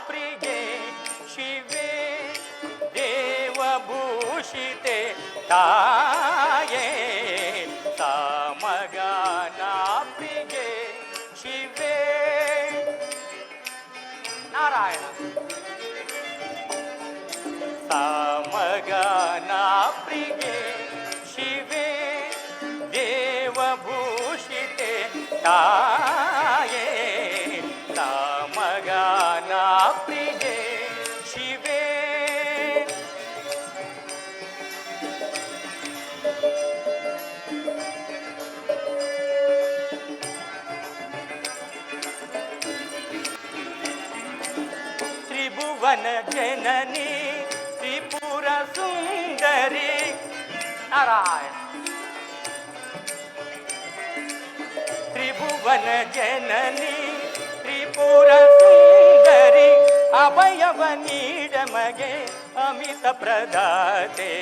ಪ್ರಿಯೆ ಶಿವೆ ದೇವಭೂಷಿತೆ ತಾಯೇ ಸಮಗಾನ ಪ್ರಿಯೆ ಶಿವೆ ನಾರಾಯಣ ಸಮಗಾನ ಪ್ರಿಯೆ ಶಿವೆ ದೇವಭೂಷಿತೆ ತಾಯೇ ಸಮಗಾನ ಪ್ರಿಯೆ ಶಿವೆ ತ್ರಿಭುವನ ಜನನಿ ತ್ರಿಪುರ ಸುಂದರಿ ನಾರಾಯಣ ತ್ರಿಭುವನ ಜನನಿ ತ್ರಿಪುರ ಸುಂದರಿ ಅಭಯವ ನೀಡಮಗೆ ಅಮಿತ ಪ್ರದಾತೆ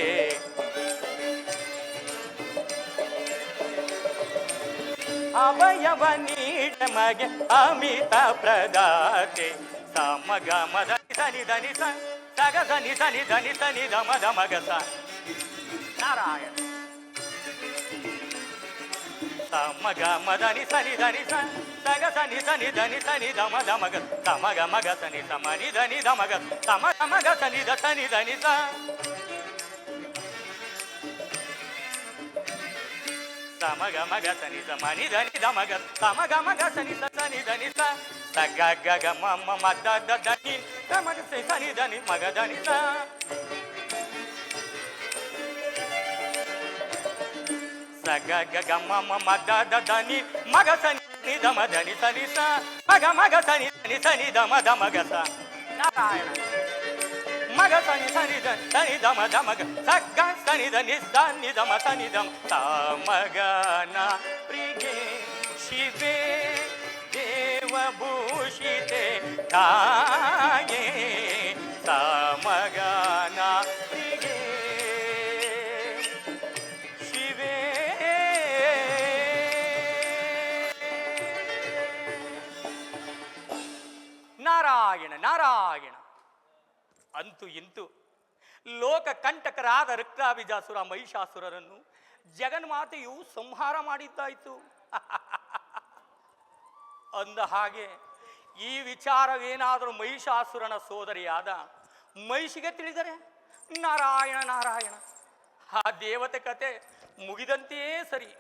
ಅಭಯವ ನೀಡಮಗೆ ಅಮಿತ ಪ್ರದಾತೆ ಸಮಗ ಮದ ಸನಿ ಧನಿ ಸಗ ಸನಿ ಸನಿ ಧನಿ ಸನಿ ಧಮ ಧಮಗ ಸ ನಾರಾಯಣ ಸಮಗ ಮದನಿ ಸನಿ ಧನಿ ಸಗ ಸನಿ ಸನಿ ಧನಿ ಸನಿ ಧಮ ಧಮಗ ಸಮಗ ಮಗ ಸನಿ ಸಮನಿ ಧನಿ ಧಮಗ ಸಮ ಧಮಗ ಸನಿ ಧ ಸನಿ ಧನಿ ಸ ಸಮಗ ಮಗ ಸನಿ ಸಮನಿ ಧನಿ ಧಮಗ ಸಮಗ ಮಗ ಸನಿ ಸನಿ ಧನಿ ಸ ಸಗ ಗಗ ಮಮ ಮದ ದ ಧನಿ ಧಮಗ ಸನಿ ಧನಿ ಮಗ ಧನಿ ಸ ಸಗ ಗಗ ಮಮ ಮದ ದ ಧನಿ ಮಗ ಸನಿ ಧಮ ಧನಿ ಸನಿ ಸ ಮಗ ಮಗ ಸನಿ ಸನಿ ಸನಿ ಧಮ ಧಮಗ ಸ ನಾರಾಯಣ ಮಗ ಸನಿ ಸನಿ ಸನಿ ಧಮ ಧಮಗ ಸಗ್ಗ ಸನಿ ಧನಿ ಸನಿ ಧಮ ಸನಿ ಧಮ ಸಮಗಾನ ಪ್ರಿಯೆ ಶಿವೆ ದೇವಭೂಷಿತೆ ತಾಯೇ ಸಮಗಾನ ಪ್ರಿಯೆ ಶಿವೆ ನಾರಾಯಣ ನಾರಾಯಣ ಅಂತೂ ಇಂತು ಲೋಕ ಕಂಟಕರಾದ ರಕ್ತಾಭಿಜಾಸುರ ಮಹಿಷಾಸುರರನ್ನು ಜಗನ್ಮಾತೆಯು ಸಂಹಾರ ಮಾಡಿದ್ದಾಯಿತು. ಅಂದ ಹಾಗೆ ಈ ವಿಚಾರವೇನಾದರೂ ಮಹಿಷಾಸುರನ ಸೋದರಿಯಾದ ಮಹಿಷಿಗೆ ತಿಳಿದರೆ ನಾರಾಯಣ ನಾರಾಯಣ ಆ ದೇವತೆ ಕತೆ ಮುಗಿದಂತೆಯೇ ಸರಿ.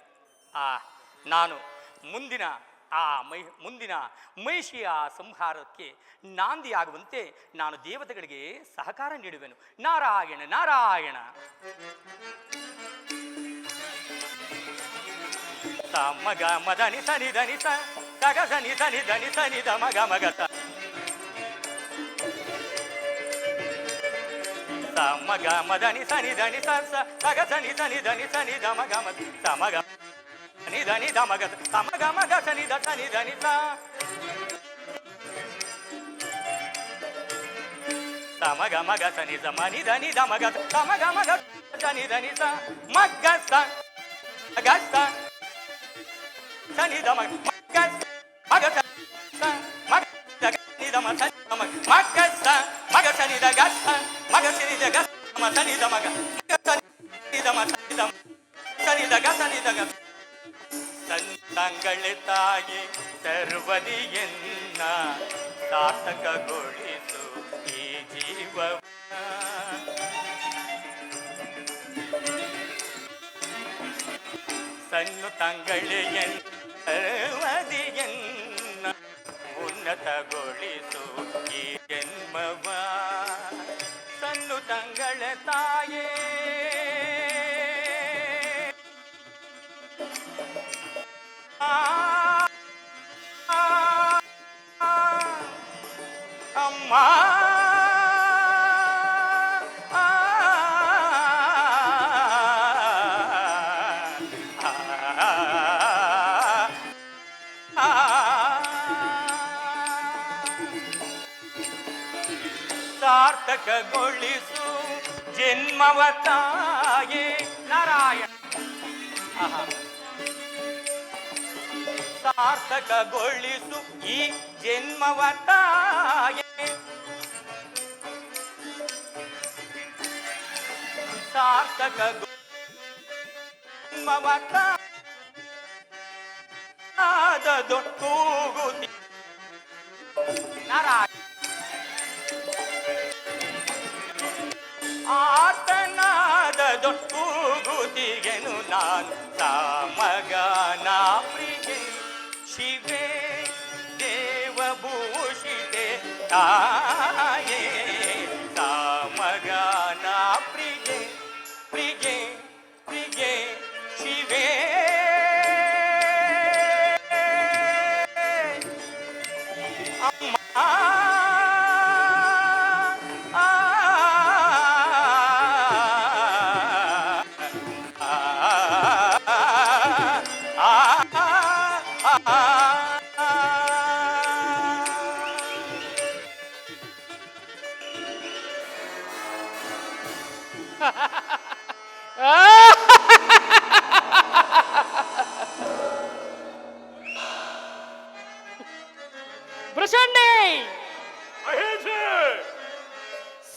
ನಾನು ಮುಂದಿನ ಮಹಿಷಿಯ ಸಂಹಾರಕ್ಕೆ ನಾಂದಿಯಾಗುವಂತೆ ನಾನು ದೇವತೆಗಳಿಗೆ ಸಹಕಾರ ನೀಡುವೆನು. ನಾರಾಯಣ ನಾರಾಯಣ. ಮಗ ಮದನಿ ಸನಿ ಧನಿ ಸಗ ಸನಿ ಸನಿ ಧನಿ ಸನಿ ದ ಮಗ ಮಗ ಮಗ ಮದನಿ ಸನಿ ಧನಿ ಸಗ ಸನಿ ಸನಿ ಧನಿ ಸನಿ ದ ಮಗ ಮಗ ಸಮಗ ಸನಿ ಧನಿ ದ ಮಗ ಸಮಗ ಮಗ ಸನಿ ದ ಸನಿ ಧನಿ ಸಮಗ ಮಗ ಸನಿ ಸ ಮನಿ ಧನಿ ದ ಮಗ ಸಮಗ ಮಗ ಸನಿ ಧನಿ ಸ ಮಗ ಸ ಮಗ ಸ ಸನಿ ದ ಮಗ ಮಗ ಮಗ ಸ ಮಗ ಸನಿ ದ ಮಗ ಸನಿ ದ ಮಗ ಮಗ ಸ ಮಗ ಸನಿ ದ ಗ ಸ ಮಗ ಸನಿ ದ ಗ ಮ ಸನಿ ದ ಮಗ ಮಗ ಸನಿ ದ ಮ ಸನಿ ದ ಸನಿ ದ ಗ ಸನಿ ದ ಗ ಸಂತಂಗಳೇ ತಾಯಿ ಸರ್ವದಿಯನ್ನ ಸಾರ್ಥಕಗೊಳಿಸು ಈ ಜೀವವ. ಸಣ್ಣ ತಂಗಳೆಯನ್ನ ಸರ್ವದಿಯನ್ನ ಉನ್ನತಗೊಳಿಸು ಈ ಜನ್ಮವ. ಸಣ್ಣ ತಂಗಳ ತಾಯೇ ಅಮ್ಮ ಸಾರ್ಥಕಗೊಳಿಸು ಜನ್ಮವ ತಾಯೇ. ನಾರಾಯಣ. ಸಾರ್ಥಕಗೊಳಿಸು ಈ ಜನ್ಮವ ತಾಯೇ ಸಾರ್ಥಕ ಕೂಗುತಿ ನಾರಾಯಣ ಆತನಾದ ಕೂಗುತಿಗೆನು ನಾನು ಸಾಮಗಾನ ಪ್ರಿಯೆ ಶಿವೆ ದೇವಭೂಷಿತೆ ತಾಯೇ ಸಾಮಗಾನ ಪ್ರಿಯೆ ಪ್ರಿಯೆ ಪ್ರಿಯೆ ಶಿವೆ ಅಮ್ಮ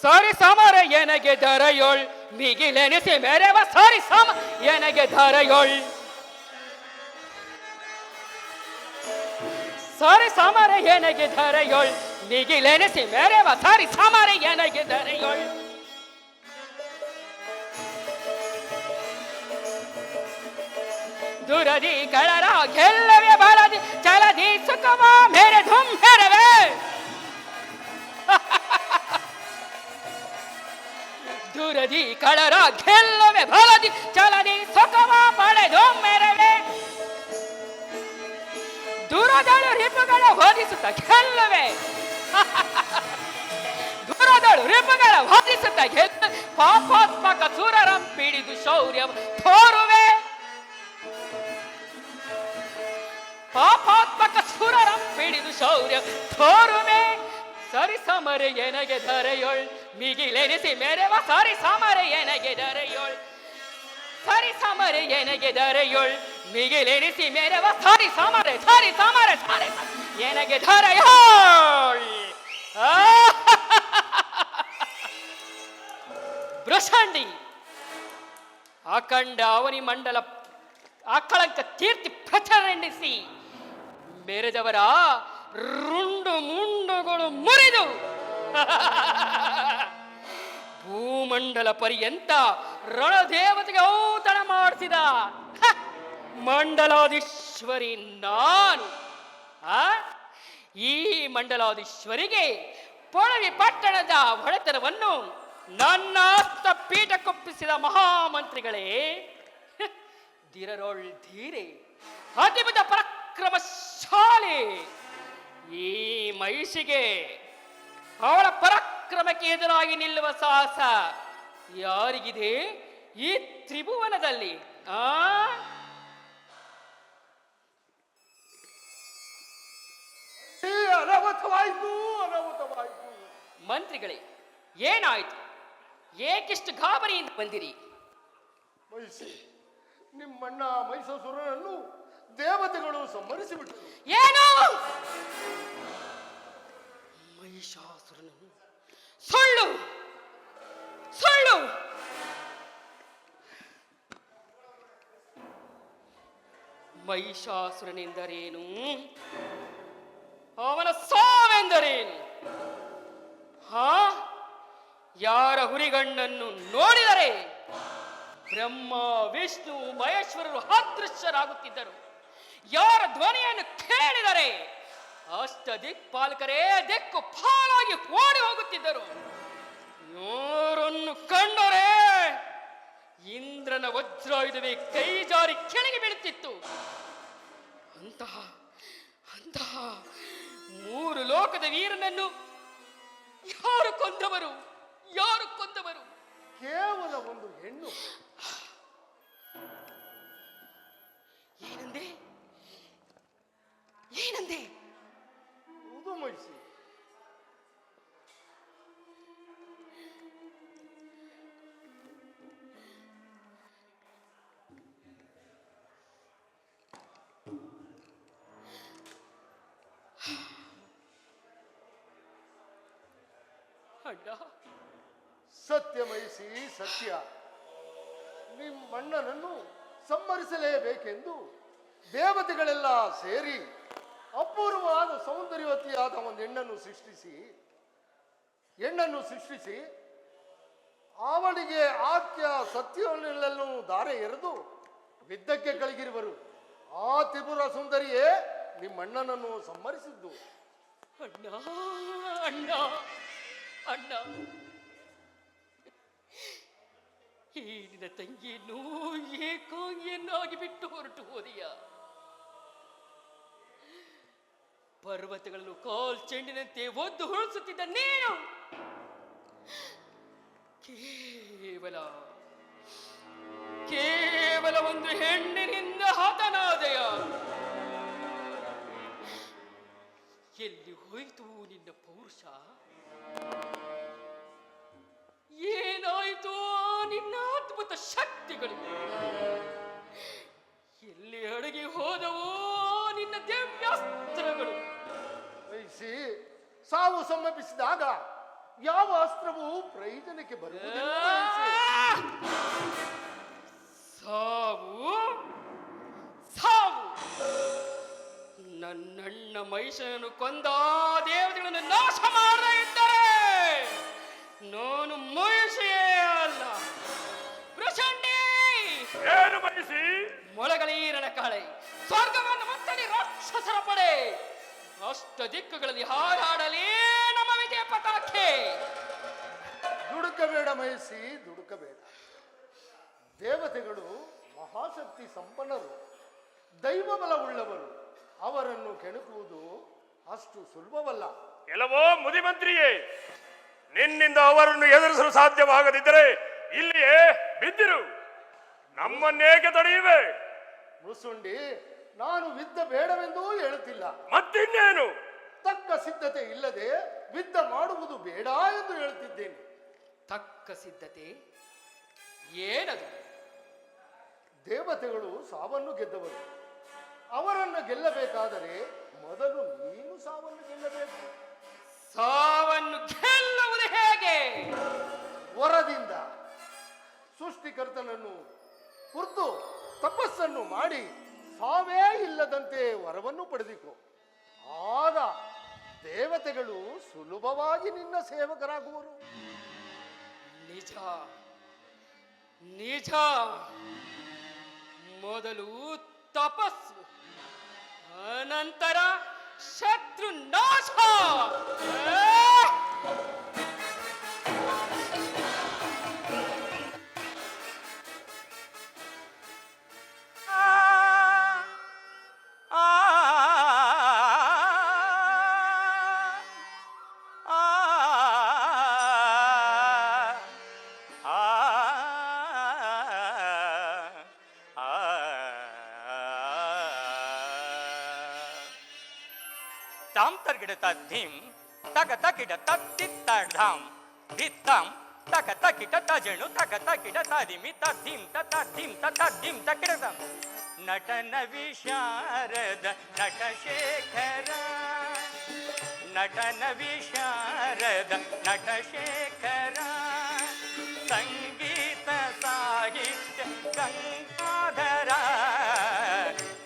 ಸಾರಿ ಸಾಮರ ಎನಗೆ ಧರೆಯೋಳ್ ಮಿಗಿಲೆನಿಸಿ ಮೇರೆವ ಸಾರಿ ಸಾಮ ಎನಗೆ ಧರೆಯೋಳ್ ಸಾರಿ ಸಾಮರ ಎನಗೆ ಧರೆಯೋಳ್ ಮಿಗಿಲೆನಿಸಿ ಮೇರೆವ ಸಾರಿ ಸಾಮರ ಎನಗೆ ಧರೆಯೋಳ್ ದುರದಿ ಕಳರ ಗೆಲ್ಲವೆ ಬರದಿ ಚಲದಿ ಸುಖವ ಮೇರೆ ಧುಮ್ ಹೆರವೆ ದುರದಿ ಕಳರ ಗೆಲ್ಲವೆ ಬರದಿ ಚಲದಿ ಸುಖವ ಪಡೆದು ಮೆರವೆ ದೂರದಳು ರಿಪುಗಳ ಹೋದಿಸುತ್ತ ಗೆಲ್ಲವೆ ದೂರದಳು ರಿಪುಗಳ ಹೋದಿಸುತ್ತ ಗೆಲ್ಲ ಪಾಪಾತ್ಮಕ ಸೂರರಂ ಪಿಡಿದು ಶೌರ್ಯ ತೋರುವೆ ಪಾಪಾತ್ಮಕ ಸುರರಂ ಪಿಡಿದು ಶೌರ್ಯ ತೋರುವೆ ಸರಿ ಸಮರೆ ಎನಗೆ ಧರೆಯೋಳ್ ಮಿಗಿಲೆನಿಸಿ ಮೇರೆವ ಸಾರಿ ಸಮರೆ ಎನಗೆ ಧರೆಯೋಳ್ ಸರಿ ಸಮರೆ ಎನಗೆ ಧರೆಯೋಳ್ ಮಿಗಿಲೆನಿಸಿ ಮೇರೆವ ಸಾರಿ ಸಮರೆ ಸಾರಿ ಸಮರೆ ಸಾರಿ ಎನಗೆ ಧರೆಯೋಳ್ ಬೃಷಂಡಿ ಅಖಂಡ ಅವನಿ ಮಂಡಲ ಆಕಳಂಕ ಕೀರ್ತಿ ಪ್ರಚರಣಿಸಿ ಮೆರೆದವರ ರುಂಡು ಮುಂಡುಗಳು ಮುರಿದು ಭೂಮಂಡಲ ಪರ್ಯಂತ ರಣದೇವತೆಗೆ ಔತಣ ಮಾಡಿಸಿದ ಮಂಡಲಾಧೀಶ್ವರಿ ನಾನು ಈ ಮಂಡಲಾಧೀಶ್ವರಿಗೆ ಪೊಳವಿ ಪಟ್ಟಣದ ಒಡೆತನವನ್ನು ನನ್ನ ಹಸ್ತ ಪೀಠಕ್ಕೊಪ್ಪಿಸಿದ ಮಹಾಮಂತ್ರಿಗಳೇ ಧೀರರೊಳ್ ಧೀರೆ ಅತಿಬುದ್ಧ ಪರಾಕ್ರಮಶಾಲಿ ಈ ಮಹಿಷಿಗೆ ಅವಳ ಪರಾಕ್ರಮಕ್ಕೆ ಎದುರಾಗಿ ನಿಲ್ಲುವ ಸಾಹಸ ಯಾರಿಗಿದೆ ಈ ತ್ರಿಭುವನದಲ್ಲಿ ಮಂತ್ರಿಗಳೇ ಏನಾಯ್ತು ಏಕಿಷ್ಟು ಗಾಬರಿಯಿಂದ ಬಂದಿರಿ ನಿಮ್ಮಣ್ಣ ಮಹಿಷಾಸುರನನ್ನು ದೇವತೆಗಳು ಸಂಹರಿಸಿಬಿಟ್ಟರು ಏನು ಮಹಿಷಾಸುರನನ್ನು ಸುಳ್ಳು ಸುಳ್ಳು ಮಹಿಷಾಸುರನೆಂದರೇನು ಅವನ ಸಾವೆಂದರೇನು ಯಾರ ಹುರಿಗಣ್ಣನ್ನು ನೋಡಿದರೆ ಬ್ರಹ್ಮ ವಿಷ್ಣು ಮಹೇಶ್ವರರು ಅದೃಶ್ಯರಾಗುತ್ತಿದ್ದರು ಯಾರ ಧ್ವನಿಯನ್ನು ಕೇಳಿದರೆ ಅಷ್ಟ ದಿಕ್ಪಾಲಕರೇ ದಿಕ್ಕು ಪಾಲಾಗಿ ಓಡಿ ಹೋಗುತ್ತಿದ್ದರು ಯಾರನ್ನು ಕಂಡರೆ ಇಂದ್ರನ ವಜ್ರಾಯುಧವೇ ಕೈ ಜಾರಿ ಕೆಳಗೆ ಬೀಳುತ್ತಿತ್ತು ಅಂತಹ ಅಂತಹ 3 ಲೋಕದ ವೀರನನ್ನು ಯಾರು ಕೊಂದವರು ಯಾರು ಕೊಂದವರು ಕೇವಲ ಒಂದು ಹೆಣ್ಣು ಏನಂದೆ ಏನಂದೆ ಹೌದು ಮಹಿಷಿ ಅಣ್ಣ ಸತ್ಯ ಮಹಿಷಿ ಸತ್ಯ ನಿಮ್ಮಣ್ಣನನ್ನು ಸಂಹರಿಸಲೇಬೇಕೆಂದು ದೇವತೆಗಳೆಲ್ಲ ಸೇರಿ ಅಪೂರ್ವವಾದ ಸೌಂದರ್ಯವತಿಯಾದ ಒಂದು ಹೆಣ್ಣನ್ನು ಸೃಷ್ಟಿಸಿ ಅವನಿಗೆ ಆಖ್ಯ ಸತ್ಯವನ್ನೆಲ್ಲೂ ದಾರೆ ಎರೆದು ವಿದ್ದಕ್ಕೆ ಕಳಗಿರುವರು. ಆ ತ್ರಿಪುರ ಸುಂದರಿಯೇ ನಿಮ್ಮಣ್ಣನನ್ನು ಸಂಹರಿಸಿದ್ದು. ಅಣ್ಣ ಅಣ್ಣ ಅಣ್ಣ, ಈ ನಿನ್ನ ತಂಗಿಯನ್ನು ಏಕಾಂಗಿಯನ್ನಾಗಿ ಬಿಟ್ಟು ಹೊರಟು ಹೋದೆಯ. ಪರ್ವತಗಳನ್ನು ಕಾಲ್ ಚೆಂಡಿನಂತೆ ಒದ್ದು ಹೊಳಿಸುತ್ತಿದ್ದ ನೀನು ಕೇವಲ ಒಂದು ಹೆಣ್ಣಿನಿಂದ ಹತನಾದೆಯ. ಎಲ್ಲಿ ಹೋಯಿತು ನಿನ್ನ ಪೌರುಷ? ಏನಾಯಿತು ನಿನ್ನ ಅದ್ಭುತ ಶಕ್ತಿಗಳು? ಎಲ್ಲಿ ಅಡಗಿ ಹೋದವೋ ನಿನ್ನ ದಿವ್ಯಾಸ್ತ್ರಗಳು? ವಹಿಸಿ ಸಾವು ಸಮೀಪಿಸಿದಾಗ ಯಾವ ಅಸ್ತ್ರವೂ ಪ್ರಯೋಜನಕ್ಕೆ ಬರುವುದಿಲ್ಲ. ಸಾವು ಸಾವು ನನ್ನಣ್ಣ ಮಹಿಷನನ್ನು ಕೊಂದ ದೇವತೆಗಳನ್ನು ನಾಶ ಮಾಡದೇ ಇದ್ದರೆ ನಾನು ಮಹಿಷೆಯೇ ಅಲ್ಲ. ಪ್ರಚಂಡಿ ಏನು ಮಹಿಷಿ? ಮೊಳಗಳೀರನ ಕಾಳೆ, ಸ್ವರ್ಗವನ್ನು ಮತ್ತಲಿ ರಾಕ್ಷಸರ ಪಡೆ, ಅಷ್ಟ ದಿಕ್ಕುಗಳಲ್ಲಿ ಹಾರಾಡಲಿ ನಮ್ಮ ವಿಜಯ ಪತಾಕೆ. ದುಡುಕಬೇಡ ಮಹಿಷಿ, ದುಡುಕಬೇಡ. ದೇವತೆಗಳು ಮಹಾಶಕ್ತಿ ಸಂಪನ್ನರು, ದೈವ ಬಲವುಳ್ಳವರು. ಅವರನ್ನು ಕೆಣಕುವುದು ಅಷ್ಟು ಸುಲಭವಲ್ಲ. ಎಲ್ಲವೋ ಮುದಿಮಂತ್ರಿಯೇ, ನಿನ್ನಿಂದ ಅವರನ್ನು ಎದುರಿಸಲು ಸಾಧ್ಯವಾಗದಿದ್ದರೆ ಇಲ್ಲಿಯೇ ಬಿದ್ದಿರು, ನಮ್ಮನ್ನೇಕೆ ತಡೆಯುವೆ? ಮುಸುಂಡಿ, ನಾನು ಯುದ್ಧ ಬೇಡವೆಂದೂ ಹೇಳುತ್ತಿಲ್ಲ. ಮತ್ತಿನ್ನೇನು? ತಕ್ಕ ಸಿದ್ಧತೆ ಇಲ್ಲದೆ ಯುದ್ಧ ಮಾಡುವುದು ಬೇಡ ಎಂದು ಹೇಳುತ್ತಿದ್ದೇನೆ. ತಕ್ಕ ಸಿದ್ಧತೆ ಏನದು? ದೇವತೆಗಳು ಸಾವನ್ನು ಗೆದ್ದವರು. ಅವರನ್ನು ಗೆಲ್ಲಬೇಕಾದರೆ ಮೊದಲು ನೀನು ಸಾವನ್ನು ಗೆಲ್ಲಬೇಕು. ಸಾವನ್ನು ಗೆಲ್ಲುವುದು ಹೇಗೆ? ವರದಿಂದ ಸೃಷ್ಟಿಕರ್ತನನ್ನು ಕುರಿತು ತಪಸ್ಸನ್ನು ಮಾಡಿ ಸಾವೇ ಇಲ್ಲದಂತೆ ವರವನ್ನು ಪಡೆದಿಕೊ. ಆಗ ದೇವತೆಗಳು ಸುಲಭವಾಗಿ ನಿನ್ನ ಸೇವಕರಾಗುವರು. ನಿಜ ನಿಜ. ಮೊದಲು ತಪಸ್ಸು, ಅನಂತರ ಶತ್ರು ನಾಶ. ತಾಂ ತರ್ಗಿಡ ತದ್ಧಿಂ ತಗ ತಕಿಡ ತತ್ತಿತ್ತಾಂ ಧಿತ್ತಾಂ ತಕ ತಕಿಟ ತಜಣು ತಕ ತಕಿಡ ತದಿಮಿ ತದ್ಧಿಂ ತದ್ಧಿಂ ತದ್ಧಿಂ ತಕಿಡದಂ ನಟನ ವಿಶಾರದ ನಟಶೇಖರ, ನಟನ ವಿಶಾರದ ನಟಶೇಖರ, ಸಂಗೀತ ಸಾಹಿತ್ಯ ಗಂಗಾಧರ,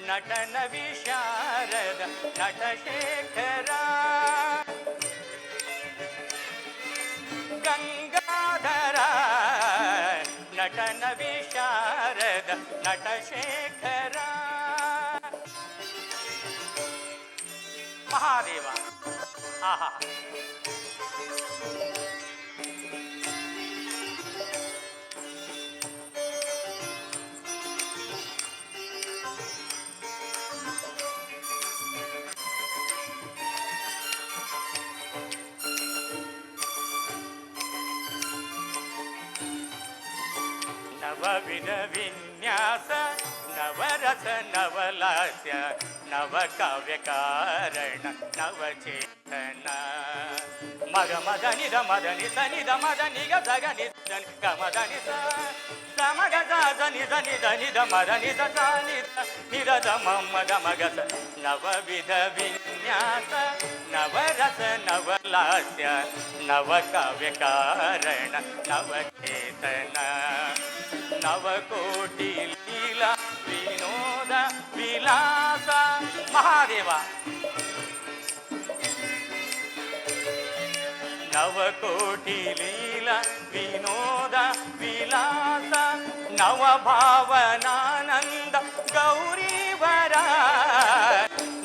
ನಟನ ವಿಶಾರದ ನಟಶೇಖರ, ಗಂಗಾಧರ, ನಟನ ವಿಶಾರದ ನಟಶೇಖರ. ಮಹಾದೇವ, ಆಹಾ, ನವವಿಧ ವಿನ್ಯಾಸ ನವರಸ ನವಲಾಸ್ಯ ನವಕಾವ್ಯ ಕಾರಣ ನವಚೇತನ. ಮಗ ಮದ ನಿಧ ಮದ ನಿಧ ನಿಧ ಮದ ನಿಗ ಸಗ ನಿಧ ಗಮದ ನಿಧ ಸಮಗ ಸ ನಿಧ ನಿಧ ನಿಧ ಮದ ನಿಧ ಸ ನಿಧ ನಿಧದ ಮಮ್ಮದ ಮಗಸ. ನವವಿಧ ವಿನ್ಯಾಸ ನವರಸ ನವಲಾಸ್ಯ ನವಕಾವ್ಯ ಕಾರಣ ನವಚೇತನ. ನವಕೋಟಿ ಲೀಲಾ ವಿನೋದ ವಿಲಾಸ ಮಹಾದೇವ. ನವಕೋಟಿ ಲೀಲಾ ವಿನೋದ ವಿಲಾಸ ನವಭಾವನಾನಂದ ಗೌರೀವರ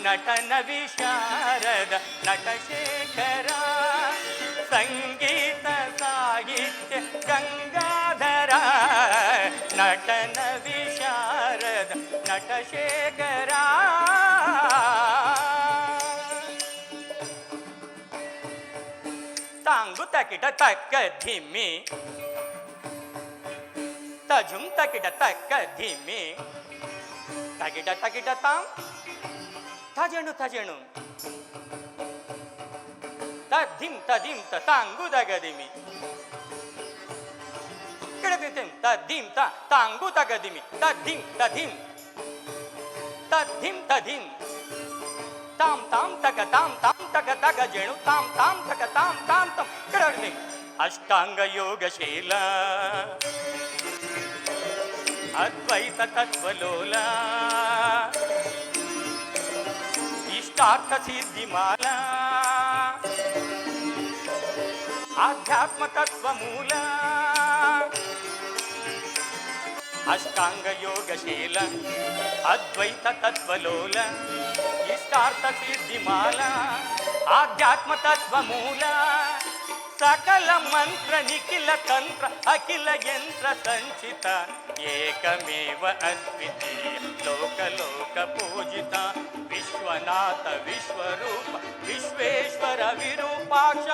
ನಟನ ವಿಶಾರದ ನಟಶೇಖರ ಸಂಗೀತ ಸಾಹಿತ್ಯ ಗಂಗಾಧರ ನಟನ ವಿಶಾರದ ನಟಶೇಖರ. ತಾಂಗು ತಕಿಟ ತಕ್ಕ ಧಿಮ್ಮಿ ತಜುಂ ತಕಿಟ ತಕ್ಕ ಧಿಮ್ಮಿ ತಕಿಟ ತಕಿಟ ತಾಂ ತಜಣು ತಜಣು ತದ್ಧಿಂ ತದಿಂ ತಾಂಗು ದಗದಿಮಿ ಕೆಳದಿಂ ತದ್ಧಿಂ ತಾಂಗು ತಗದಿಮಿ ತದ್ಧಿಂ ತಧಿಂ ತದ್ಧಿಂ ತಧಿಂ ತಾಂ ತಾಂ ತಗ ತಾಂ ತಾಂ ತಗ ತಗ ಜೇಣು ತಾಂ ತಾಂ ತಗ ತಾಂ ತಾಂ ತಂ ಕೆಳದಿಂ ಅಷ್ಟಾಂಗ ಯೋಗಶೀಲ ಅದ್ವೈತ ತತ್ವಲೋಲ ಇಷ್ಟಾರ್ಥ ಸಿದ್ಧಿಮಾಲ ಆಧ್ಯಾತ್ಮ ತತ್ವ ಮೂಲ ಅಷ್ಟಾಂಗ ಯೋಗಶೀಲ ಅದ್ವೈತ ತತ್ವಲೋಲ ಇಷ್ಟಾರ್ಥ ಸಿದ್ಧಿಮಾಲ ಆಧ್ಯಾತ್ಮ ತತ್ವ ಮೂಲ ಸಕಲ ಮಂತ್ರ ನಿಖಿಲ ತಂತ್ರ ಅಖಿಲ ಯಂತ್ರ ಸಂಚಿತ ಏಕಮೇವ ಅದ್ವಿತೀಯ ಲೋಕ ಲೋಕ ಪೂಜಿತ ವಿಶ್ವನಾಥ ವಿಶ್ವರೂಪ ವಿಶ್ವೇಶ್ವರ ವಿರೂಪಾಕ್ಷ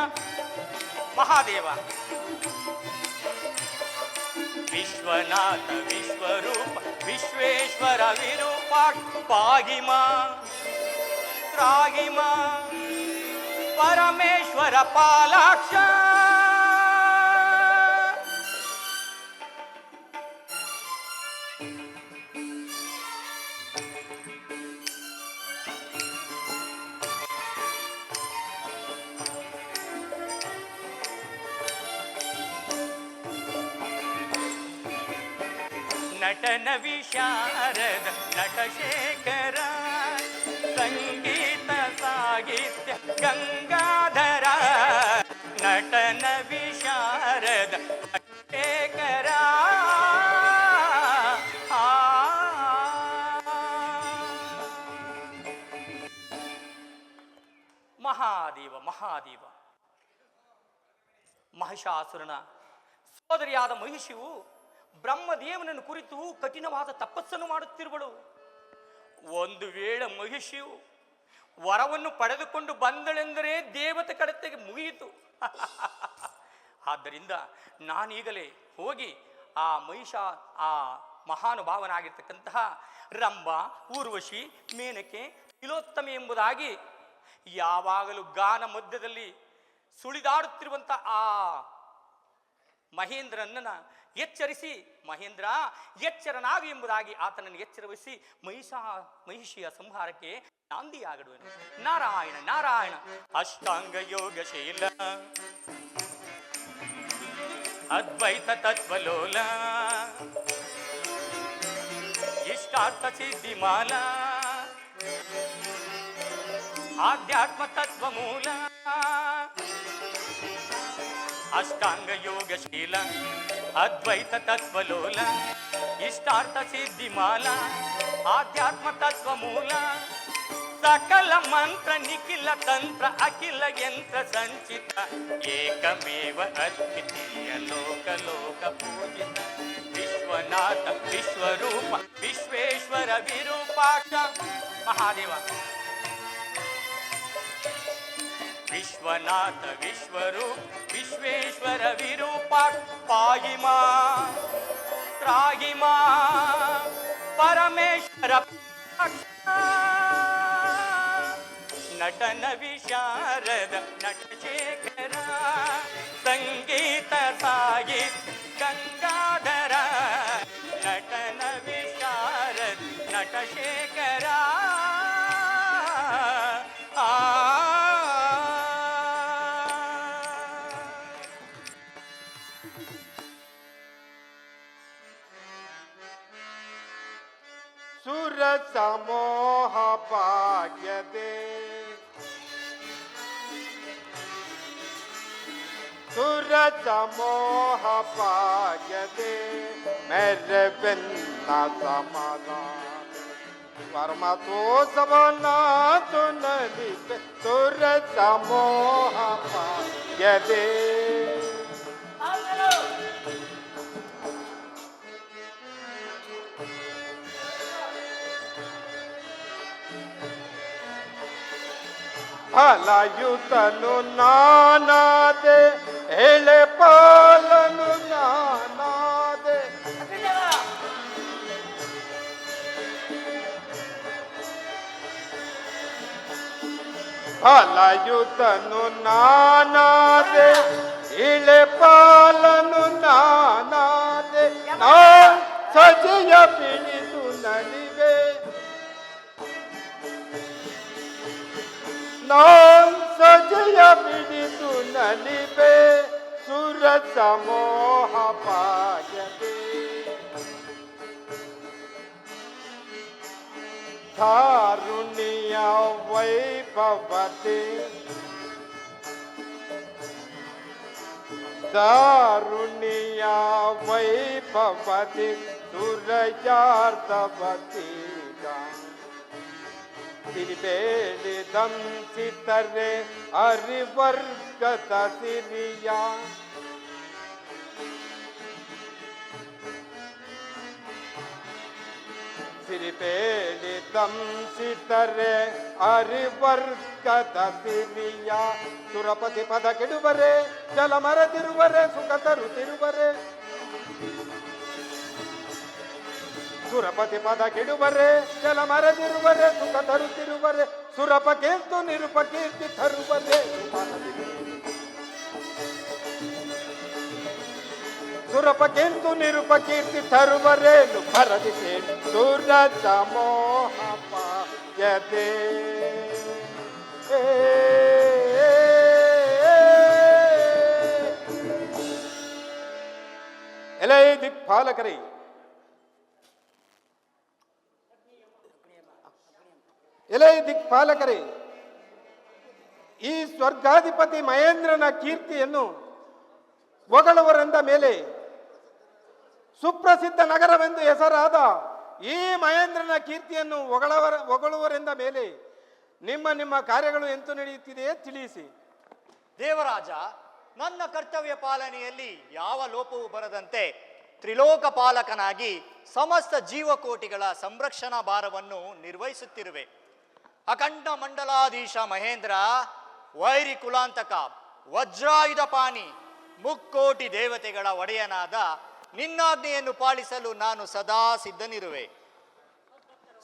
ಮಹಾದೇವ. ವಿಶ್ವನಾಥ ವಿಶ್ವರೂಪ ವಿಶ್ವೇಶ್ವರ ವಿರೂಪಾಕ್ಷ ಪಾಹಿಮ ತ್ರಾಹಿಮ ಪರಮೇಶ್ವರ ಪಾಲಾಕ್ಷ. ನಟನ ವಿಶಾರದ ನಟಶೇಖರ ಸಂಗೀತ ಸಾಹಿತ್ಯ ಗಂಗಾಧರ ನಟನ ವಿಶಾರದ ನಟಶೇಖರ. ಮಹಾದೇವ ಮಹಾದೇವ. ಮಹಿಷಾಸುರನ ಸೋದರಿಯಾದ ಮಹಿಷಿಯು ಬ್ರಹ್ಮದೇವನನ್ನು ಕುರಿತು ಕಠಿಣವಾದ ತಪಸ್ಸನ್ನು ಮಾಡುತ್ತಿರುವಳು. ಒಂದು ವೇಳೆ ಮಹಿಷಿಯು ವರವನ್ನು ಪಡೆದುಕೊಂಡು ಬಂದಳೆಂದರೆ ದೇವತೆ ಕಡೆತೆಗೆ ಮುಗಿಯಿತು. ಆದ್ದರಿಂದ ನಾನೀಗಲೇ ಹೋಗಿ ಆ ಮಹಾನುಭಾವನಾಗಿರ್ತಕ್ಕಂತಹ ರಂಭ, ಊರ್ವಶಿ, ಮೇನಕೆ, ತಿಲೋತ್ತಮೆ ಎಂಬುದಾಗಿ ಯಾವಾಗಲೂ ಗಾನ ಮಧ್ಯದಲ್ಲಿ ಸುಳಿದಾಡುತ್ತಿರುವಂಥ ಆ ಮಹೇಂದ್ರನನ್ನ ಎಚ್ಚರಿಸಿ, ಮಹೇಂದ್ರ ಎಚ್ಚರನಾಗು ಎಂಬುದಾಗಿ ಆತನನ್ನು ಎಚ್ಚರವಹಿಸಿ ಮಹಿಷಿಯ ಸಂಹಾರಕ್ಕೆ ನಾಂದಿಯಾಗಡುವನು. ನಾರಾಯಣ ನಾರಾಯಣ. ಅಷ್ಟಾಂಗ ಯೋಗಶೀಲ ಅದ್ವೈತ ತತ್ವಲೋಲ ಇಷ್ಟಾರ್ಥ ಸಿದ್ಧಿಮಾಲ ಆಧ್ಯಾತ್ಮ ತತ್ವ ಮೂಲ ಅಷ್ಟಾಂಗ ಯೋಗಶೀಲ ಅದ್ವೈತ ತತ್ವಲೋಲ ಇಷ್ಟಾರ್ಥ ಸಿದ್ಧಿಮಾಲ ಆಧ್ಯಾತ್ಮ ತತ್ವ ಮೂಲ ಸಕಲ ಮಂತ್ರ ನಿಖಿಲ ತಂತ್ರ ಅಖಿಲ ಯಂತ್ರ ಸಂಚಿತ ಏಕಮೇವ ಅದ್ವಿತೀಯ ಲೋಕ ಲೋಕ ಪೂಜಿತ ವಿಶ್ವನಾಥ ವಿಶ್ವರೂಪ ವಿಶ್ವೇಶ್ವರ ವಿರೂಪಾಕ್ಷ ಮಹಾದೇವ. ವಿಶ್ವನಾಥ ವಿಶ್ವರೂಪ ವಿಶ್ವೇಶ್ವರ ವಿರೂಪಾಕ್ಷ ಪಾಹಿಮ ತ್ರಾಹಿಮ ಪರಮೇಶ್ವರ ನಟನ ವಿಶಾರದ ನಟಶೇಖರ ಸಂಗೀತ ಸಾಹಿತ್ಯ ಗಂಗಾಧರ ನಟನ ವಿಶಾರದ ನಟಶೇಖರ. ಸುರ ಸಮೋಹ ಭಾಗ್ಯದೆ ಸುರ ಸಮೋಹ ಭಾಗ್ಯದೆ ಮೇರೆ ಬೆನ್ನ ಸಮಾಧಾನ ವರ್ಮ ತೋ ಸವನ ತು ನಲಿಪೆ ಸುರ ಸಮೋಹ ಭಾಗ್ಯದೆ ಫಲಯುತನು ನಾನಾದೆ ಎಳೆ ಪಾಲನು ನಾನಾದೆ ಫಲಯುತನು ನಾನಾದೆ ಇಳೆ ಪಾಲನು ನಾನಾದೆ ನಾನ್ ಸಜಿಯ ಪಿಡಿದು ನಲಿವೆ ನಾನ್ ಸಜಯ ಬಿಡಿದು ನಲಿಬೆ ಸುರ ಸಮೋಹ ಪಾಯದೆ ಧಾರುಣಿಯ ವೈಭವತೆ ದಾರುಣಿಯ ವೈಭವತೆ ಸುರಯಾರ್ಧವತಿ ತಿರುಬೇಡಿ ದಂಸಿತರೆ ಅರಿವರ್ಗದ ಸಿರಿಯ ಸಿರಿಬೇಡಿ ದಂಸಿತರೆ ಅರಿವರ್ಗದ ಸಿರಿಯ ಸುರಪತಿ ಪದ ಕೆಡುವರೆ ಜಲ ಮರದಿರುವರೆ ಸುಖ ತರುತ್ತಿರುವರೆ ಸುರಪತಿ ಪದ ಕೆಡುವರೆ ಜಲ ಮರದಿರುವರೆ ಸುಖ ತರುತ್ತಿರುವರೆ ಸುರಪಕೇಂತು ನಿರುಪಕೀರ್ತಿ ತರುವರೆ ಸುರಪಕೇಂತು ನಿರುಪಕೀರ್ತಿ ತರುವರೇನು ಭರದಿ ಕೇಳಿ ಸುರ ಸಮೋಹ ಪಾಯದೆ ಎಲೈ ದಿಕ್ಪಾಲಕರೇ ಎಲೈ ದಿಕ್ಪಾಲಕರೇ ಈ ಸ್ವರ್ಗಾಧಿಪತಿ ಮಹೇಂದ್ರನ ಕೀರ್ತಿಯನ್ನು ಹೊಗಳುವರೆಂದ ಮೇಲೆ ಸುಪ್ರಸಿದ್ಧ ನಗರವೆಂದು ಹೆಸರಾದ ಈ ಮಹೇಂದ್ರನ ಕೀರ್ತಿಯನ್ನು ಹೊಗಳುವರೆಂದ ಮೇಲೆ ನಿಮ್ಮ ನಿಮ್ಮ ಕಾರ್ಯಗಳು ಎಂತು ನಡೆಯುತ್ತಿದೆಯೇ ತಿಳಿಸಿ. ದೇವರಾಜ, ನನ್ನ ಕರ್ತವ್ಯ ಪಾಲನೆಯಲ್ಲಿ ಯಾವ ಲೋಪವೂ ಬರದಂತೆ ತ್ರಿಲೋಕ ಪಾಲಕನಾಗಿ ಸಮಸ್ತ ಜೀವಕೋಟಿಗಳ ಸಂರಕ್ಷಣಾ ಭಾರವನ್ನು ನಿರ್ವಹಿಸುತ್ತಿರುವೆ. ಅಖಂಡ ಮಂಡಲಾಧೀಶ ಮಹೇಂದ್ರ, ವೈರಿ ಕುಲಾಂತಕ, ವಜ್ರಾಯುಧ ಪಾಣಿ, ಮುಕ್ಕೋಟಿ ದೇವತೆಗಳ ಒಡೆಯನಾದ ನಿನ್ನಾಜ್ಞೆಯನ್ನು ಪಾಲಿಸಲು ನಾನು ಸದಾ ಸಿದ್ಧನಿರುವೆ.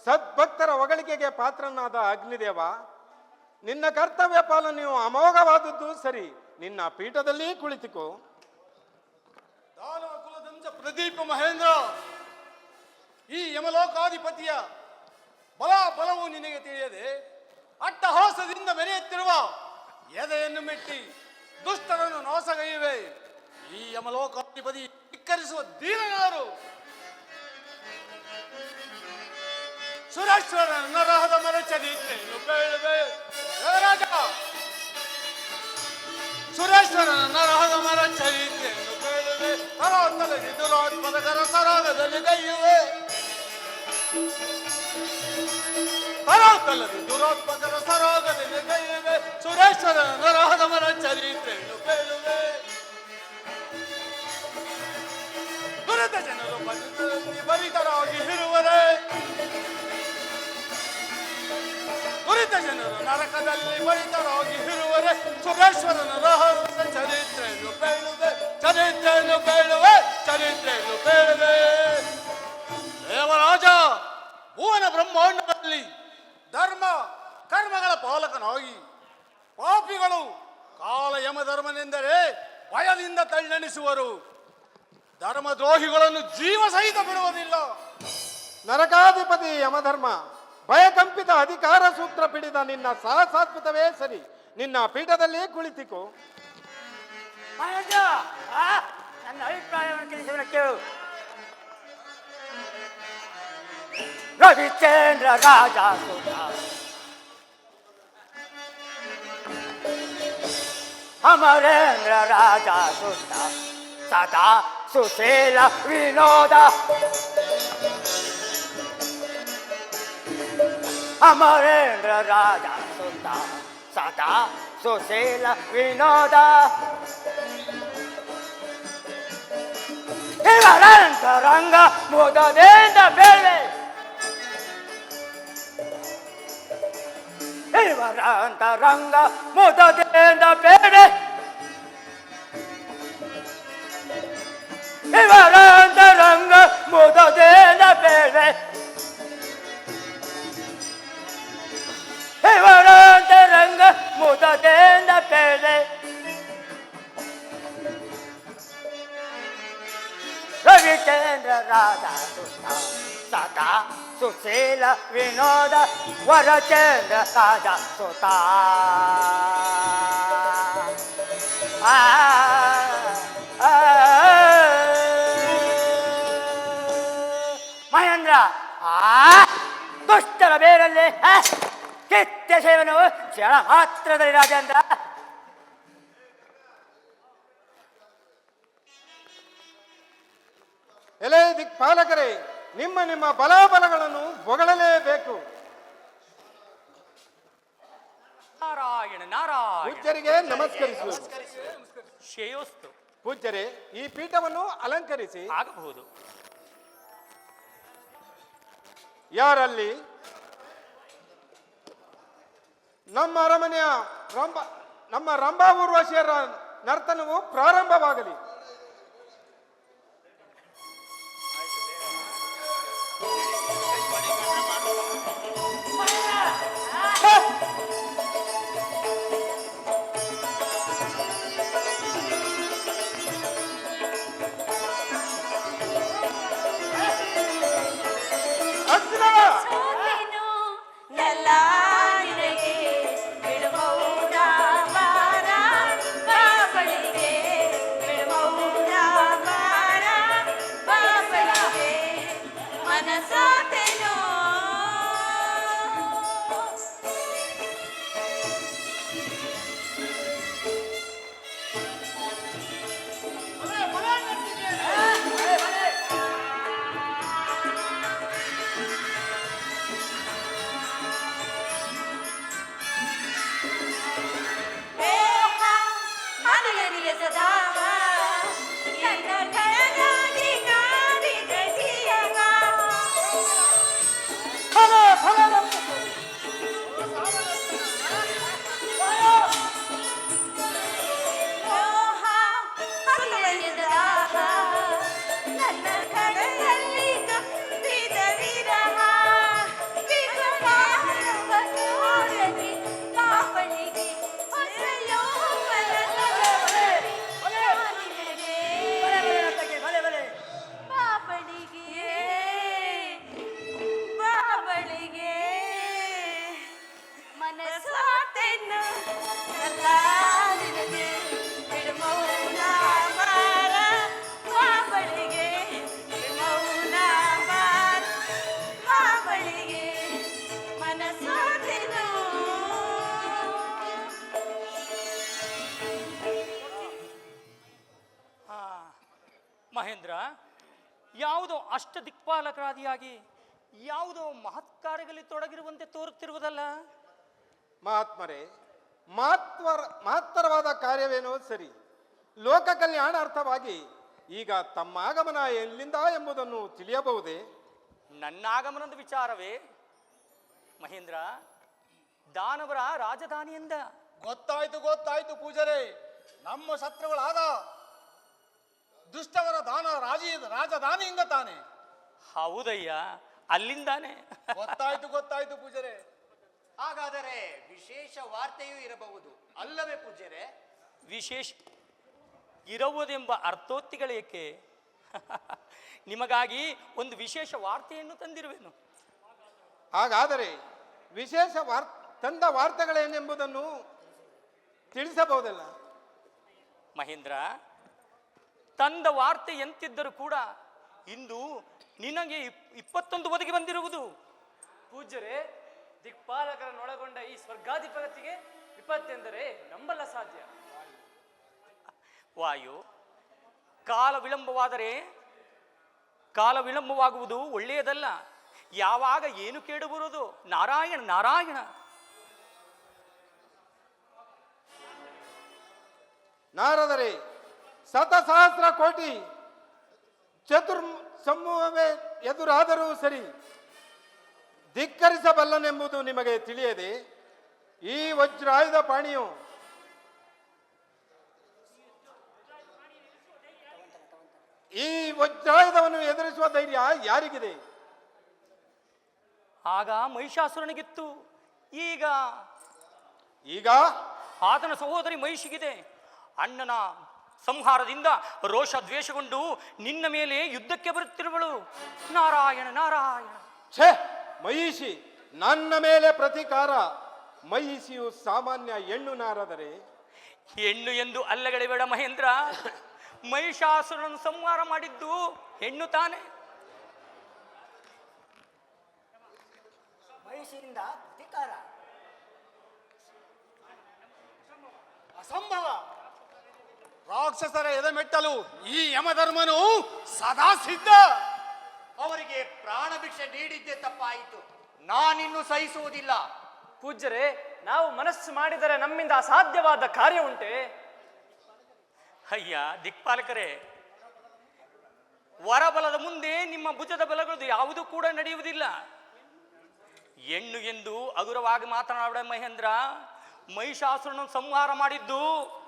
ಸದ್ಭಕ್ತರ ಹೊಗಳಿಕೆಗೆ ಪಾತ್ರನಾದ ಅಗ್ನಿದೇವ, ನಿನ್ನ ಕರ್ತವ್ಯ ಪಾಲನೆಯು ಅಮೋಘವಾದದ್ದು ಸರಿ. ನಿನ್ನ ಪೀಠದಲ್ಲಿ ಕುಳಿತುಕೋ. ದಾನವ ಕುಲದಂಶ ಪ್ರದೀಪ ಮಹೇಂದ್ರ, ಈ ಯಮಲೋಕಾಧಿಪತಿಯ ಬಲವು ನಿನಗೆ ತಿಳಿಯದೆ ಅಟ್ಟಹಾಸದಿಂದ ಮೆರೆಯುತ್ತಿರುವ ಎದೆಯನ್ನು ಮೆಟ್ಟಿ ದುಷ್ಟರನ್ನು ನಾಶಗೈಯುವೆ. ಈ ಯಮಲೋಕಾಧಿಪತಿ ಧಿಕ್ಕರಿಸುವ ದೀನನಾರು. ಸುರೇಶ್ವರ ನರಹದ ಮರಚರಿತ್ರೆಯನ್ನು ಬೇಳುವೆ. ರಾಜ, ಸುರೇಶ್ವರ ನರಹದ ಮರ ಚರಿತ್ರೆಯನ್ನು ಬೇಳುವೆ. ತರಾತಲದಿ ದುರಾತ್ಮದಕರ ಸರಾಗದಲ್ಲಿ ಗೈಯುವೆ. ತರಾತಲದಿ ದುರಾತ್ಮಕರ ಸರಾಗದಲ್ಲಿ ಗೈಯುವೆ. ಸುರೇಶ್ವರ ನರಹದ ಮರ ಚರಿತ್ರೆಯನ್ನು ಬೇಳುವೆ. ದುರಿತ ಜನರು ಬಲಿತರಾಗಿ ಇರುವರೆ. ದುರಿತ ಜನರು ನರಕದಲ್ಲಿ ಬಲಿತರಾಗಿ ಇರುವರೆ. ಸುರೇಶ್ವರನ ರಹಸ್ಯ ಚರಿತ್ರೆಯನ್ನು ಬೇಳುವೆ. ಚರಿತ್ರೆಯನ್ನು ಬೇಳುವೆ. ಚರಿತ್ರೆಯನ್ನು ಬೇಳುವೆ. ದೇವರಾಜ, ಭುವನ ಬ್ರಹ್ಮಾಂಡದಲ್ಲಿ ಧರ್ಮ ಕರ್ಮಗಳ ಪಾಲಕನಾಗಿ ಪಾಪಿಗಳು ಕಾಲ ಯಮಧರ್ಮನೆಂದರೆ ಭಯದಿಂದ ತಳ್ಳೆಣಿಸುವರು. ಧರ್ಮದ್ರೋಹಿಗಳನ್ನು ಜೀವ ಸಹಿತ ಬಿಡುವುದಿಲ್ಲ. ನರಕಾಧಿಪತಿ ಯಮಧರ್ಮ, ಭಯಕಂಪಿತ ಅಧಿಕಾರ ಸೂತ್ರ ಪಿಡಿದ ನಿನ್ನ ಸಾಹಸಾತ್ಮತವೇ ಸರಿ. ನಿನ್ನ ಪೀಠದಲ್ಲಿ ಕುಳಿತಿಕೋ. ನನ್ನ ಅಭಿಪ್ರಾಯವನ್ನು ತಿಳಿಸುವ ಕೇಳು. ರವಿಚಂದ್ರ ರಾಜ ಸುತ ಅಮರೇಂದ್ರ ರಾಜ ಸುತ ಸದಾ ಸುಶೀಲ ವಿನೋದ ಅಮರೇಂದ್ರ ರಾಜ ಸುತ ಸದಾ ಸುಶೀಲ ವಿನೋದ ಇವರಂತರಂಗ ಮುದದಿಂದ ಬೇಳೆ ಇವರಂತರಂಗ ಮುದದಿಂದ ಬೇಳೆ ಇವರಂತರಂಗ ಮುದದಿಂದ ಬೇಳೆ ಇವರಂತರಂಗ ಮುದದಿಂದ ಬೇಳೆ ರವಿಚಂದ್ರ ರಾಧ ಸುತ ಸದಾ ಸುಶೀಲ ವಿನೋದ ವರಚಂದ್ರ ರಾಜ ಸುತ ಮಹೇಂದ್ರ ದುಷ್ಟರ ಬೇರಲ್ಲಿ ಕಿತ್ಯ ಸೇವನವು ಕ್ಷಣ ಮಾತ್ರದಲ್ಲಿ ರಾಜೇಂದ್ರ. ಎಲೆ ದಿಕ್ಪಾಲಕರೇ, ನಿಮ್ಮ ನಿಮ್ಮ ಬಲಾಬಲಗಳನ್ನು ಹೊಗಳಲೇಬೇಕು. ನಾರಾಯಣ ನಾರಾಯಣ. ಪೂಜ್ಯರಿಗೆ ನಮಸ್ಕರಿಸುವುದು. ಶ್ರೇಯೋಸ್ತು. ಪೂಜ್ಯರೇ, ಈ ಪೀಠವನ್ನು ಅಲಂಕರಿಸಿ. ಆಗಬಹುದು. ಯಾರಲ್ಲಿ ನಮ್ಮ ಅರಮನೆಯ ನಮ್ಮ ರಂಭಾ ಊರ್ವಶಿಯರ ನರ್ತನವು ಪ್ರಾರಂಭವಾಗಲಿ. ಮಹೇಂದ್ರ, ಯಾವುದೋ ಅಷ್ಟ ದಿಕ್ಪಾಲಕರಾದಿಯಾಗಿ ಯಾವುದೋ ಮಹತ್ ಕಾರ್ಯಗಳಲ್ಲಿ ತೊಡಗಿರುವಂತೆ ತೋರುತ್ತಿರುವುದಲ್ಲ. ಮಹಾತ್ಮರೇ, ಮಹತ್ತರವಾದ ಕಾರ್ಯವೇನೋ ಸರಿ, ಲೋಕ ಕಲ್ಯಾಣಾರ್ಥವಾಗಿ ಈಗ ತಮ್ಮ ಆಗಮನ ಎಲ್ಲಿಂದ ಎಂಬುದನ್ನು ತಿಳಿಯಬಹುದೇ? ನನ್ನ ಆಗಮನದ ವಿಚಾರವೇ ಮಹೇಂದ್ರ, ದಾನವರ ರಾಜಧಾನಿಯಿಂದ. ಗೊತ್ತಾಯ್ತು ಗೊತ್ತಾಯ್ತು ಪೂಜಾರೆ, ನಮ್ಮ ಶತ್ರುಗಳಾದ ದುಷ್ಟವರ ರಾಜಧಾನಿಯಿಂದ ತಾನೆ. ಹೌದಯ್ಯ, ಅಲ್ಲಿಂದಾನೆ. ಗೊತ್ತಾಯ್ತು ಗೊತ್ತಾಯ್ತು ಪೂಜಾರೆ. ಹಾಗಾದರೆ ವಿಶೇಷ ವಾರ್ತೆಯೂ ಇರಬಹುದು ಅಲ್ಲವೇ ಪೂಜ್ಯರೇ? ವಿಶೇಷ ಇರುವುದೆಂಬ ಅರ್ಥೋಕ್ತಿಗಳೇಕೆ? ನಿಮಗಾಗಿ ಒಂದು ವಿಶೇಷ ವಾರ್ತೆಯನ್ನು ತಂದಿರುವೆನು. ಹಾಗಾದರೆ ವಿಶೇಷ ತಂದ ವಾರ್ತೆಗಳೇನೆಂಬುದನ್ನು ತಿಳಿಸಬಹುದಲ್ಲ? ಮಹೇಂದ್ರ, ತಂದ ವಾರ್ತೆ ಎಂತಿದ್ದರೂ ಕೂಡ ಇಂದು ನಿನಗೆ 21 ಒದಗಿ ಬಂದಿರುವುದು. ಪೂಜ್ಯರೇ, ದಿಕ್ಪಾಲಕರನ್ನೊಳಗೊಂಡ ಈ ಸ್ವರ್ಗಾಧಿಪತಿಗೆ ವಿಪತ್ತೆಂದರೆ ನಂಬಲ್ಲ ಸಾಧ್ಯ. ವಾಯು, ಕಾಲ ವಿಳಂಬವಾಗುವುದು ಒಳ್ಳೆಯದಲ್ಲ. ಯಾವಾಗ ಏನು ಕೇಡು ಬರುವುದು? ನಾರಾಯಣ ನಾರಾಯಣ. ನಾರದರೆ ಶತಸಹಸ್ರ ಕೋಟಿ ಸಮೂಹವೇ ಎದುರಾದರೂ ಸರಿ, ಧಿಕ್ಕರಿಸಬಲ್ಲನೆಂಬುದು ನಿಮಗೆ ತಿಳಿಯದೆ ಈ ವಜ್ರಾಯುಧ ಪಾಣಿಯು ಈ ವಜ್ರಾಯುಧವನ್ನು ಎದುರಿಸುವ ಧೈರ್ಯ ಯಾರಿಗಿದೆ? ಆಗ ಮಹಿಷಾಸುರನಿಗಿತ್ತು, ಈಗ ಈಗ ಆತನ ಸಹೋದರಿ ಮಹಿಷಿಗಿದೆ. ಅಣ್ಣನ ಸಂಹಾರದಿಂದ ರೋಷ ದ್ವೇಷಗೊಂಡು ನಿನ್ನ ಮೇಲೆ ಯುದ್ಧಕ್ಕೆ ಬರುತ್ತಿರುವಳು. ನಾರಾಯಣ ನಾರಾಯಣ. ಛೇ, ಮಹಿಷಿ ನನ್ನ ಮೇಲೆ ಪ್ರತೀಕಾರ. ಮಹಿಷಿಯು ಸಾಮಾನ್ಯ ಹೆಣ್ಣು ನಾರದರೆ. ಹೆಣ್ಣು ಎಂದು ಅಲ್ಲಗಳೆಬೇಡ ಮಹೇಂದ್ರ. ಮಹಿಷಾಸುರನನ್ನು ಸಂಹಾರ ಮಾಡಿದ್ದು ಹೆಣ್ಣು ತಾನೆ. ಮಹಿಷಿಯಿಂದ ಪ್ರತಿಕಾರ ಅಸಂಭವ. ರಾಕ್ಷಸರ ಎದೆ ಮೆಟ್ಟಲು ಈ ಯಮಧರ್ಮನು ಸದಾ ಸಿದ್ಧ. ಅವರಿಗೆ ಪ್ರಾಣ ಭಿಕ್ಷೆ ನೀಡಿದ್ದೇ ತಪ್ಪಾಯಿತು. ನಾನಿನ್ನು ಸಹಿಸುವುದಿಲ್ಲ. ಪೂಜ್ಯರೇ, ನಾವು ಮನಸ್ಸು ಮಾಡಿದರೆ ನಮ್ಮಿಂದ ಅಸಾಧ್ಯವಾದ ಕಾರ್ಯ ಉಂಟೆ? ಅಯ್ಯ ದಿಕ್ಪಾಲಕರೇ, ವರಬಲದ ಮುಂದೆ ನಿಮ್ಮ ಭುಜದ ಬಲಗಳು ಯಾವುದು ಕೂಡ ನಡೆಯುವುದಿಲ್ಲ. ಹೆಣ್ಣು ಎಂದು ಹಗುರವಾಗಿ ಮಾತನಾಡ ಮಹೇಂದ್ರ. ಮಹಿಷಾಸುರನನ್ನು ಸಂಹಾರ ಮಾಡಿದ್ದು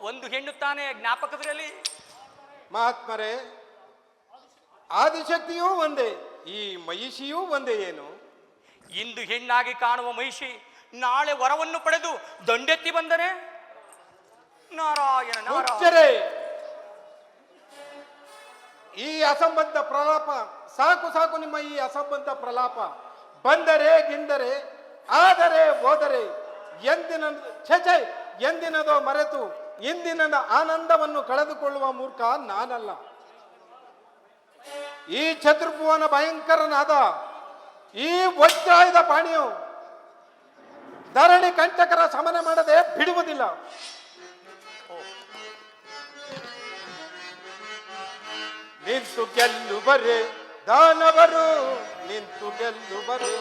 ಒಂದು ಹೆಣ್ಣು ತಾನೇ, ಜ್ಞಾಪಕದಲ್ಲಿ. ಮಹಾತ್ಮರೇ, ಆದಿಶಕ್ತಿಯೂ ಒಂದೇ, ಈ ಮಹಿಷಿಯೂ ಒಂದೇ ಏನು? ಇಂದು ಹೆಣ್ಣಾಗಿ ಕಾಣುವ ಮಹಿಷಿ ನಾಳೆ ವರವನ್ನು ಪಡೆದು ದಂಡೆತ್ತಿ ಬಂದರೆ ನಾರಾಯಣ ನಾರಾಯಣ. ಹುಚ್ಚರೇ, ಈ ಅಸಂಬದ್ಧ ಪ್ರಲಾಪ ಸಾಕು ಸಾಕು. ನಿಮ್ಮ ಈ ಅಸಂಬದ್ಧ ಪ್ರಲಾಪ ಬಂದರೆ ಗಿಂದರೆ, ಆದರೆ ಹೋದರೆ ಎಂದಿನದೋ ಮರೆತು ಇಂದಿನ ಆನಂದವನ್ನು ಕಳೆದುಕೊಳ್ಳುವ ಮೂರ್ಖ ನಾನಲ್ಲ. ಈ ಚತುರ್ಭುವನ ಭಯಂಕರನಾದ ಈ ವಜ್ರಾಯುಧ ಪಾಣಿಯು ಧರಣಿ ಕಂಟಕರ ಶಮನ ಮಾಡದೆ ಬಿಡುವುದಿಲ್ಲ. ನಿಂತು ಗೆಲ್ಲುವರೆ ದಾನವರು, ನಿಂತು ಗೆಲ್ಲುವರೆ.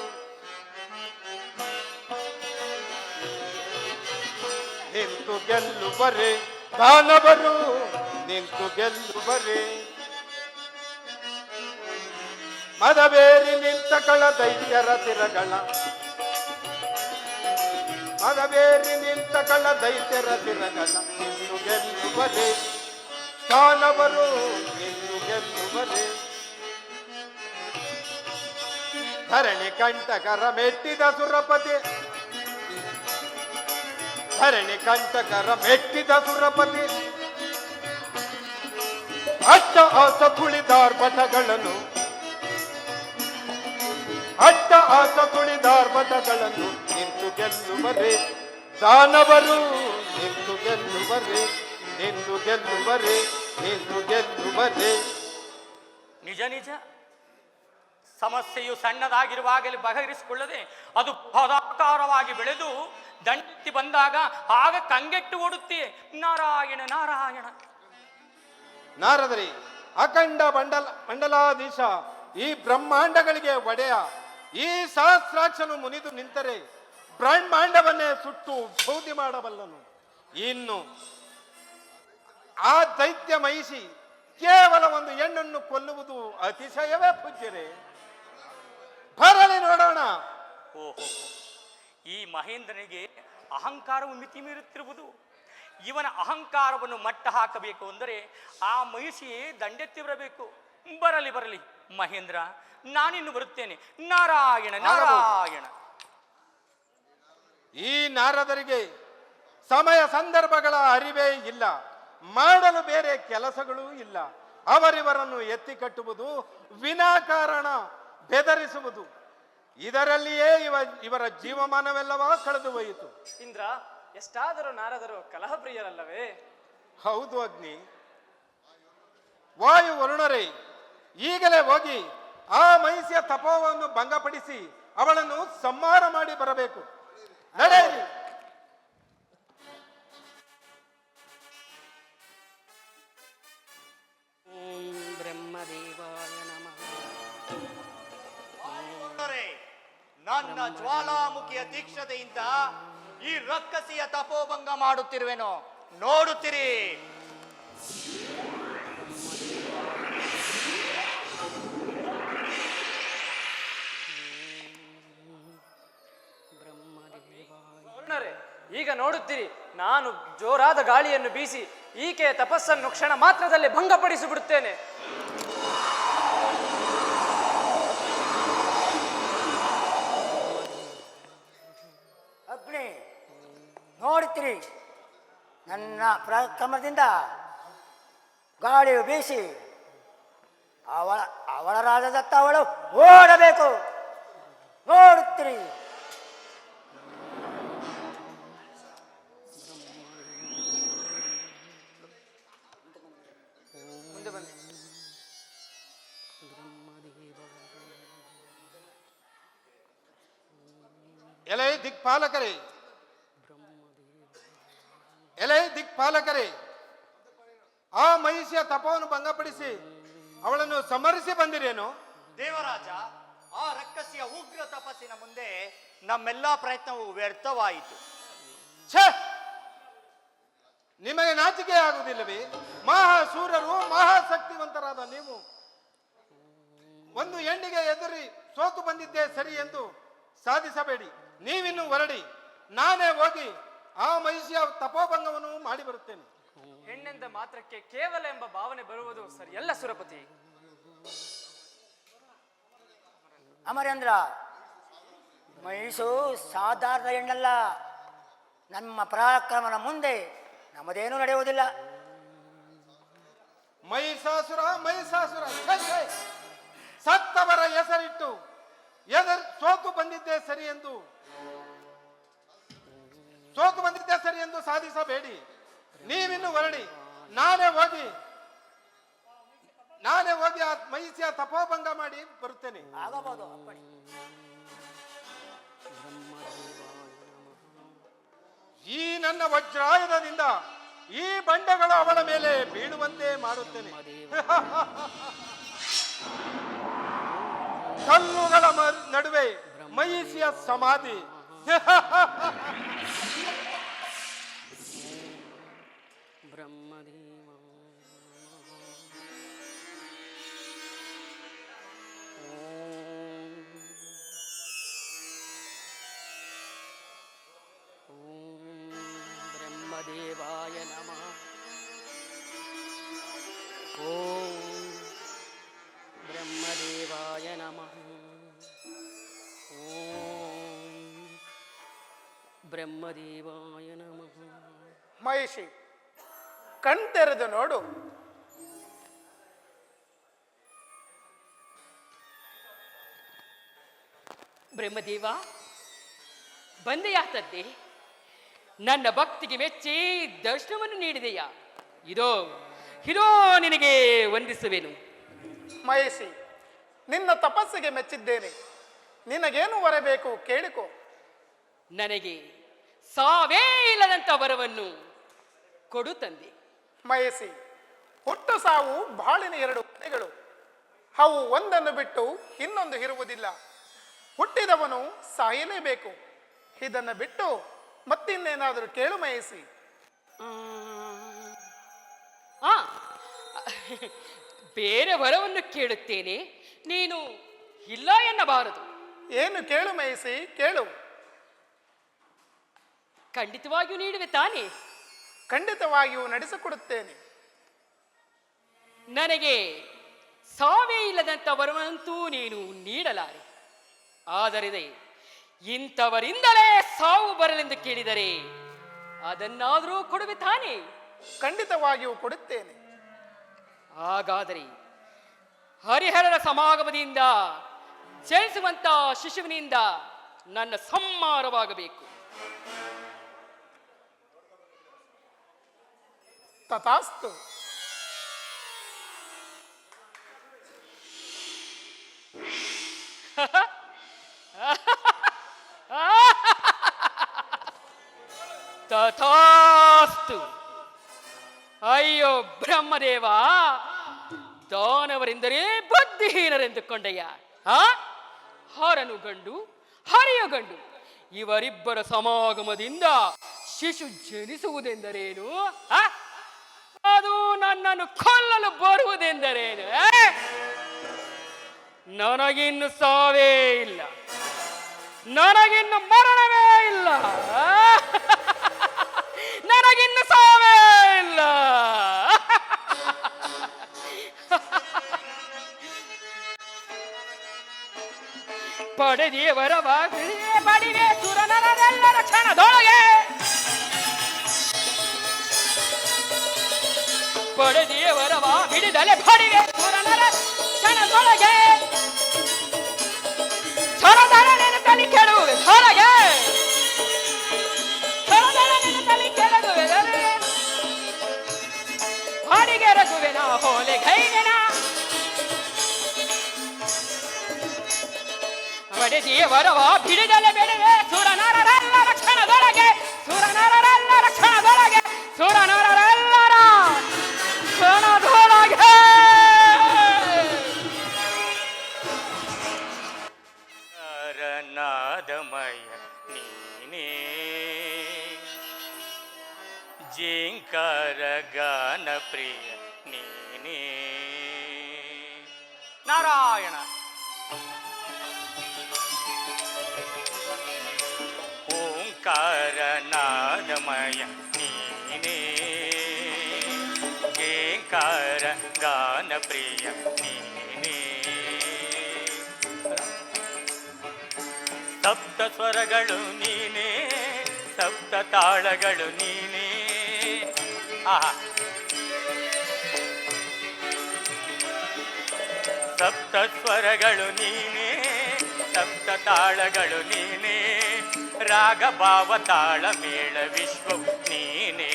ನಿಂತು ಗೆಲ್ಲುವರೆ ದಾನವರು, ನಿಂತು ಗೆಲ್ಲುವರೆ. ಮದವೇರಿ ನಿಂತ ಕಳ ದೈತ್ಯರ ತಿರಗಳ, ಮದವೇರಿ ನಿಂತ ಕಳ ದೈತ್ಯರ ತಿರಗಳ. ನಿಂತು ಗೆಲ್ಲುವರೆ ದಾನವರು, ನಿಂತು ಗೆಲ್ಲುವರೆ. ಧರಣಿ ಕಂಟಕರ ಮೆಟ್ಟಿದ ಸುರಪತಿ, ಧರಣಿ ಕಂಟಕರ ಮೆಟ್ಟಿದ ಸುರಪತಿ. ಅಟ್ಟ ಆಸ ತುಳಿದಾರ್ಭಟಗಳನ್ನು, ಅಟ್ಟ ಆಸ ತುಳಿದಾರ್ಭಟಗಳನ್ನು. ನಿಂತು ಗೆಲ್ಲುವರೆ ದಾನವರು, ನಿಂತು ಗೆಲ್ಲುವರೆ, ನಿಂತು ಗೆಲ್ಲುವರೆ, ನಿಂತು ಗೆಲ್ಲುವರೆ. ನಿಜ ನಿಜ. ಸಮಸ್ಯೆಯು ಸಣ್ಣದಾಗಿರುವಾಗಲೇ ಬಗೆಹರಿಸಿಕೊಳ್ಳದೆ ಅದು ಪದಾಕಾರವಾಗಿ ಬೆಳೆದು ದಂಡೆತ್ತಿ ಬಂದಾಗ ಆಗ ಕಂಗೆಟ್ಟು ಓಡುತ್ತೀಯೆ. ನಾರಾಯಣ ನಾರಾಯಣ. ನಾರದರಿ, ಅಖಂಡ ಮಂಡಲಾಧೀಶ, ಈ ಬ್ರಹ್ಮಾಂಡಗಳಿಗೆ ಒಡೆಯ ಈ ಸಹಸ್ರಾಕ್ಷನು ಮುನಿದು ನಿಂತರೆ ಬ್ರಹ್ಮಾಂಡವನ್ನೇ ಸುಟ್ಟು ಬೌದ್ಧಿ ಮಾಡಬಲ್ಲನು. ಇನ್ನು ಆ ದೈತ್ಯ ಮಹಿಷಿ ಕೇವಲ ಒಂದು ಹೆಣ್ಣನ್ನು ಕೊಲ್ಲುವುದು ಅತಿಶಯವೇ ಪೂಜ್ಯರೇ. ಬರಲಿ ನೋಡೋಣ. ಓಹೋ, ಈ ಮಹೇಂದ್ರನಿಗೆ ಅಹಂಕಾರವು ಮಿತಿ ಮೀರುತ್ತಿರುವುದು. ಇವನ ಅಹಂಕಾರವನ್ನು ಮಟ್ಟ ಹಾಕಬೇಕು ಅಂದರೆ ಆ ಮಹಿಷಿಯೇ ದಂಡೆತ್ತಿ ಬರಬೇಕು. ಬರಲಿ ಬರಲಿ ಮಹೇಂದ್ರ, ನಾನಿನ್ನು ಬರುತ್ತೇನೆ. ನಾರಾಯಣ ನಾರಾಯಣ. ಈ ನಾರದರಿಗೆ ಸಮಯ ಸಂದರ್ಭಗಳ ಅರಿವೇ ಇಲ್ಲ, ಮಾಡಲು ಬೇರೆ ಕೆಲಸಗಳೂ ಇಲ್ಲ. ಅವರಿವರನ್ನು ಎತ್ತಿ ಕಟ್ಟುವುದು, ವಿನಾಕಾರಣ ಬೆದರಿಸುವುದು, ಇದರಲ್ಲಿಯೇ ಇವರ ಜೀವಮಾನವೆಲ್ಲವ ಕಳೆದು ಹೋಯಿತು. ಇಂದ್ರ, ಎಷ್ಟಾದರೂ ನಾರದರು ಕಲಹಪ್ರಿಯರಲ್ಲವೇ? ಹೌದು ಅಗ್ನಿ. ವಾಯು ವರುಣರೇ, ಈಗಲೇ ಹೋಗಿ ಆ ಮಹಿಷಿಯ ತಪೋವನ್ನು ಭಂಗಪಡಿಸಿ ಅವಳನ್ನು ಸಂಹಾರ ಮಾಡಿ ಬರಬೇಕು. ನಡೆಯಿರಿ. ಓಂ ಬ್ರಹ್ಮದೇವಾಯ ನಮಃ. ಪಾಲ್ಗೊಂಡರೆ ನನ್ನ ಜ್ವಾಲಾಮುಖಿಯ ದೀಕ್ಷತೆಯಿಂದ ಈ ರಕ್ಕಸಿಯ ತಪೋಭಂಗ ಮಾಡುತ್ತಿರುವೆನೋ ನೋಡುತ್ತೀರಿ. ವರುಣರೇ, ಈಗ ನೋಡುತ್ತೀರಿ, ನಾನು ಜೋರಾದ ಗಾಳಿಯನ್ನು ಬೀಸಿ ಈಕೆಯ ತಪಸ್ಸನ್ನು ಕ್ಷಣ ಮಾತ್ರದಲ್ಲಿ ಭಂಗಪಡಿಸಿ ಬಿಡುತ್ತೇನೆ. ಅಗ್ನಿ ನೋಡುತ್ತೀರಿ, ನನ್ನ ಪರಾಕ್ರಮದಿಂದ ಗಾಳಿಯು ಬೀಸಿ ಅವಳ ರಾಜದತ್ತ ಅವಳು ಓಡಬೇಕು. ನೋಡುತ್ತೀರಿ. ಮುಂದೆ ಬನ್ನಿ. ಎಲೆ ದಿಕ್ಪಾಲಕರೇ, ಎಲೆ ದಿಕ್ಪಾಲಕರೇ, ಆ ಮಹಿಷಿಯ ತಪವನ್ನು ಭಂಗಪಡಿಸಿ ಅವಳನ್ನು ಸಮರಿಸಿ ಬಂದಿರೇನು? ದೇವರಾಜ, ಆ ರಕ್ಕಸಿಯ ಉಗ್ರ ತಪಸ್ಸಿನ ಮುಂದೆ ನಮ್ಮೆಲ್ಲಾ ಪ್ರಯತ್ನವು ವ್ಯರ್ಥವಾಯಿತು. ಛೇ, ನಿಮಗೆ ನಾಚಿಕೆ ಆಗುವುದಿಲ್ಲವೇ? ಮಹಾಸೂರರು, ಮಹಾಶಕ್ತಿವಂತರಾದ ನೀವು ಒಂದು ಹೆಣ್ಣಿಗೆ ಎದುರಿ ಸೋತು ಬಂದಿದ್ದೇ ಸರಿ ಎಂದು ಸಾಧಿಸಬೇಡಿ. ನೀವಿನ್ನು ಹೊರಡಿ, ನಾನೇ ಹೋಗಿ ಆ ಮಹಿಷಿಯ ತಪೋಭಂಗವನ್ನು ಮಾಡಿ ಬರುತ್ತೇನೆ. ಹೆಣ್ಣೆಂದ ಮಾತ್ರಕ್ಕೆ ಕೇವಲ ಎಂಬ ಭಾವನೆ ಬರುವುದು ಸರಿಯಲ್ಲ ಸುರಪತಿ. ಅಮರೇಂದ್ರ, ಮಹಿಷು ಸಾಧಾರಣ ಹೆಣ್ಣಲ್ಲ. ನಮ್ಮ ಪರಾಕ್ರಮನ ಮುಂದೆ ನಮ್ಮದೇನೂ ನಡೆಯುವುದಿಲ್ಲ. ಮಹಿಷಾಸುರ, ಮಹಿಷಾಸುರ, ಛೇ, ಛೇ. ಸತ್ತವರ ಹೆಸರಿಟ್ಟು ಸೋತು ಬಂದಿದ್ದೇ ಸರಿ ಎಂದು ಸಾಧಿಸಬೇಡಿ. ನೀವಿನ್ನು ಹೊರಡಿ, ನಾನೇ ಹೋಗಿ ಆ ಮಹಿಷಿಯ ತಪೋಭಂಗ ಮಾಡಿ ಬರುತ್ತೇನೆ. ಆಗಬಹುದು ಅಪ್ಪಣೆ. ಈ ನನ್ನ ವಜ್ರಾಯುಧದಿಂದ ಈ ಬಂಡೆಗಳು ಅವಳ ಮೇಲೆ ಬೀಳುವಂತೆ ಮಾಡುತ್ತೇನೆ. ಕಲ್ಲುಗಳ ನಡುವೆ ಮಹಿಷಿಯ ಸಮಾಧಿ. ಬ್ರಹ್ಮದೇವ ಬ್ರಹ್ಮದೇವಾಯ ನಮಃ. ಓಂ ಬ್ರಹ್ಮದೇವಾಯ ನಮಃ. ಓಂ ಬ್ರಹ್ಮದೇವಾಯ ನಮಃ. ಮಹಿಷಿ, ಕಣ್ತೆರೆದು ನೋಡು. ಬ್ರಹ್ಮದೇವ, ಬಂದೆಯಾತದ್ದೆ? ನನ್ನ ಭಕ್ತಿಗೆ ಮೆಚ್ಚಿ ದರ್ಶನವನ್ನು ನೀಡಿದೆಯಾ? ಇದೋ ಇದೋ ನಿನಗೆ ವಂದಿಸುವೆನು. ಮಹಿಷಿ, ನಿನ್ನ ತಪಸ್ಸಿಗೆ ಮೆಚ್ಚಿದ್ದೇನೆ. ನಿನಗೇನು ಬರಬೇಕು ಕೇಳಿಕೊ. ನನಗೆ ಸಾವೇ ಇಲ್ಲದಂತ ವರವನ್ನು ಕೊಡು ತಂದೆ. ಮಹಿಷಿ, ಹುಟ್ಟು ಸಾವು ಬಾಳಿನ ಎರಡು ಮನೆಗಳು. ಅವು ಒಂದನ್ನು ಬಿಟ್ಟು ಇನ್ನೊಂದು ಇರುವುದಿಲ್ಲ. ಹುಟ್ಟಿದವನು ಸಾಯಲೇಬೇಕು. ಇದನ್ನು ಬಿಟ್ಟು ಮತ್ತಿನ್ನೇನಾದರೂ ಕೇಳು ಮಹಿಷಿ. ಆ ಬೇರೆ ವರವನ್ನು ಕೇಳುತ್ತೇನೆ, ನೀನು ಇಲ್ಲ ಎನ್ನಬಾರದು. ಏನು ಕೇಳು ಮಹಿಷಿ, ಕೇಳು. ಖಂಡಿತವಾಗಿಯೂ ನೀಡುವೆ ತಾನೇ? ಖಂಡಿತವಾಗಿಯೂ ನಡೆಸಿಕೊಡುತ್ತೇನೆ. ನನಗೆ ಸಾವೇ ಇಲ್ಲದಂತ ವರವಂತೂ ನೀನು ನೀಡಲಾರೆ. ಆದರೆ ಇಂಥವರಿಂದಲೇ ಸಾವು ಬರಲೆಂದು ಕೇಳಿದರೆ ಅದನ್ನಾದರೂ ಕೊಡುವೆ ತಾನೇ? ಖಂಡಿತವಾಗಿಯೂ ಕೊಡುತ್ತೇನೆ. ಹಾಗಾದರೆ ಹರಿಹರರ ಸಮಾಗಮದಿಂದ ಚಲಿಸುವಂತ ಶಿಶುವಿನಿಂದ ನನ್ನ ಸಂಹಾರವಾಗಬೇಕು. ತಥಾಸ್ತು. ತಥಾಸ್ತು. ಅಯ್ಯೋ ಬ್ರಹ್ಮದೇವ, ದಾನವರೆಂದರೆ ಬುದ್ಧಿಹೀನರೆಂದುಕೊಂಡಯ್ಯ. ಹರನು ಗಂಡು ಹರಿಯು ಗಂಡು ಇವರಿಬ್ಬರ ಸಮಾಗಮದಿಂದ ಶಿಶು ಜನಿಸುವುದೆಂದರೇನು? ಅದು ನನ್ನನ್ನು ಕೊಲ್ಲಲು ಬರುವುದೆಂದರೇನು? ನನಗಿನ್ನು ಸಾವೇ ಇಲ್ಲ, ನನಗಿನ್ನು ಮರಣವೇ ಇಲ್ಲ, ನನಗಿನ್ನು ಸಾವೇ ಇಲ್ಲ. ಪಡೆದೇವರವ ಬಡಿವೆ ಸುರನರೆಲ್ಲರ ಕ್ಷಣದೊಳಗೆ, ಪಡೆದೇವರವ ಹಿಡಿದಲೆ ಬಡಿವೆ ಸುರನರ ಕ್ಷಣದೊಳಗೆ, ಛರದಳನೆನು ತಲೆ ಕೆಡುವೆ ಹೊರಗೆ, ಛರದಳನೆನು ತಲೆ ಕೆಳಗುವೆ ಹಾಡಿಗೆ ರಘುವೆನ ಹೋಲೆ ಗೈವೆನ, ದೇವರವ ಬಿಡಿದಲೆ ಬೆಳೆವೆ ಸುರನರೆಲ್ಲರ ಕ್ಷಣದೊಳಗೆ, ಸುರನರೆಲ್ಲರ ಕ್ಷಣದೊಳಗೆ, ಸುರನರೆಲ್ಲರ ಕ್ಷಣದೊಳಗೆ. ನಾದಮಯ ನೀನೇ ಜಿಂಕಾರ ಗಾನ ಪ್ರಿಯ ನೀನೇ. ನಾರಾಯಣ ಓಂಕಾರ ನಾದಮಯ ನೀನೇ ಜಿಂಕಾರ ಗಾನ ಪ್ರಿಯ ನೀನೇ. ಸಪ್ತ ಸ್ವರಗಳು ನೀನೇ, ಸಪ್ತ ತಾಳಗಳು ನೀನೇ. ಸಪ್ತ ಸ್ವರಗಳು ನೀನೇ, ಸಪ್ತ ತಾಳಗಳು ನೀನೇ. ರಾಗ ಭಾವ ತಾಳ ಮೇಳ ವಿಶ್ವವು ನೀನೇ.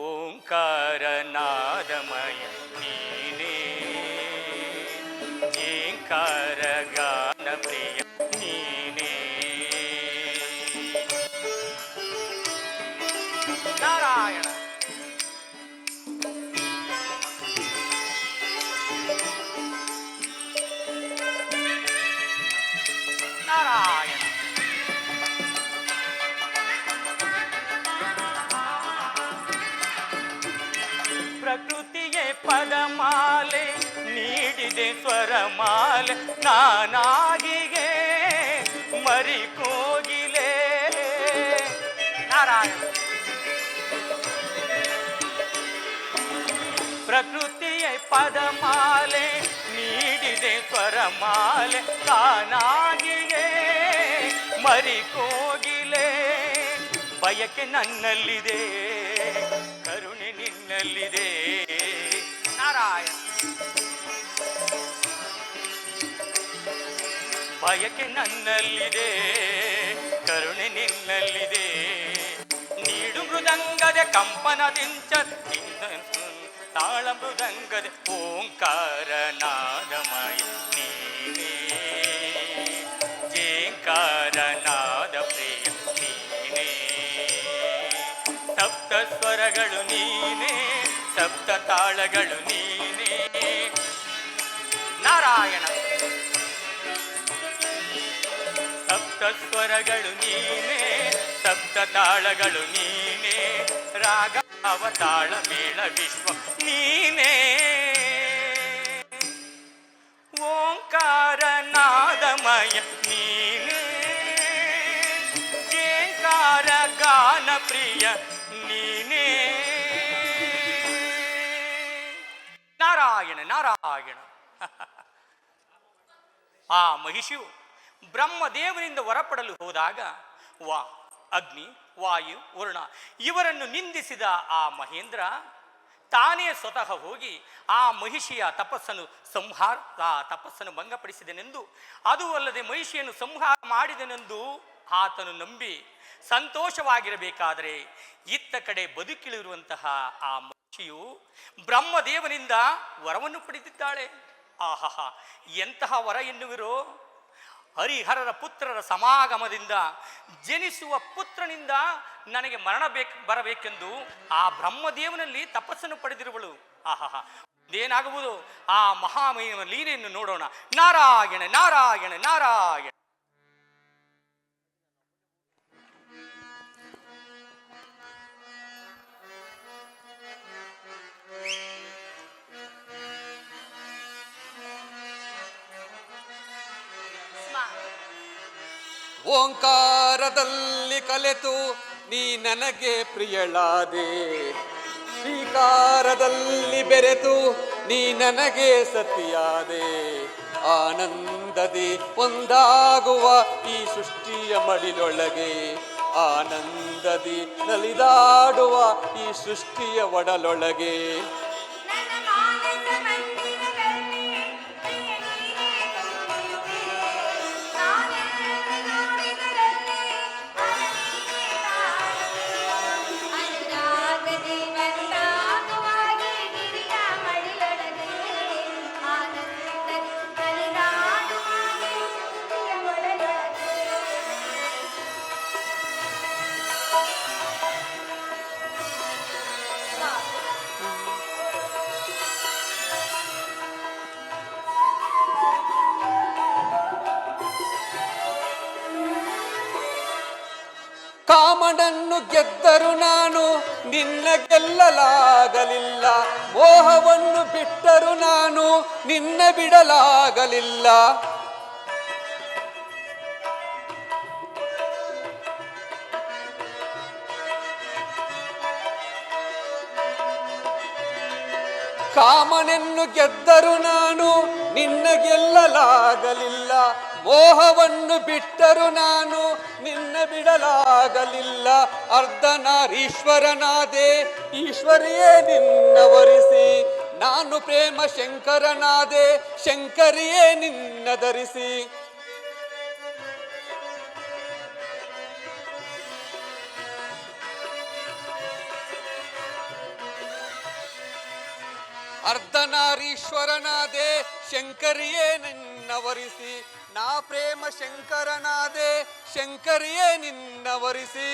ಓಂಕಾರ ನಾದಮಯ ನೀನೇ ಜಿಂಕಾರ ಗಾನ ಪ್ರಿಯ ನೀನೇ. ನಾರಾಯಣ ನಾರಾಯಣ ಪ್ರಕೃತಿಯೇ ಪದಮಾಲೆ ನೀಡಿದೆ ಸ್ವರಮಾಲೆ, ನಾನಾಗಿಗೆ ಮರಿ ಕೋಗಿಲೆ. ನಾರಾಯಣ ಪ್ರಕೃತಿಯೇ ಪದಮಾಲೆ ನೀಡಿದೆ ಸ್ವರಮಾಲೆ, ತಾನಾಗಿಯೇ ಮರಿ ಕೋಗಿಲೆ. ಬಯಕೆ ನನ್ನಲ್ಲಿದೆ, ಕರುಣೆ ನಿನ್ನಲ್ಲಿದೆ. ನಾರಾಯಣ ಬಯಕೆ ನನ್ನಲ್ಲಿದೆ, ಕರುಣೆ ನಿನ್ನಲ್ಲಿದೆ. ನೀಡು ಮೃದಂಗದ ಕಂಪನದಿಂಚ ತಾಳ ಮೃದಂಗದ ಓಂಕಾರ ನಾದಮಯ ನೀನೇ ಜೇಂಕಾರ ನಾದ ಪ್ರಿಯ ನೀನೇ. ಸಪ್ತ ಸ್ವರಗಳು ನೀನೇ, ಸಪ್ತ ತಾಳಗಳು ನೀನೇ. ನಾರಾಯಣ ಸಪ್ತ ಸ್ವರಗಳು ನೀನೇ, ಸಪ್ತ ತಾಳಗಳು ನೀನೇ. ರಾಗ ಅವತಾಳ ಮೇಳ ವಿಶ್ವ ನೀನೇ. ಓಂಕಾರ ನಾದಮಯ ನೀನೇ ಜೇಂಕಾರ ಗಾನ ಪ್ರಿಯ ನೀನೇ. ನಾರಾಯಣ ನಾರಾಯಣ ಆ ಮಹಿಷಿಯು ಬ್ರಹ್ಮದೇವನಿಂದ ಹೊರಪಡಲು ಹೋದಾಗ ಅಗ್ನಿ ವಾಯು ವರುಣ ಇವರನ್ನು ನಿಂದಿಸಿದ ಆ ಮಹೇಂದ್ರ ತಾನೇ ಸ್ವತಃ ಹೋಗಿ ಆ ಮಹಿಷಿಯ ತಪಸ್ಸನ್ನು ಭಂಗಪಡಿಸಿದನೆಂದು, ಅದು ಅಲ್ಲದೆ ಮಹಿಷಿಯನ್ನು ಸಂಹಾರ ಮಾಡಿದನೆಂದು ಆತನು ನಂಬಿ ಸಂತೋಷವಾಗಿರಬೇಕಾದರೆ ಇತ್ತ ಕಡೆ ಬದುಕಿಳಿರುವಂತಹ ಆ ಮಹಿಷಿಯು ಬ್ರಹ್ಮದೇವನಿಂದ ವರವನ್ನು ಪಡೆದಿದ್ದಾಳೆ. ಆಹಾ, ಎಂತಹ ವರ ಎನ್ನುವಿರೋ! ಹರಿಹರರ ಪುತ್ರರ ಸಮಾಗಮದಿಂದ ಜನಿಸುವ ಪುತ್ರನಿಂದ ನನಗೆ ಮರಣ ಬರಬೇಕೆಂದು ಆ ಬ್ರಹ್ಮದೇವನಲ್ಲಿ ತಪಸ್ಸನ್ನು ಪಡೆದಿರುವಳು. ಆಹಾ, ಏನಾಗುವುದು ಆ ಮಹಾಮಹಿಮ ಲೀಲೆಯನ್ನು ನೋಡೋಣ. ನಾರಾಯಣ ನಾರಾಯಣ ನಾರಾಯಣ. ಓಂಕಾರದಲ್ಲಿ ಕಲೆತು ನೀ ನನಗೆ ಪ್ರಿಯಳಾದೆ, ಶ್ರೀಕಾರದಲ್ಲಿ ಬೆರೆತು ನೀ ನನಗೆ ಸತಿಯಾದೆ. ಆನಂದದಿ ಒಂದಾಗುವ ಈ ಸೃಷ್ಟಿಯ ಮಡಿಲೊಳಗೆ, ಆನಂದದಿ ನಲಿದಾಡುವ ಈ ಸೃಷ್ಟಿಯ ಒಡಲೊಳಗೆ. ಕಾಮನನ್ನು ಗೆದ್ದರು ನಾನು ನಿನ್ನ ಗೆಲ್ಲಲಾಗಲಿಲ್ಲ, ಮೋಹವನ್ನು ಬಿಟ್ಟರು ನಾನು ನಿನ್ನ ಬಿಡಲಾಗಲಿಲ್ಲ. ಕಾಮನನ್ನು ಗೆದ್ದರು ನಾನು ನಿನ್ನ ಗೆಲ್ಲಲಾಗಲಿಲ್ಲ, ಮೋಹವನ್ನು ಬಿಟ್ಟರು ನಾನು ನಿನ್ನ ಬಿಡಲಾಗಲಿಲ್ಲ. ಅರ್ಧನಾರೀಶ್ವರನಾದೆ ಈಶ್ವರಿಯೇ ನಿನ್ನವರಿಸಿ, ನಾನು ಪ್ರೇಮ ಶಂಕರನಾದೆ ಶಂಕರಿಯೇ ನಿನ್ನ ಧರಿಸಿ. ಅರ್ಧನಾರೀಶ್ವರನಾದೆ ಶಂಕರಿಯೇ ನಿನ್ನವರಿಸಿ, ನಾ ಪ್ರೇಮ ಶಂಕರನಾದೆ ಶಂಕರಿಯೇ ನಿನ್ನವರಿಸಿ.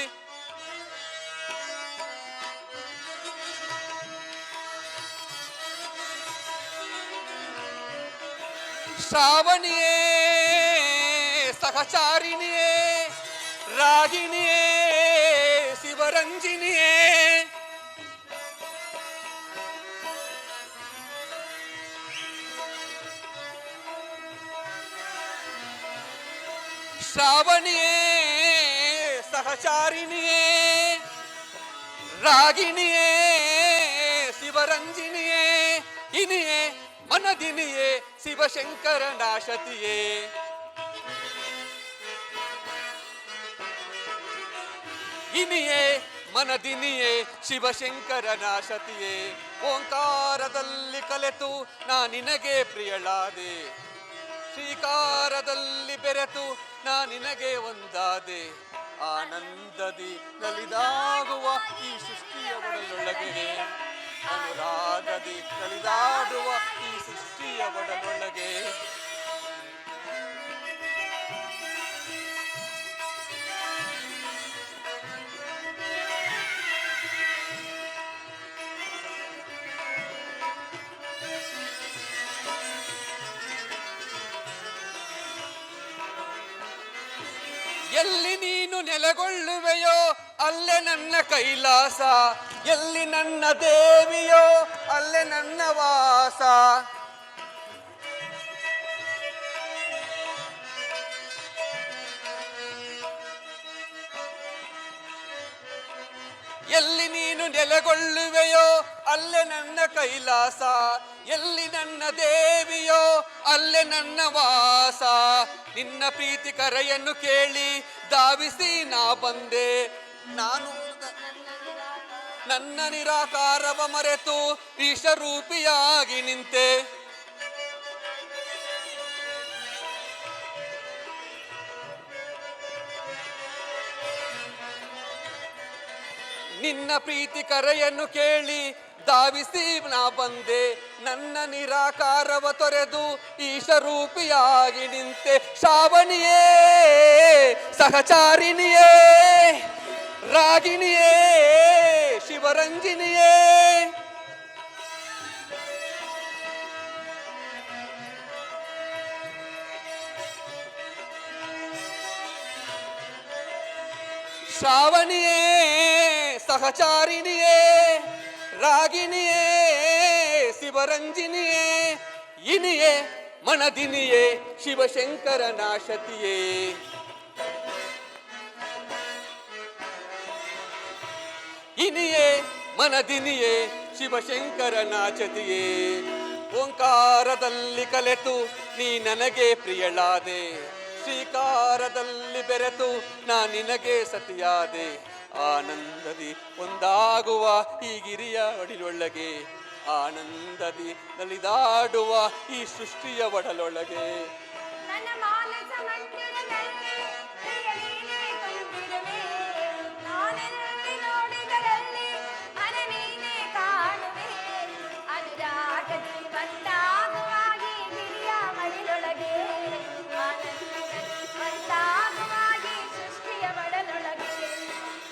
ಶ್ರಾವಣಿಯೇ ಸಹಚಾರಿಣಿಯೇ ರಾಗಿಣಿಯೇ ಶಿವರಂಜಿನಿಯೇ, ಶ್ರಾವಣಿಯೇ ಸಹಚಾರಿಣಿಯೇ ರಾಗಿಣಿಯೇ ಶಿವರಂಜಿನಿಯೇ, ಇನಿಯೇ ಮನದಿನಿಯೇ ಶಿವಶಂಕರ ನಾಶತಿಯೇ. ಇನಿಯೇ ಮನದಿನಿಯೇ ಶಿವಶಂಕರ ನಾಶತಿಯೇ. ಓಂಕಾರದಲ್ಲಿ ಕಲೆತು ನಾ ನಿನಗೆ ಪ್ರಿಯಳಾದೆ, ಶ್ರೀಕಾರದಲ್ಲಿ ಬೆರೆತು ನಾ ನಿನಗೆ ಒಂದಾದೆ. ಆನಂದದಿ ನಲಿದಾಗುವ ಈ ಸೃಷ್ಟಿಯ ಒಡಲೊಳಗೆ, ಅನುರಾಗದಿ ನಲಿದಾಡುವ ಈ ಸೃಷ್ಟಿಯ ಒಡಲೊಳಗೆ. ಎಲ್ಲಿ ನೀನು ನೆಲೆಗೊಳ್ಳುವೆಯೋ ಅಲ್ಲೇ ನನ್ನ ಕೈಲಾಸ, ಎಲ್ಲಿ ನನ್ನ ದೇವಿಯೋ ಅಲ್ಲೇ ನನ್ನ ವಾಸ. ಎಲ್ಲಿ ನೀನು ನೆಲೆಗೊಳ್ಳುವೆಯೋ ಅಲ್ಲೇ ನನ್ನ ಕೈಲಾಸ, ಎಲ್ಲಿ ನನ್ನ ದೇವಿಯೋ ಅಲ್ಲೇ ನನ್ನ ವಾಸ. ನಿನ್ನ ಪ್ರೀತಿ ಕರೆಯನ್ನು ಕೇಳಿ ಧಾವಿಸಿ ನಾ ಬಂದೆ, ನಾನು ನನ್ನ ನಿರಾಕಾರವ ಮರೆತು ಈಶರೂಪಿಯಾಗಿ ನಿಂತೆ. ನಿನ್ನ ಪ್ರೀತಿ ಕರೆಯನ್ನು ಕೇಳಿ ಧಾವಿಸಿ ನಾ ಬಂದೆ, ನನ್ನ ನಿರಾಕಾರವ ತೊರೆದು ಈಶರೂಪಿಯಾಗಿ ನಿಂತೆ ಶ್ರಾವಣಿಯೇ ಸಹಚಾರಿಣಿಯೇ ರಾಗಿಣಿಯೇ ಶಿವರಂಜಿನಿಯೇ ಶ್ರಾವಣಿಯೇ ಸಹಚಾರಿಣಿಯೇ ರಾಗಿಣಿಯೇ ಶಿವರಂಜಿನಿಯೇ ಇನಿಯೇ ಮಣದಿನಿಯೇ ಶಿವಶಂಕರ ನಾಶತಿಯೇ ಇನಿಯೇ ಮನದಿನಿಯೇ ಶಿವಶಂಕರ ನಾಚತಿಯೇ ಓಂಕಾರದಲ್ಲಿ ಕಲೆತು ನೀ ನನಗೆ ಪ್ರಿಯಳಾದೆ ಶ್ರೀಕಾರದಲ್ಲಿ ಬೆರೆತು ನಾ ನಿನಗೆ ಸತಿಯಾದೆ ಆನಂದದಿ ಒಂದಾಗುವ ಈ ಗಿರಿಯ ಒಡಿಲೊಳಗೆ ಆನಂದದಿ ನಲಿದಾಡುವ ಈ ಸೃಷ್ಟಿಯ ಒಡಲೊಳಗೆ ನನ್ನ ಮಾನಸ ಮಂದಿರದಲ್ಲಿ ಪ್ರಿಯ ನೀನೇ ತುಂಬಿರುವೆ ನಾನೆಲ್ಲಿ ನೋಡಿದರಲ್ಲಿ ಅನ ನೀನೇ ಕಾಣುವೆ ಅನುರಾಗದಿ ಬಂದಾಗುವಾಗಿ ಗಿರಿಯ ಮಡಿಲೊಳಗೆ ಬಂದಾಗುವಾಗಿ ಸೃಷ್ಟಿಯ ಒಡಲೊಳಗೆ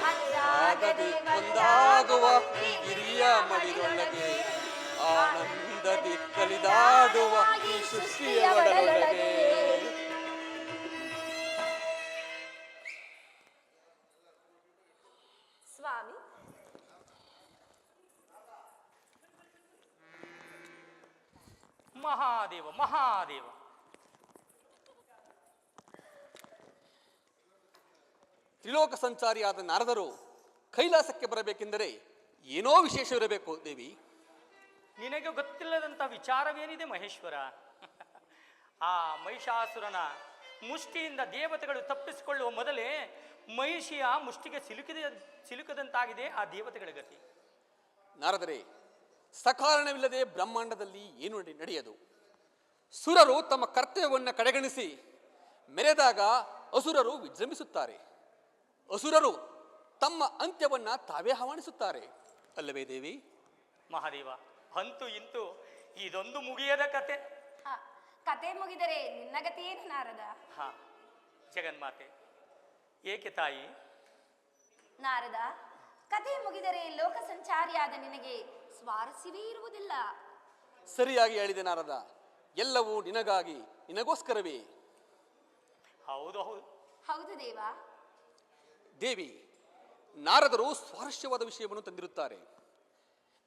ಅನುರಾಗದಿ ಒಂದಾಗುವ ಈ ಗಿರಿಯ ಮಡಿಲೊಳಗೆ ಆನಂದದಿ ಕಲಿದಾಡುವ ಈ ಸೃಷ್ಟಿಯ ಒಡಲೊಳಗೆ ಸ್ವಾಮಿ ಮಹಾದೇವ ಮಹಾದೇವ. ತ್ರಿಲೋಕ ಸಂಚಾರಿಯಾದ ನಾರದರು ಕೈಲಾಸಕ್ಕೆ ಬರಬೇಕೆಂದರೆ ಏನೋ ವಿಶೇಷವಿರಬೇಕು ದೇವಿ. ನಿನಗೆ ಗೊತ್ತಿಲ್ಲದಂಥ ವಿಚಾರವೇನಿದೆ ಮಹೇಶ್ವರ? ಆ ಮಹಿಷಾಸುರನ ಮುಷ್ಟಿಯಿಂದ ದೇವತೆಗಳು ತಪ್ಪಿಸಿಕೊಳ್ಳುವ ಮೊದಲೇ ಮಹಿಷಿಯ ಮುಷ್ಟಿಗೆ ಸಿಲುಕದಂತಾಗಿದೆ ಆ ದೇವತೆಗಳ ಗತಿ. ನಾರದರೆ, ಸಕಾರಣವಿಲ್ಲದೆ ಬ್ರಹ್ಮಾಂಡದಲ್ಲಿ ಏನು ನಡೆಯದು. ಸುರರು ತಮ್ಮ ಕರ್ತವ್ಯವನ್ನು ಕಡೆಗಣಿಸಿ ಮೆರೆದಾಗ ಅಸುರರು ವಿಜೃಂಭಿಸುತ್ತಾರೆ. ಅಸುರರು ತಮ್ಮ ಅಂತ್ಯವನ್ನ ತಾವೇ ಆಹ್ವಾನಿಸುತ್ತಾರೆ ಅಲ್ಲವೇ ದೇವಿ? ಮಹಾದೇವ, ಅಂತೂ ಇಂತೂ ಇದೊಂದು ಮುಗಿಯದ ಕತೆ. ಕತೆ ಮುಗಿದರೆ ನಿನ್ನ ಗತಿ ಏನು ನಾರದ? ಹಾ, ಜಗನ್ಮಾತೆ. ಏಕೆ ತಾಯಿ? ನಾರದ, ಕತೆ ಮುಗಿದರೆ ಲೋಕ ಸಂಚಾರಿಯಾದ ನಿನಗೆ ಸ್ವಾರಸ್ಯವೇ ಇರುವುದಿಲ್ಲ. ಸರಿಯಾಗಿ ಹೇಳಿದೆ ನಾರದ. ಎಲ್ಲವೂ ನಿನಗಾಗಿ, ನಿನಗೋಸ್ಕರವೇ. ಹೌದು ಹೌದು ಹೌದು ದೇವ. ದೇವಿ, ನಾರದರು ಸ್ವಾರಸ್ಯವಾದ ವಿಷಯವನ್ನು ತಂದಿರುತ್ತಾರೆ.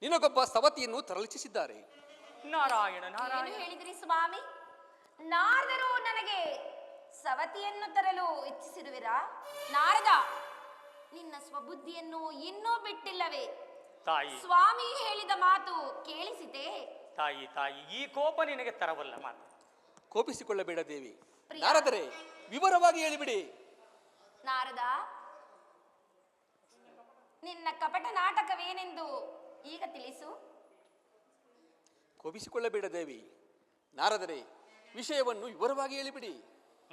ನಿನಗೊಬ್ಬ ಸವತಿಯನ್ನು ತರಲಿಸಿದ್ದಾರೆ. ನಾರಾಯಣ ಏನು ನಾರಾಯಣ. ಹೇಳಿದಿರಿ ಸ್ವಾಮಿ? ನಾರದರು ನನಗೆ ಸವತಿಯನ್ನು ತರಲು ಇಚ್ಛಿಸಿರುವಿರಾ? ನಾರದ, ನಿನ್ನ ಸ್ವಬುದ್ಧಿಯನ್ನು ಇನ್ನೂ ಬಿಟ್ಟಿಲ್ಲವೇ? ತಾಯಿ ಸ್ವಾಮಿ ಹೇಳಿದ ಮಾತು ಕೇಳಿಸಿತೆ? ತಾಯಿ ತಾಯಿ, ಈ ಕೋಪ ನಿನಗೆ ತರವಲ್ಲ ಮಾತು. ಕೋಪಿಸಿಕೊಳ್ಳಬೇಡ ದೇವಿ. ಪ್ರಿಯ. ನಾರದರೆ, ವಿವರವಾಗಿ ಹೇಳಿಬಿಡಿ. ನಾರದ, ನಿನ್ನ ಕಪಟ ನಾಟಕವೇನೆಂದು ಈಗ ತಿಳಿಸು. ಕೋಪಿಸಿಕೊಳ್ಳಬೇಡ ದೇವಿ. ನಾರದರೆ, ವಿಷಯವನ್ನು ವಿವರವಾಗಿ ಹೇಳಿಬಿಡಿ.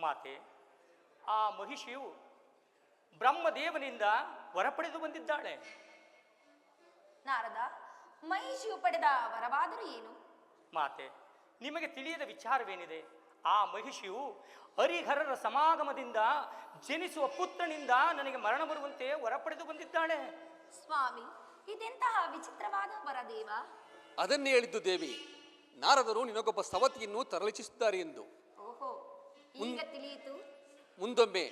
ಮಾತೆ, ಆ ಮಹಿಷಿಯು ಬ್ರಹ್ಮದೇವನಿಂದ ವರ ಪಡೆದು ಬಂದಿದ್ದಾಳೆ. ನಾರದ, ಮಹಿಷಿಯು ಪಡೆದ ವರವಾದರೂ ಏನು? ಮಾತೆ, ನಿಮಗೆ ತಿಳಿಯದ ವಿಚಾರವೇನಿದೆ? ಆ ಮಹಿಷಿಯು ಹರಿಹರರ ಸಮಾಗಮದಿಂದ ಜನಿಸುವ ಪುತ್ರನಿಂದ ನನಗೆ ಮರಣ ಬರುವಂತೆ ವರ ಪಡೆದು ಬಂದಿದ್ದಾಳೆ. ಸ್ವಾಮಿ, ಇದೆಂತಹ ವಿಚಿತ್ರವಾದ ವರದೇವ? ಅದನ್ನೇ ಹೇಳಿದ್ದು ದೇವಿ. ನಾರದರು ನಿನಗೊಬ್ಬ ಸವತಿಯನ್ನು ತರಲಿಸಿದ್ದಾರೆ ಎಂದು. ಓಹೋ, ಈಗ ತಿಳಿಯಿತು. ಮುಂದೊಮ್ಮೆ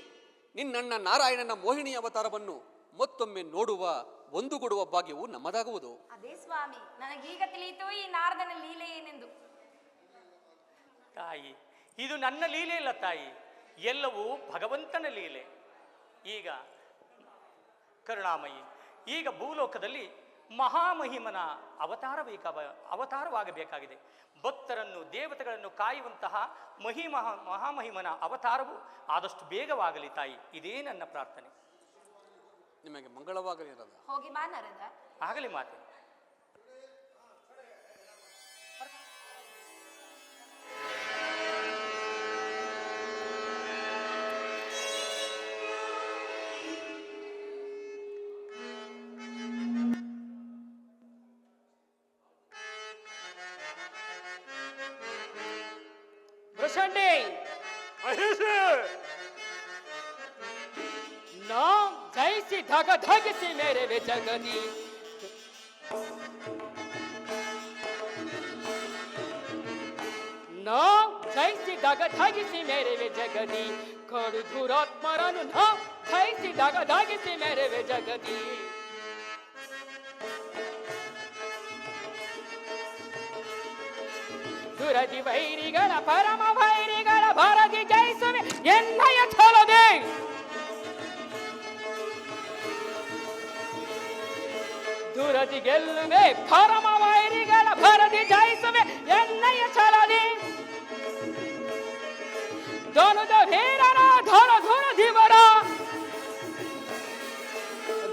ನಿನ್ನಣ್ಣ ನಾರಾಯಣನ ಮೋಹಿನಿ ಅವತಾರವನ್ನು ಮತ್ತೊಮ್ಮೆ ನೋಡುವ, ಒಂದುಗೂಡುವ ಭಾಗ್ಯವು ನಮ್ಮದಾಗುವುದು. ಅದೇ ಸ್ವಾಮಿ, ನನಗೀಗ ತಿಳಿಯಿತು ಈ ನಾರದನ ಲೀಲೆ ಏನೆಂದು. ತಾಯಿ, ಇದು ನನ್ನ ಲೀಲೆ ಇಲ್ಲ ತಾಯಿ, ಎಲ್ಲವೂ ಭಗವಂತನ ಲೀಲೆ. ಈಗ ಕರುಣಾಮಯಿ, ಈಗ ಭೂಲೋಕದಲ್ಲಿ ಮಹಾಮಹಿಮನ ಅವತಾರವಾಗಬೇಕಾಗಿದೆ. ಭಕ್ತರನ್ನು, ದೇವತೆಗಳನ್ನು ಕಾಯುವಂತಹ ಮಹಾಮಹಿಮನ ಅವತಾರವು ಆದಷ್ಟು ಬೇಗವಾಗಲಿ ತಾಯಿ. ಇದೇ ನನ್ನ ಪ್ರಾರ್ಥನೆ. ನಿಮಗೆ ಮಂಗಳವಾಗಲಿ. ಹೋಗಿ ಬಾ ನಾರದ. ಆಗಲಿ ಮಾತೆ. ಪ್ರಶಂಡೆ ಮಹೇಶ ನಾ ಜಯಿಸಿ ಧಗ ಧಗಿಸಿ ಮೇರೆವೆ ಜಗದಿ ನಾ ಜಯಿಸಿ ಧಗ ಧಗಿಸಿ ಮೇರೆವೆ ಜಗದಿ ಕಡು ದುರಾತ್ಮರನು ನಾ ಜಯಿಸಿ ಧಗ ಧಗಿಸಿ ಮೇರೆವೆ ಜಗದಿ ದುರದಿ ವೈರಿಗಳ ಪರಮ ವೈರಿಗಳ ಭರದಿ ಜಯಿಸುವೆ ಎನ್ನಯ ಛಲದೆ ದುರದಿ ಗೆಲ್ಲುವೆ ಪರಮ ವೈರಿಗಳ ಭರದಿ ಜಯಿಸುವೆ ಎನ್ನಯ ಛಲದೆ ಧನುಜ ವೀರರ ಧನ ಧುರ ದಿವರ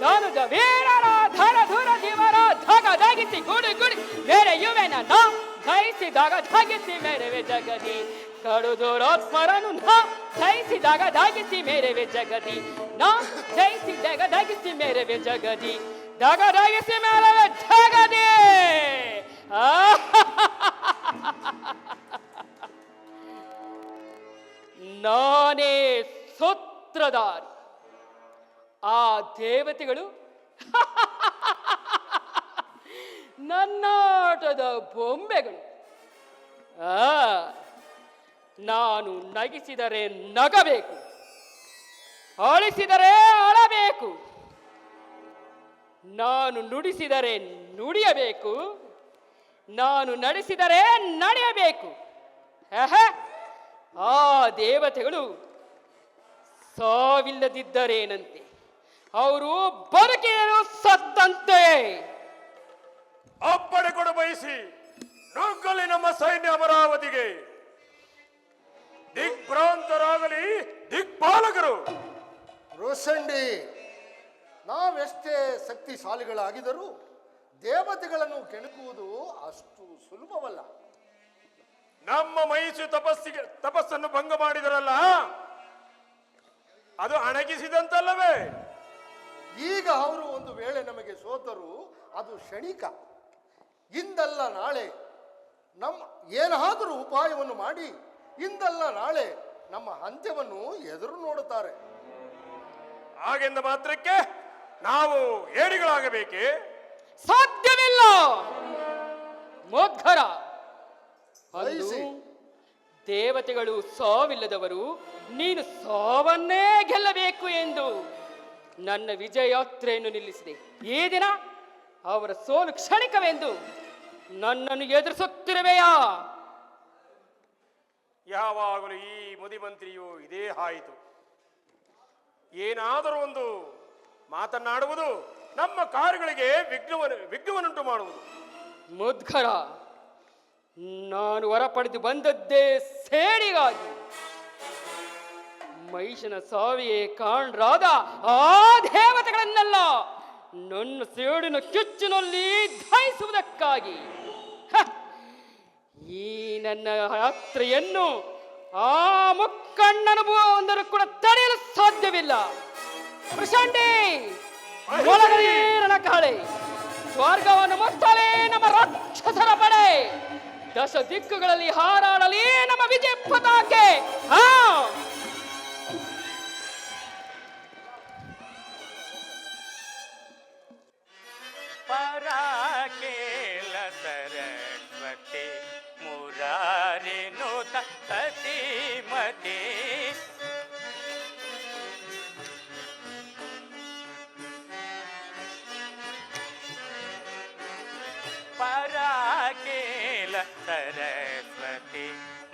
ಧನುಜ ವೀರರ ಧನ ಧುರ ದಿವರ ಧಗ ಧಗಿಸಿ ಗುಡಿ ಗುಡಿ ಬೇರೆ ಯುವೆನ ನಾ ಜಯಿಸಿದಾಗ ಧಗಿಸಿ ಮೇರೆವೆ ಜಗದಿ ಕಡು ದುರಾತ್ಮರನು ನಾ ಜಯಿಸಿದಾಗ ಧಗಿಸಿ ಮೇರೆವೆ ಜಗದಿ ನಾ ಜಯಿಸಿದಾಗ ಧಗಿಸಿ ಮೇರೆವೆ ಜಗದಿ ಧಗ ಧಗಿಸಿ ಮೇರೆವೆ ಜಗದಿ ನಾನೇ ಸೂತ್ರಧಾರಿ ಆ ದೇವತೆಗಳು ನನ್ನಾಟದ ಬೊಂಬೆಗಳು ನಾನು ನಗಿಸಿದರೆ ನಗಬೇಕು ಅಳಿಸಿದರೆ ಅಳಬೇಕು ನಾನು ನುಡಿಸಿದರೆ ನುಡಿಯಬೇಕು ನಾನು ನಡೆಸಿದರೆ ನಡೆಯಬೇಕು ಆ ದೇವತೆಗಳು ಸಾವಿಲ್ಲದಿದ್ದರೇನಂತೆ ಅವರು ಬದುಕಿದರು ಸತ್ತಂತೆ ಅಪ್ಪಣೆ ಕೊಡ ಬಯಸಿ ನುಗ್ಗಲಿ ನಮ್ಮ ಸೈನ್ಯ ಅಮರಾವತಿಗೆ ದಿಗ್ಭ್ರಾಂತರಾಗಲಿ ದಿಕ್ಪಾಲಕರು ರೋಸಂಡಿ ನಾವೆಷ್ಟೇ ಶಕ್ತಿಶಾಲಿಗಳಾಗಿದರೂ ದೇವತೆಗಳನ್ನು ಕೆಣಕುವುದು ಅಷ್ಟು ಸುಲಭವಲ್ಲ. ನಮ್ಮ ಮೈಸು ತಪಸ್ಸನ್ನು ಭಂಗ ಮಾಡಿದರಲ್ಲ, ಅದು ಅಣಗಿಸಿದಂತಲ್ಲವೇ? ಈಗ ಅವರು ಒಂದು ವೇಳೆ ನಮಗೆ ಸೋತರು ಅದು ಕ್ಷಣಿಕ. ಇಂದಲ್ಲ ನಾಳೆ ಏನಾದರೂ ಉಪಾಯವನ್ನು ಮಾಡಿ ಇಂದಲ್ಲ ನಾಳೆ ನಮ್ಮ ಅಂತ್ಯವನ್ನು ಎದುರು ನೋಡುತ್ತಾರೆ. ಹಾಗೆಂದ ಮಾತ್ರಕ್ಕೆ ನಾವು ಏಡಿಗಳಾಗಬೇಕೆ? ಸಾಧ್ಯವಿಲ್ಲ ಮುಗ್ಧರ. ದೇವತೆಗಳು ಸಾವಿಲ್ಲದವರು, ನೀನು ಸಾವನ್ನೇ ಗೆಲ್ಲಬೇಕು ಎಂದು ನನ್ನ ವಿಜಯಯಾತ್ರೆಯನ್ನು ನಿಲ್ಲಿಸಿದೆ. ಈ ದಿನ ಅವರ ಸೋಲು ಕ್ಷಣಿಕವೆಂದು ನನ್ನನ್ನು ಎದುರಿಸುತ್ತಿರುವೆಯಾ? ಯಾವಾಗಲೂ ಈ ಮುದಿಮಂತ್ರಿಯು ಇದೇ ಆಯಿತು. ಏನಾದರೂ ಒಂದು ಮಾತನಾಡುವುದು ನಮ್ಮ ಕಾರ್ಯಗಳಿಗೆ ವಿಘ್ನವನ್ನುಂಟು ಮಾಡುವುದು. ಮುದ್ಗರ, ನಾನು ಹೊರ ಪಡೆದು ಬಂದದ್ದೇ ಸೇಡಿಗಾಗಿ. ಮಹಿಷನ ಸಾವಿಗೆ ಕಾರಣರಾದ ಆ ದೇವತೆಗಳನ್ನೆಲ್ಲ ನನ್ನ ಸೇಡಿನ ಕಿಚ್ಚಿನಲ್ಲಿ ದಹಿಸುವುದಕ್ಕಾಗಿ. ಈ ನನ್ನ ಯಾತ್ರೆಯನ್ನು ಆ ಮುಕ್ಕಣ್ಣನ ಒಂದರೂ ಕೂಡ ತಡೆಯಲು ಸಾಧ್ಯವಿಲ್ಲ. ಪ್ರಶಾಂತಿ ಕಾಳೆ ಸ್ವರ್ಗವನ್ನು ಮುಟ್ಟಲೇ ನಮ್ಮ ರಾಕ್ಷಸರ ಪಡೆ, ದಶ ದಿಕ್ಕುಗಳಲ್ಲಿ ಹಾರಾಡಲಿ ನಮ್ಮ ವಿಜಯ ಪತಾಕೆ. ಪರಾಕೇಲ ಸರಸ್ವತಿ ಮುರಾರಿ ನುತ ಸತಿಮತಿ ಪರಾಕೇಲ ಸರಸ್ವತಿ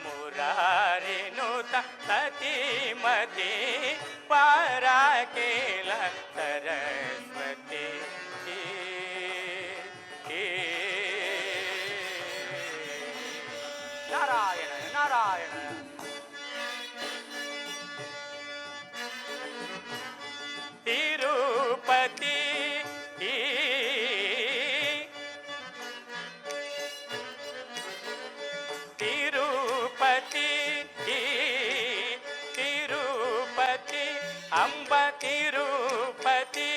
ಮುರಾರಿ ನುತ ಸತಿಮತಿ ಪರಾಕೇಲ ಸರಸ್ವತಿ ನಾರಾಯಣ ನಾರಾಯಣ. ತಿರುಪತಿ ತಿರುಪತಿ ತಿರುಪತಿ ಅಂಬ ತಿರುಪತಿ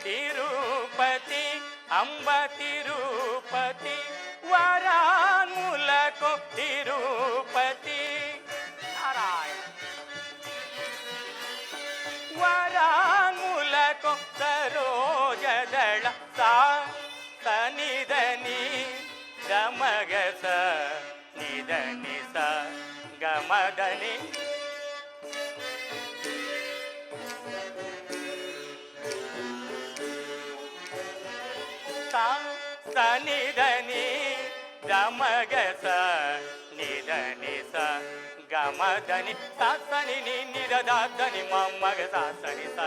ತಿರುಪತಿ ಅಂಬ ತಿರುಪತಿ ವರಾನ್ಮೂಲಕೋ ತಿರುಪತಿ ನಾರಾಯಣ ವರಾನ್ಮೂಲಕೋ ಸರೋಜದಳ ಸಾ ಸನಿಧನಿ ಗಮಗಸ ನಿಧನಿ ಸ ಗಮದನಿ ಸನಿಧನಿ ಗಮಗಸ ನಿಧನಿ ಸ ಗಮದನಿ ಸನಿ ನಿರದ ಧನಿ ಮಗ ಸನಿ ಸ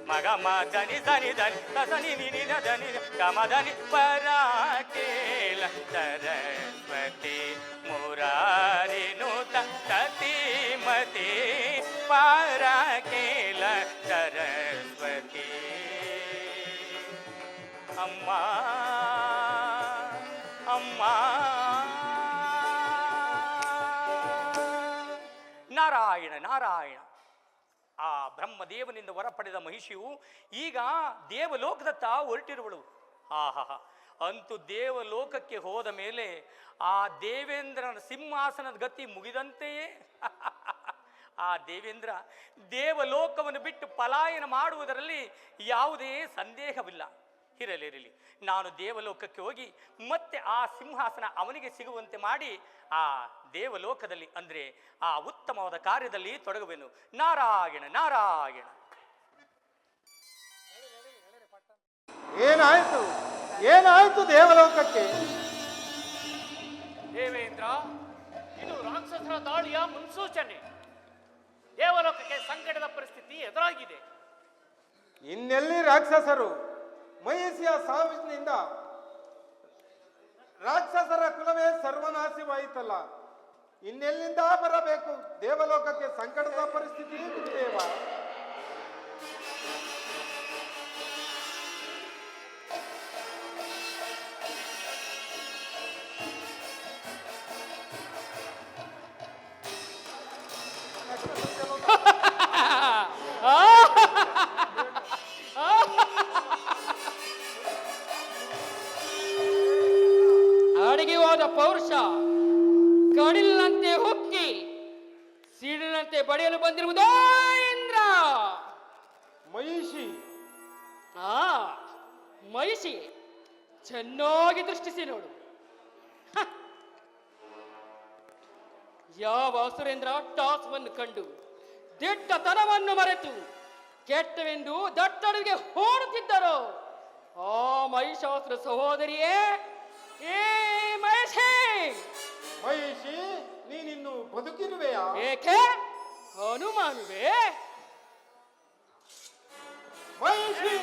ಮಗ ಮದನಿ ಸನಿ ಧನಿ ಸನಿ ನಿಧನಿ ಗಮದನಿ ಪರಾಕೇಲ ಸರಸ್ವತಿ ಮುರಾರಿ ನೂತ ಸತಿಮತಿ ಪರಾಕೇಲ ಸರಸ್ವತಿ ಅಮ್ಮ ಅಮ್ಮ ನಾರಾಯಣ ನಾರಾಯಣ. ಆ ಬ್ರಹ್ಮದೇವನಿಂದ ವರ ಪಡೆದ ಮಹಿಷಿಯು ಈಗ ದೇವಲೋಕದತ್ತ ಹೊರಟಿರುವಳು. ಆಹಾ, ಅಂತೂ ದೇವಲೋಕಕ್ಕೆ ಹೋದ ಮೇಲೆ ಆ ದೇವೇಂದ್ರನ ಸಿಂಹಾಸನದ ಗತಿ ಮುಗಿದಂತೆಯೇ. ಆ ದೇವೇಂದ್ರ ದೇವಲೋಕವನ್ನು ಬಿಟ್ಟು ಪಲಾಯನ ಮಾಡುವುದರಲ್ಲಿ ಯಾವುದೇ ಸಂದೇಹವಿಲ್ಲ. ಇರಲಿರಲಿ, ನಾನು ದೇವಲೋಕಕ್ಕೆ ಹೋಗಿ ಮತ್ತೆ ಆ ಸಿಂಹಾಸನ ಅವನಿಗೆ ಸಿಗುವಂತೆ ಮಾಡಿ ಆ ದೇವಲೋಕದಲ್ಲಿ ಅಂದರೆ ಆ ಉತ್ತಮವಾದ ಕಾರ್ಯದಲ್ಲಿ ತೊಡಗುವೆನು. ನಾರಾಯಣ ನಾರಾಯಣ. ಏನಾಯ್ತು ದೇವಲೋಕಕ್ಕೆ? ದೇವೇಂದ್ರ, ಇದು ರಾಕ್ಷಸರ ದಾಳಿಯ ಮುನ್ಸೂಚನೆ. ದೇವಲೋಕಕ್ಕೆ ಸಂಕಟದ ಪರಿಸ್ಥಿತಿ ಎದುರಾಗಿದೆ. ಇನ್ನೆಲ್ಲಿ ರಾಕ್ಷಸರು? ಮಹಿಷಿಯ ಸಾವಿನಿಂದ ರಾಕ್ಷಸರ ಕುಲವೇ ಸರ್ವನಾಶವಾಯಿತಲ್ಲ. ಇನ್ನೆಲ್ಲಿಂದ ಬರಬೇಕು ದೇವಲೋಕಕ್ಕೆ ಸಂಕಟದ ಪರಿಸ್ಥಿತಿ? ದೇವ, ಅಡಿಗೆ ಹೋದ ಪೌರುಷ ಕಡಿಲಿನಂತೆ ಹೊಕ್ಕಿ ಸಿಡಿಲಿನಂತೆ ಬಡಿಯಲು ಬಂದಿರುವುದೋ ಇಂದ್ರ. ಮಹಿಷಿ, ಮಹಿಷಿ ಚೆನ್ನಾಗಿ ದೃಷ್ಟಿಸಿ ನೋಡು. ಯಾವ ಅಸುರೇಂದ್ರ ಟಾಸ್ವನ್ನು ಕಂಡು ದಿಟ್ಟತನವನ್ನು ಮರೆತು ಕೆಟ್ಟವೆಂದು ದಟ್ಟಡುಗೆ ಹೋಡುತ್ತಿದ್ದರೋ ಆ ಮಹಿಷಾಸುರ ಸಹೋದರಿಯೇ ಏ ಮಹಿಷಿ. ಮಹಿಷಿ, ನೀನಿನ್ನು ಬದುಕಿರುವೆಯಾ? ಏಕೆ ಅನುಮಾನವೇ? ಮಹಿಷಿ,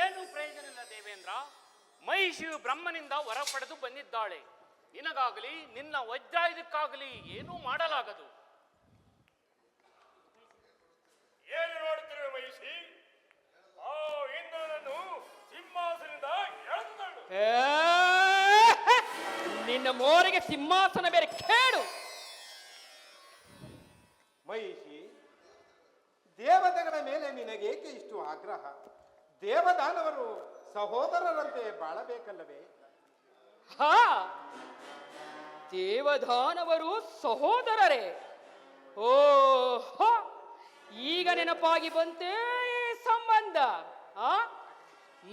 ಏನು ಪ್ರಯೋಜನವಿಲ್ಲ ದೇವೇಂದ್ರ. ಮಹಿಷಿಯು ಬ್ರಹ್ಮನಿಂದ ವರ ಪಡೆದು ಬಂದಿದ್ದಾಳೆ. ನಿನಗಾಗಲಿ ನಿನ್ನ ವಜ್ರಾಯುಧಕ್ಕಾಗಲಿ ಏನೂ ಮಾಡಲಾಗದು. ಏನು ನೋಡುತ್ತಿರುವ ಮಹಿಷಿ? ಆ ಇಂದ್ರನನ್ನು ಸಿಂಹಾಸನದಿಂದ ಎಳೆದಳು. ನಿನ್ನ ಮೋರಿಗೆ ಸಿಂಹಾಸನ ಬೇರೆ ಕೇಳು. ಮಹಿಷಿ, ದೇವತೆಗಳ ಮೇಲೆ ನಿನಗೇಕೆ ಇಷ್ಟು ಆಗ್ರಹ? ದೇವದಾನವರು ಸಹೋದರರಂತೆ ಬಾಳಬೇಕಲ್ಲವೇ? ಹಾ, ದೇವದಾನವರು ಸಹೋದರರೇ? ಓಹೋ, ಈಗ ನೆನಪಾಗಿ ಬಂತೇ ಸಂಬಂಧ.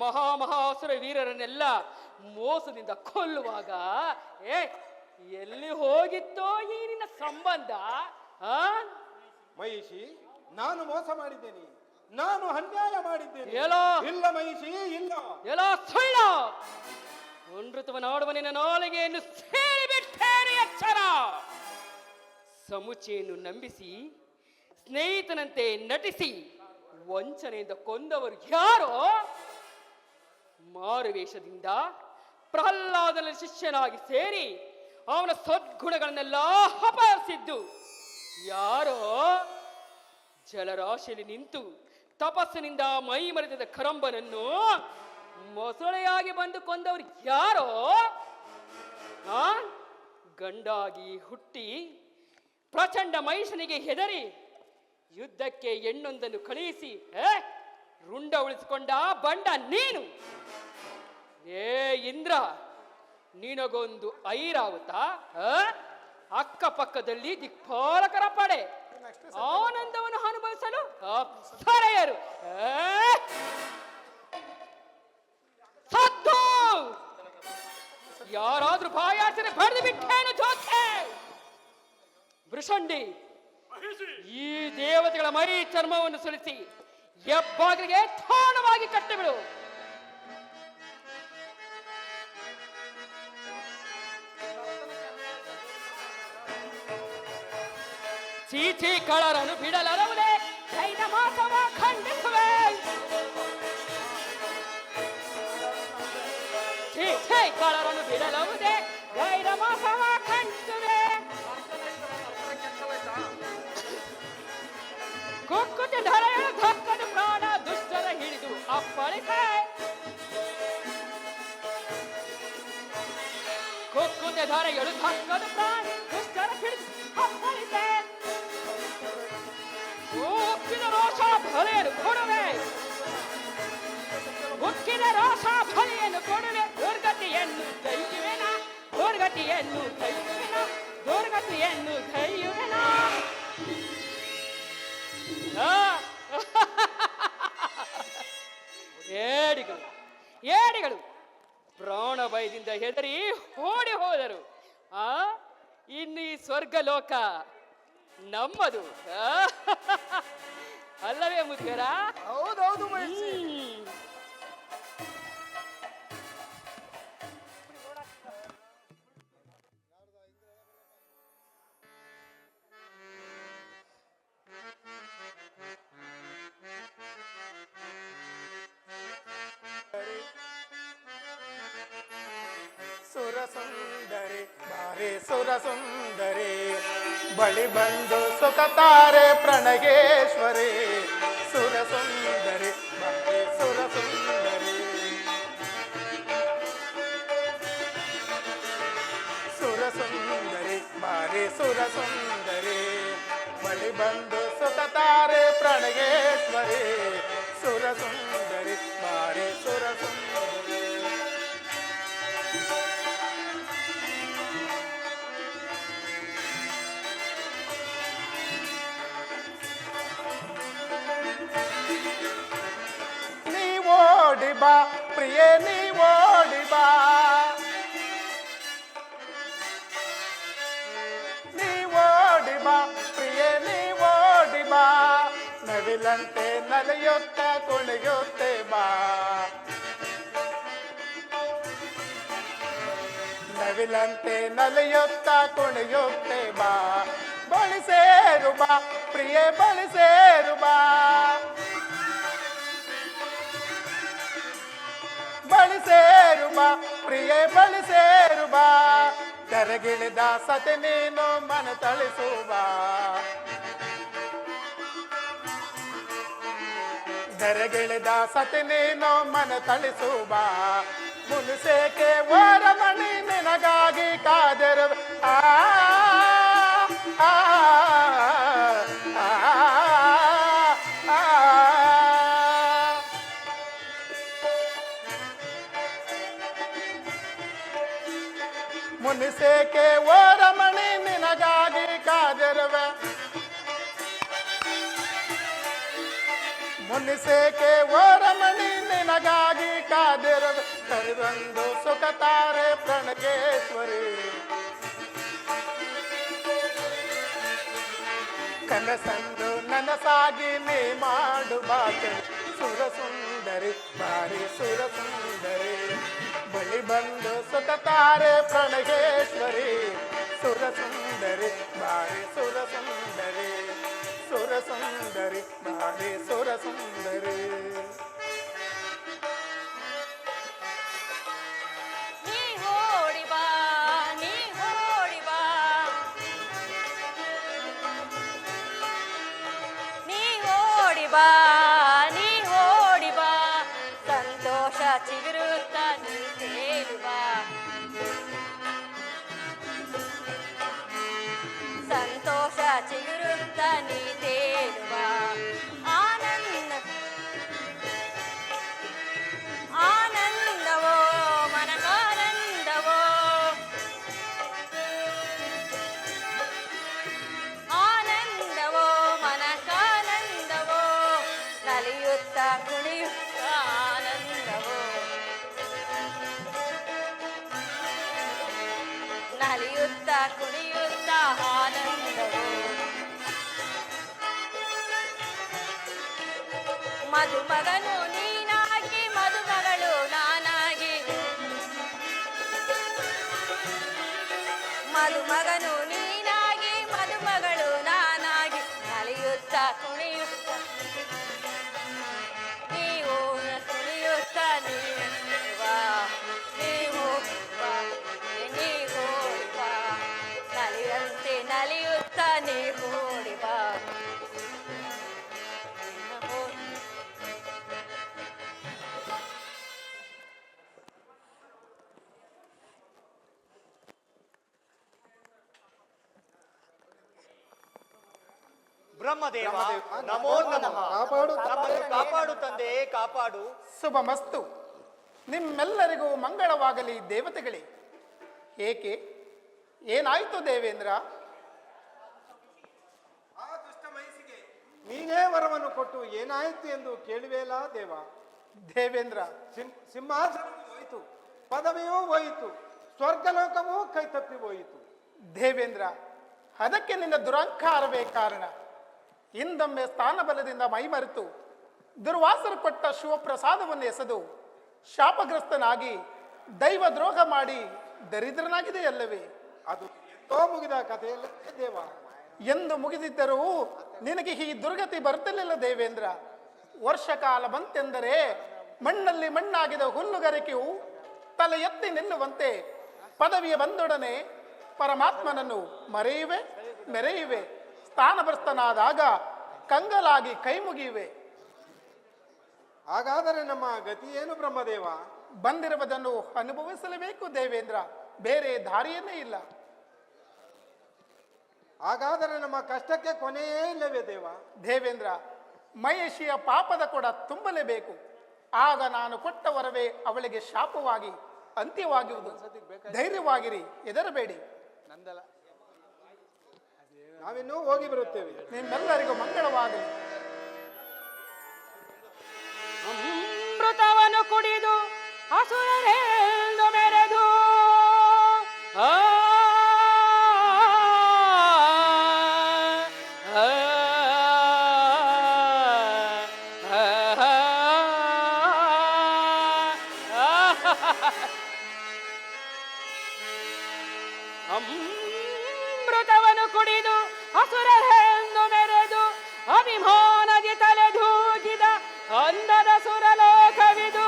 ಮಹಾಮಹಾಸುರ ವೀರರನ್ನೆಲ್ಲ ಮೋಸದಿಂದ ಕೊಲ್ಲುವಾಗ ಎಲ್ಲಿ ಹೋಗಿತ್ತೋ ಈ ನಿನ್ನ ಸಂಬಂಧ? ಮಹಿಷಿ, ನಾನು ಮೋಸ ಮಾಡಿದ್ದೇನೆ, ನಾನು ಅನ್ಯಾಯ ಮಾಡಿದ್ದೇನೆ. ಇಲ್ಲ ಮಹಿಷಿ, ಇಲ್ಲ. ಎಲ್ಲ ಸುಳ್ಳು. ಅಮೃತವನಾಡುವ ನಿನ್ನ ನಾಲಿಗೆಯನ್ನು ಸೇರಿಬಿಟ್ಟೇನೆ. ಎಚ್ಚರ. ಸಮುಚೆಯನ್ನು ನಂಬಿಸಿ ಸ್ನೇಹಿತನಂತೆ ನಟಿಸಿ ವಂಚನೆಯಿಂದ ಕೊಂದವರು ಯಾರೋ? ಮಾರುವೇಷದಿಂದ ಪ್ರಹ್ಲಾದನ ಶಿಷ್ಯನಾಗಿ ಸೇರಿ ಅವನ ಸದ್ಗುಣಗಳನ್ನೆಲ್ಲ ಅಪಹರಿಸಿದ್ದು ಯಾರೋ? ಜಲರಾಶಿಯಲ್ಲಿ ನಿಂತು ತಪಸ್ಸಿನಿಂದ ಮೈ ಮರೆತಿದ್ದ ಕರಂಬನನ್ನು ಮೊಸಳೆಯಾಗಿ ಬಂದು ಕೊಂದವರು ಯಾರೋ? ಗಂಡಾಗಿ ಹುಟ್ಟಿ ಪ್ರಚಂಡ ಮಹಿಷನಿಗೆ ಹೆದರಿ ಯುದ್ಧಕ್ಕೆ ಹೆಣ್ಣೊಂದನ್ನು ಕಳುಹಿಸಿ ರುಂಡ ಉಳಿಸಿಕೊಂಡ ಬಂಡ ನೀನು. ಏ ಇಂದ್ರ, ನಿನಗೊಂದು ಐರಾವತಾ, ಅಕ್ಕಪಕ್ಕದಲ್ಲಿ ದಿಕ್ಪಾಲಕರ ಪಡೆ, ಆನಂದವನ್ನು ಅನುಭವಿಸಲು ಅಪ್ಸರೆಯರು. ಸತ್ತು ಯಾರಾದ್ರೂ ಬಾಯಾಚನೆ ಬರೆದು ಬಿಟ್ಟೇನು ಜೋಕೆ? ವೃಷಂಡಿ, ಈ ದೇವತೆಗಳ ಮೈ ಚರ್ಮವನ್ನು ಸುಲಿಸಿ ಹೆಬ್ಬಾಗಿಲಿಗೆ ಥಾಣವಾಗಿ ಕಟ್ಟಿಬಿಡು. ಚೀಚಿ ಕಳರನ್ನು ಬಿಡಲರವುದೇ ಕೈದ ಮಾಸವ ಖಂಡಿಸುವೆ. ಚೀಚಿ ಕಳರನ್ನು ಬಿಡಲವುದೇ ಕೈದ ಮಾಸವ ಖಂಡಿಸುವೆ. ಕುಕ್ಕುತಿ ಧರೆಯಳು ಧಕ್ಕದ ಪ್ರಾಣ ದುಷ್ಟರ ಹಿಡಿದು ಅಪ್ಪಳಿಸೆ. ಕುಕ್ಕುತಿ ಧರೆಯಳು ಧಕ್ಕದ ಪ್ರಾಣ ದುಷ್ಟರ ಹಿಡಿದು ಅಪ್ಪಳಿಸೆ. ಉಕ್ಕಿದ ರೋಷ ಬಲೆಯನ್ನು ಕೊಡುವೆ, ಉಕ್ಕಿದ ರೋಷ ಬಲೆಯನ್ನು ಕೊಡುವೆ. ದುರ್ಗತಿಯನ್ನು ಕೈಯುವೆನ, ದುರ್ಗತಿಯನ್ನು ಕೈಯುವೆನ, ದುರ್ಗತಿಯನ್ನು ಕೈಯುವೆನ. ಏಡಿಗಳು ಏಡಿಗಳು ಪ್ರಾಣ ಭಯದಿಂದ ಹೆದರಿ ಓಡಿ ಹೋದರು. ಇನ್ನು ಈ ಸ್ವರ್ಗಲೋಕ ನಮ್ಮದು ಅಲ್ಲವೇ ಮುದ್ಗರ? ಹೌದೌದು. ಸುರಸುಂದರಿ ಬಾರಿ ಸುರಸುಂದರಿ, ಬಳಿ ಬಂದು ಸುಖತಾರೆ ಪ್ರಣಗೇಶ್ವರಿ. ಸುರಸುಂದರಿ ಬಾರಿ ಸುರಸುಂದರಿ, ಸುರಸುಂದರಿ ಬಾರಿ ಸುರಸುಂದರಿ, ಬಳಿ ಬಂದು ಸುಖತಾರೆ ಪ್ರಣಗೇಶ್ವರಿ. ಸುರಸುಂದರಿ ಬಾರಿ ಸುರಸುಂದರಿ. ಓಡಿ ಬಾ ಪ್ರಿಯೇ, ನೀ ಓಡಿ ಬಾ, ನೀ ಓಡಿ ಬಾ ಪ್ರಿಯೇ, ನೀ ಓಡಿ ಬಾ. ನವಿಲಂತೆ ನಲಿಯುತ್ತ ಕುಣಿಯುತ್ತೆ ಬಾ, ನವಿಲಂತೆ ನಲಿಯುತ್ತ ಕುಣಿಯುತ್ತೆ ಬಾ. ಬಳಿ ಸೇರು ಬಾ ಪ್ರಿಯೇ, ಬಳಿ ಸೇರು ಬಾ, ಬಳಿ ಸೇರು ಬಾ ಪ್ರಿಯೇ, ಬಳಿ ಸೇರು ಬಾ. ತೆರಗಿಳಿದ ಸತಿ ನೀನು ಮನ ತಳಿಸುವ, ತೆರಗಿಳಿದ ಸತಿ ನೀನು ಮನ ತಳಿಸುವ. ಮುನಿಸೇಕೆ ವರಮಣಿ ನಿನಗಾಗಿ ಕಾದಿರುವ. ಮುನಿಸೇಕೆ ವರಮಣಿ ನಿನಗಾಗಿ ಕಾದಿರುವೆ, ಮುನಿಸೇಕೆ ವರಮಣಿ ನಿನಗಾಗಿ ಕಾದಿರುವೆ. ಕರೆದೊಂದು ಸುಖತಾರೆ ಪ್ರಣಗೇಶ್ವರಿ, ಕನಸಂದು ನನಸಾಗಿ ನೀ ಮಾಡು ಬಾಕೆ. ಸುರಸುಂದರಿ ಬಾರಿ ಸುರಸುಂದರಿ, ಬಳಿ ಬಂದು ಸುಖತಾರೆ ಪ್ರಣಗೇಶ್ವರಿ. ಸುರಸುಂದರಿ ಬಾರಿ ಸುರಸುಂದರಿ, ಸುರಸುಂದರಿ ಬಾರಿ ಸುರಸುಂದರಿ. ನೀ ಓಡಿ ಬಾ, ನೀ ಓಡಿ ಬಾ, ನೀ ಓಡಿ ಬಾ, ನೀ ಓಡಿ ಬಾ. ಸಂತೋಷ ಚಿಗುರುತ್ತ ನೀ ತೇಲುವ, ಸಂತೋಷ ಚಿಗುರುತ್ತ ನೀ ತೇಲುವ. ನಲಿಯುತ್ತ ಕುಣಿಯುತ್ತ ಆನಂದವು ನಲಿಯುತ್ತ ಕುಣಿಯುತ್ತ ಆನಂದವು ಮದುಮಗನು ನೀನಾಗಿ ಮದುಮಗಳು ನಾನಾಗಿ ಮದುಮಗನು ನೀನಾಗಿ ಮದುಮಗಳು ನಾನಾಗಿ ನಲಿಯುತ್ತ ಕುಣಿಯುತ್ತ ನೀವು ಕುಣಿಯುತ್ತ ನೀವು ನಲಿಯಂತೆ ನಲಿಯುತ್ತ ನೀವು ಬಾ ಬ್ರಹ್ಮದೇವ ನಮೋ ನಮಃ. ಕಾಪಾಡು ನಮ್ಮನ್ನು ಕಾಪಾಡು ತಂದೆ, ಕಾಪಾಡು. ಶುಭಮಸ್ತು. ನಿಮ್ಮೆಲ್ಲರಿಗೂ ಮಂಗಳವಾಗಲಿ ದೇವತೆಗಳೇ. ಏಕೆ, ಏನಾಯ್ತು ದೇವೇಂದ್ರ? ಆ ದುಷ್ಟ ಮಹಿಷಿಗೆ ನೀನೇ ವರವನ್ನು ಕೊಟ್ಟು ಏನಾಯಿತು ಎಂದು ಕೇಳುವೇಲ ದೇವ. ದೇವೇಂದ್ರ, ಸಿಂಹಾಸನವೂ ಹೋಯಿತು, ಪದವಿಯೂ ಹೋಯಿತು, ಸ್ವರ್ಗಲೋಕವೂ ಕೈ ತಪ್ಪಿ ಹೋಯಿತು. ದೇವೇಂದ್ರ, ಅದಕ್ಕೆ ನಿನ್ನ ದುರಹಂಕಾರವೇ ಕಾರಣ. ಹಿಂದೊಮ್ಮೆ ಸ್ಥಾನಬಲದಿಂದ ಮೈಮರೆತು ದುರ್ವಾಸರು ಕೊಟ್ಟ ಶಿವಪ್ರಸಾದವನ್ನು ಎಸೆದು ಶಾಪಗ್ರಸ್ತನಾಗಿ ದೈವ ದ್ರೋಹ ಮಾಡಿ ದರಿದ್ರನಾಗಿದೆಯಲ್ಲವೇ? ಅದು ಎಂತೋ ಮುಗಿದ ಕಥೆಯಲ್ಲ ದೇವ. ಎಂದು ಮುಗಿದಿದ್ದರೂ ನಿನಗೆ ಈ ದುರ್ಗತಿ ಬರುತ್ತಿರಲಿಲ್ಲ ದೇವೇಂದ್ರ. ವರ್ಷ ಕಾಲ ಬಂತೆಂದರೆ ಮಣ್ಣಲ್ಲಿ ಮಣ್ಣಾಗಿದ ಹುಲ್ಲುಗರಿಕೆಯು ತಲೆ ಎತ್ತಿ ನಿಲ್ಲುವಂತೆ ಪದವಿಯ ಬಂದೊಡನೆ ಪರಮಾತ್ಮನನ್ನು ಮೆರೆಯುವೆ. ಸ್ಥಾನಭ್ರಷ್ಟನಾದಾಗ ಕಂಗಲಾಗಿ ಕೈ ಮುಗಿಯುವೆ. ಹಾಗಾದರೆ ನಮ್ಮ ಗತಿ ಏನು ಬ್ರಹ್ಮದೇವ? ಬಂದಿರುವುದನ್ನು ಅನುಭವಿಸಲೇಬೇಕು ದೇವೇಂದ್ರ, ಬೇರೆ ದಾರಿಯನ್ನೇ ಇಲ್ಲ. ಹಾಗಾದರೆ ನಮ್ಮ ಕಷ್ಟಕ್ಕೆ ಕೊನೆಯೇ ಇಲ್ಲವೇ ದೇವ? ದೇವೇಂದ್ರ, ಮಹೇಶಿಯ ಪಾಪದ ಕೊಡ ತುಂಬಲೇಬೇಕು. ಆಗ ನಾನು ಕೊಟ್ಟ ವರವೇ ಅವಳಿಗೆ ಶಾಪವಾಗಿ ಅಂತ್ಯವಾಗುವುದು. ಧೈರ್ಯವಾಗಿರಿ, ಹೆದರಬೇಡಿ. ನಾವಿನ್ನೂ ಹೋಗಿ ಬರುತ್ತೇವೆ. ನಿಮ್ಮೆಲ್ಲರಿಗೂ ಮಂಗಳವಾಗಲಿ. ಅಮೃತವನ್ನು ಕುಡಿದು ಅಸುರರೆಂದು ಮೆರೆದು ಅಮೃತವನ್ನು ಕುಡಿದು ಅಸುರರೆಂದು ಮೆರೆದು ಅಭಿಮಾನದಿ ತಲೆದೂಗಿದ ಅಂದದ ಸುರಲೋಕವಿದು.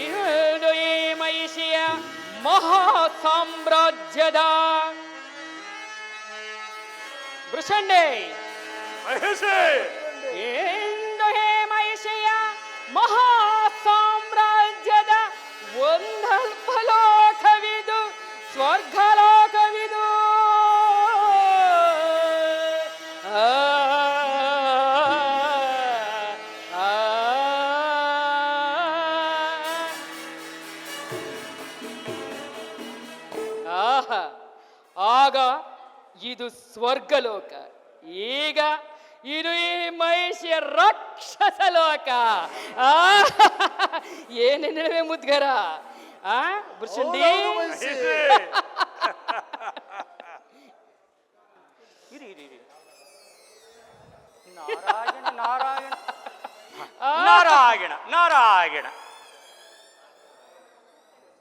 ಇದು ಈ ಮಹಿಷಿಯ ಮಹಾ ಸಾಮ್ರಾಜ್ಯದ ವೃಷಂಡೆ ಇಂದು ಹೇ ಮಹಿಷಿಯ ಮಹಾ ಸಾಮ್ರಾಜ್ಯದ ಒಂದಲ್ಪ ಲೋಕವಿದು, ಸ್ವರ್ಗಲೋಕವಿದು. ಆಗ ಇದು ಸ್ವರ್ಗಲೋಕ, ಈಗ ಇದು ಈ ಮಹಿಷಿಯ ರಾಕ್ಷಸ ಲೋಕ. ಏನೇನವೇ ಮುದ್ಗರ ಬುರ್ಷಂಡಿ. ನಾರಾಯಣ ನಾರಾಯಣ ನಾರಾಯಣ ನಾರಾಯಣ.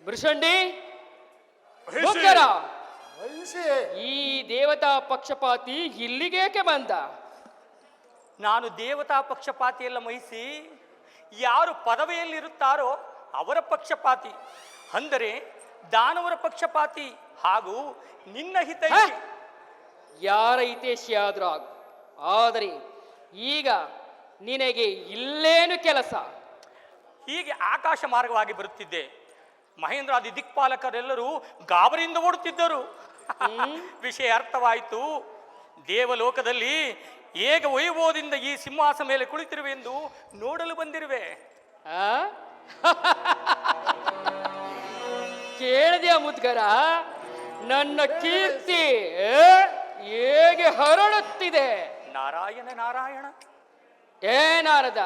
ಬುರ್ಷಂಡಿ, ಮುದ್ಗರ, ಮಹಿಷಿ, ಈ ದೇವತಾ ಪಕ್ಷಪಾತಿ ಇಲ್ಲಿಗೇಕೆ ಬಂದ? ನಾನು ದೇವತಾ ಪಕ್ಷಪಾತಿಯಲ್ಲ ಮಹಿಸಿ, ಯಾರು ಪದವಿಯಲ್ಲಿರುತ್ತಾರೋ ಅವರ ಪಕ್ಷಪಾತಿ. ಅಂದರೆ ದಾನವರ ಪಕ್ಷಪಾತಿ ಹಾಗೂ ನಿನ್ನ ಹಿತೈಷಿ. ಯಾರ ಹಿತೈಷಿ ಆದ್ರೂ ಆಗು, ಆದರೆ ಈಗ ನಿನಗೆ ಇಲ್ಲೇನು ಕೆಲಸ? ಹೀಗೆ ಆಕಾಶ ಮಾರ್ಗವಾಗಿ ಬರುತ್ತಿದ್ದೆ. ಮಹೇಂದ್ರಾದಿ ದಿಕ್ಪಾಲಕರೆಲ್ಲರೂ ಗಾಬರಿಯಿಂದ ಓಡುತ್ತಿದ್ದರು. ವಿಷಯ ಅರ್ಥವಾಯಿತು. ದೇವಲೋಕದಲ್ಲಿ ಹೇಗೆ ವೈಭವದಿಂದ ಈ ಸಿಂಹಾಸನ ಮೇಲೆ ಕುಳಿತಿರುವೆ ಎಂದು ನೋಡಲು ಬಂದಿರುವೆ. ಆ? ಕೇಳಿದ್ಯಾ ಮುದ್ಗರ, ನನ್ನ ಕೀರ್ತಿ ಹೇಗೆ ಹರಡುತ್ತಿದೆ? ನಾರಾಯಣ ನಾರಾಯಣ. ಏನಾರದ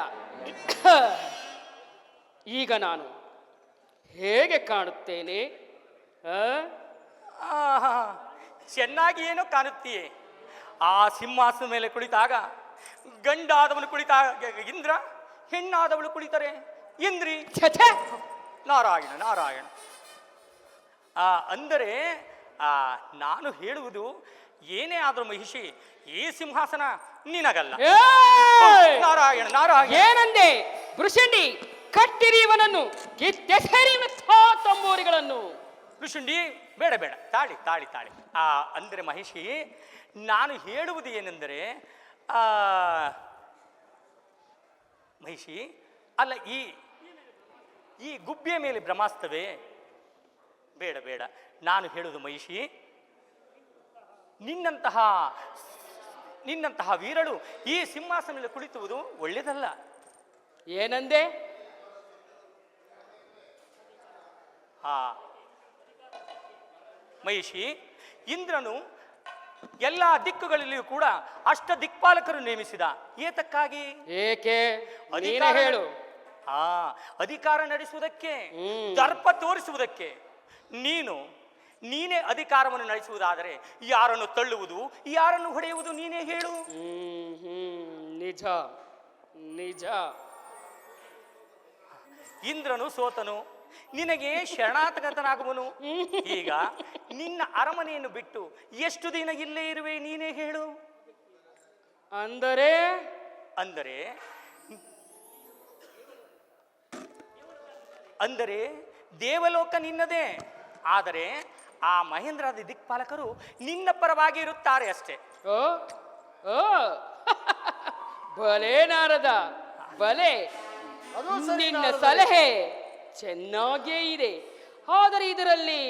ಈಗ ನಾನು ಹೇಗೆ ಕಾಣುತ್ತೇನೆ? ಆಹಾ, ಚೆನ್ನಾಗಿ ಏನೋ ಕಾಣುತ್ತೀಯೇ. ಆ ಸಿಂಹಾಸನ ಮೇಲೆ ಕುಳಿತಾಗ ಗಂಡಾದವನು ಕುಳಿತಾಗ ಇಂದ್ರ, ಹೆಣ್ಣಾದವಳು ಕುಳಿತರೆ ಇಂದ್ರಿ. ಛೆ! ನಾರಾಯಣ ನಾರಾಯಣ. ಅಂದರೆ ನಾನು ಹೇಳುವುದು ಏನೇ ಆದರೂ ಮಹಿಷಿ, ಈ ಸಿಂಹಾಸನ ನಿನಗಲ್ಲ. ಏಯ್! ನಾರಾಯಣ ನಾರಾಯಣ. ಏನಂದೆ ಭೃಷಂಡಿ? ಕಟ್ಟಿರಿ ಇವನನ್ನು, ಕಿತ್ತೆಸೆರಿ ತಂಬೂರಿಗಳನ್ನು. ಋಷುಂಡಿ, ಬೇಡ ಬೇಡ, ತಾಳಿ ತಾಳಿ ತಾಳಿ. ಅಂದರೆ ಮಹಿಷಿ, ನಾನು ಹೇಳುವುದು ಏನೆಂದರೆ, ಮಹಿಷಿ ಅಲ್ಲ, ಈ ಗುಬ್ಬಿಯ ಮೇಲೆ ಬ್ರಹ್ಮಾಸ್ತವೇ? ಬೇಡ ಬೇಡ. ನಾನು ಹೇಳುವುದು ಮಹಿಷಿ, ನಿನ್ನಂತಹ ವೀರಳು ಈ ಸಿಂಹಾಸನದಲ್ಲಿ ಕುಳಿತುವುದು ಒಳ್ಳೆಯದಲ್ಲ. ಏನಂದೆ? ಮಹಿಷಿ, ಇಂದ್ರನು ಎಲ್ಲ ದಿಕ್ಕುಗಳಲ್ಲಿಯೂ ಕೂಡ ಅಷ್ಟ ದಿಕ್ಪಾಲಕರು ನೇಮಿಸಿದ. ಏತಕ್ಕಾಗಿ? ಏಕೆ? ನೀನೇ ಹೇಳು. ಅಧಿಕಾರ ನಡೆಸುವುದಕ್ಕೆ, ದರ್ಪ ತೋರಿಸುವುದಕ್ಕೆ. ನೀನೇ ಅಧಿಕಾರವನ್ನು ನಡೆಸುವುದಾದರೆ ಯಾರನ್ನು ತಳ್ಳುವುದು, ಯಾರನ್ನು ಹೊಡೆಯುವುದು ನೀನೇ ಹೇಳು. ನಿಜ ನಿಜ. ಇಂದ್ರನು ಸೋತನು, ನಿನಗೆ ಶರಣಾಗತನಾಗುವನು. ಈಗ ನಿನ್ನ ಅರಮನೆಯನ್ನು ಬಿಟ್ಟು ಎಷ್ಟು ದಿನ ಇಲ್ಲೇ ಇರುವೆ ನೀನೇ ಹೇಳು. ಅಂದರೆ ಅಂದರೆ ದೇವಲೋಕ ನಿನ್ನದೇ, ಆದರೆ ಆ ಮಹೇಂದ್ರಾದಿ ದಿಕ್ಪಾಲಕರು ನಿನ್ನ ಪರವಾಗಿ ಇರುತ್ತಾರೆ ಅಷ್ಟೇ. ಓ ಓ ಭಲೇ ನಾರದ, ಭಲೇ. ನಿನ್ನ ಸಲಹೆ ಚೆನ್ನಾಗೇ ಇದೆ, ಆದರೆ ಇದರಲ್ಲಿ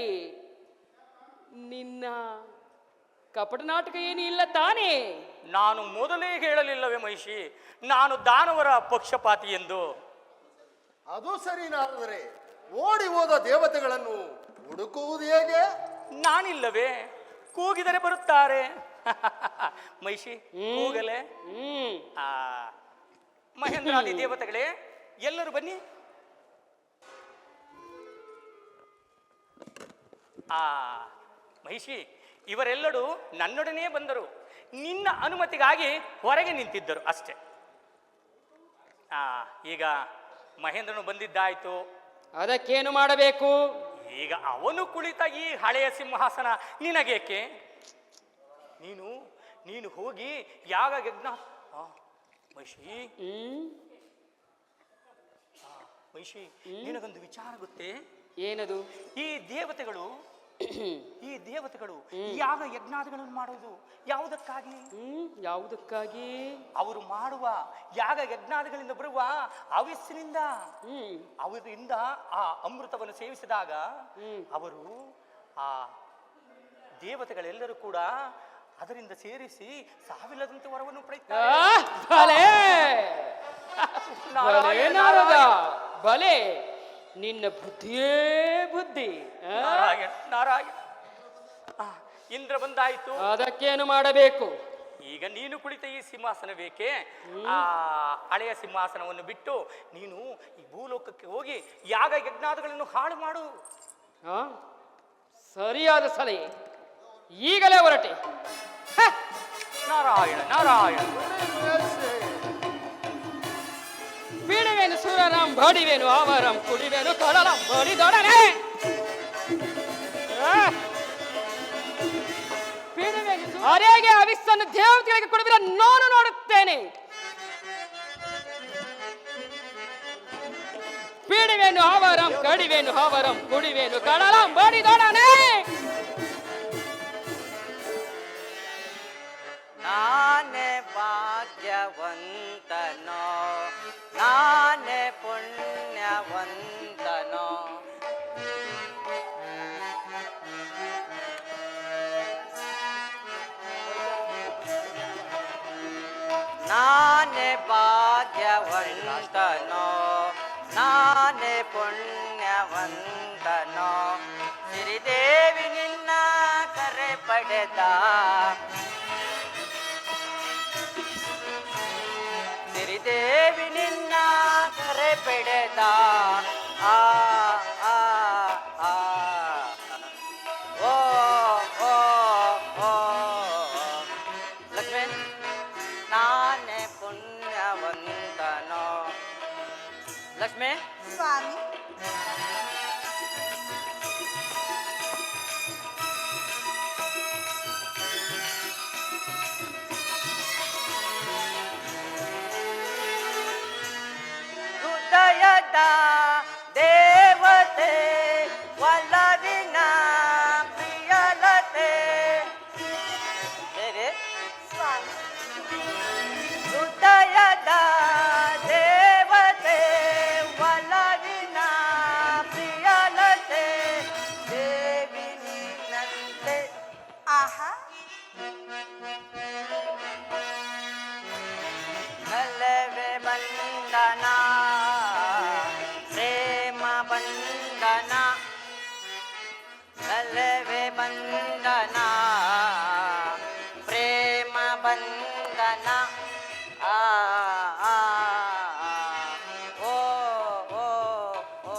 ನಿನ್ನ ಕಪಟ ನಾಟಕ ಏನೂ ಇಲ್ಲ ತಾನೇ? ನಾನು ಮೊದಲೇ ಹೇಳಲಿಲ್ಲವೇ ಮಹಿಷಿ, ನಾನು ದಾನವರ ಪಕ್ಷಪಾತಿ ಎಂದು? ಅದು ಸರಿ ನಾರದರೆ, ಓಡಿ ಹೋದ ದೇವತೆಗಳನ್ನು ಹುಡುಕುವುದು ಹೇಗೆ? ನಾನಿಲ್ಲವೇ? ಕೂಗಿದರೆ ಬರುತ್ತಾರೆ. ಮಹಿಷಿ, ಕೂಗಲೇ? ಮಹೇಂದ್ರಾದಿ ದೇವತೆಗಳೇ, ಎಲ್ಲರೂ ಬನ್ನಿ. ಮಹಿಷಿ, ಇವರೆಲ್ಲರೂ ನನ್ನೊಡನೆ ಬಂದರು, ನಿನ್ನ ಅನುಮತಿಗಾಗಿ ಹೊರಗೆ ನಿಂತಿದ್ದರು ಅಷ್ಟೇ. ಈಗ ಮಹೇಂದ್ರನು ಬಂದಿದ್ದಾಯ್ತು, ಅದಕ್ಕೇನು ಮಾಡಬೇಕು? ಈಗ ಅವನು ಕುಳಿತ ಈ ಹಳೆಯ ಸಿಂಹಾಸನ ನಿನಗೇಕೆ? ನೀನು ಹೋಗಿ ಯಾಗ ಯಜ್ಞ. ಮಹಿಷಿ, ಮಹಿಷಿ, ನಿನಗೊಂದು ವಿಚಾರ ಗೊತ್ತೇ? ಏನದು? ಈ ದೇವತೆಗಳು ಯಾಗ ಯಜ್ಞಾದಿಗಳನ್ನು ಮಾಡುವುದು ಯಾವುದಕ್ಕಾಗಿ? ಯಾವುದಕ್ಕಾಗಿ? ಅವರು ಮಾಡುವ ಯಾಗ ಯಜ್ಞಾದಿಗಳಿಂದ ಬರುವ ಆವಿಸ್ಸಿನಿಂದ, ಅವರಿಂದ ಆ ಅಮೃತವನ್ನು ಸೇವಿಸಿದಾಗ ಅವರು, ಆ ದೇವತೆಗಳೆಲ್ಲರೂ ಕೂಡ ಅದರಿಂದ ಸೇರಿಸಿ ಸಾವಿಲ್ಲದಂತೆ ವರವನ್ನು ಪಡೆಯುತ್ತಾರೆ. ಬಲೆ, ನಿನ್ನ ಬುದ್ಧಿಯೇ ಬುದ್ಧಿ. ನಾರಾಯಣ ನಾರಾಯಣ. ಇಂದ್ರ ಬಂದಾಯಿತು, ಅದಕ್ಕೇನು ಮಾಡಬೇಕು? ಈಗ ನೀನು ಕುಳಿತ ಈ ಸಿಂಹಾಸನ ಬೇಕೆ? ಆ ಹಳೆಯ ಸಿಂಹಾಸನವನ್ನು ಬಿಟ್ಟು ನೀನು ಈ ಭೂಲೋಕಕ್ಕೆ ಹೋಗಿ ಯಾಗ ಯಜ್ಞಾದಿಗಳನ್ನು ಹಾಳು ಮಾಡು. ಸರಿಯಾದ ಸಲಹೆ, ಈಗಲೇ ಹೊರಟೆ. ನಾರಾಯಣ ನಾರಾಯಣ. ಬೀಳುವೆನು ಸೂರರಾಮ್, ಬಡಿವೆನು ಆವರಂ, ಕುಡಿವೆನು ಕಡಲಂ, ಬಡಿದೊಡನೆ ಅರೆಗೆ ಅವಿಸ್ಸನ್ನು ದೇವತೆಗಳಿಗೆ ಕೊಡುವಿರ ನಾನು ನೋಡುತ್ತೇನೆ. ಬೀಳುವೆನು ಆವರಂ, ಕಡಿವೆನು ಆವರಂ, ಕುಡಿವೆನು ಕಡಲಂ, ಬಡಿದೊಡನೆ. ನಾನೇ ಭಾಗ್ಯವಂತನೋ, ನಾನೇ ಪುಣ್ಯವಂತನೋ, ನಾನೇ ಭಾಗ್ಯವಂತನೋ, ನಾನೇ ಪುಣ್ಯವಂತನೋ ಸಿರಿದೇವಿ ನಿನ್ನ ಕರೆ ಪಡೆದ ಸಿರಿದೇವಿ ನಿನ್ನ ಕರೆ ಪಡೆದ ಆ ಆ ಆ ಓ ಓ ಓ ಲಕ್ಷ್ಮೀ ನಾನೇ ಪುಣ್ಯವಂತನೋ ಲಕ್ಷ್ಮೀ ಸ್ವಾಮಿ ಹೃದಯದ ದೇವತೆ ಒಲವಿನ ಪ್ರಿಯಲತೆ ಬೇರೆ ಸ್ವಾಮಿ ಹೃದಯದ ದೇವತೆ ಒಲವಿನ ಪ್ರಿಯಲತೆ ದೇವಿ ನಿನ್ನಂತೆ ಆಹಾ ನಲ್ಲವೆ ಬಂಧನ ಪ್ರೇಮ ಬಂಧನ ನಲ್ಲವೆ ಬಂಧನ ಪ್ರೇಮ ಬಂಧನ ಆ ಆ, ಆ. ಓ ಓ ಓ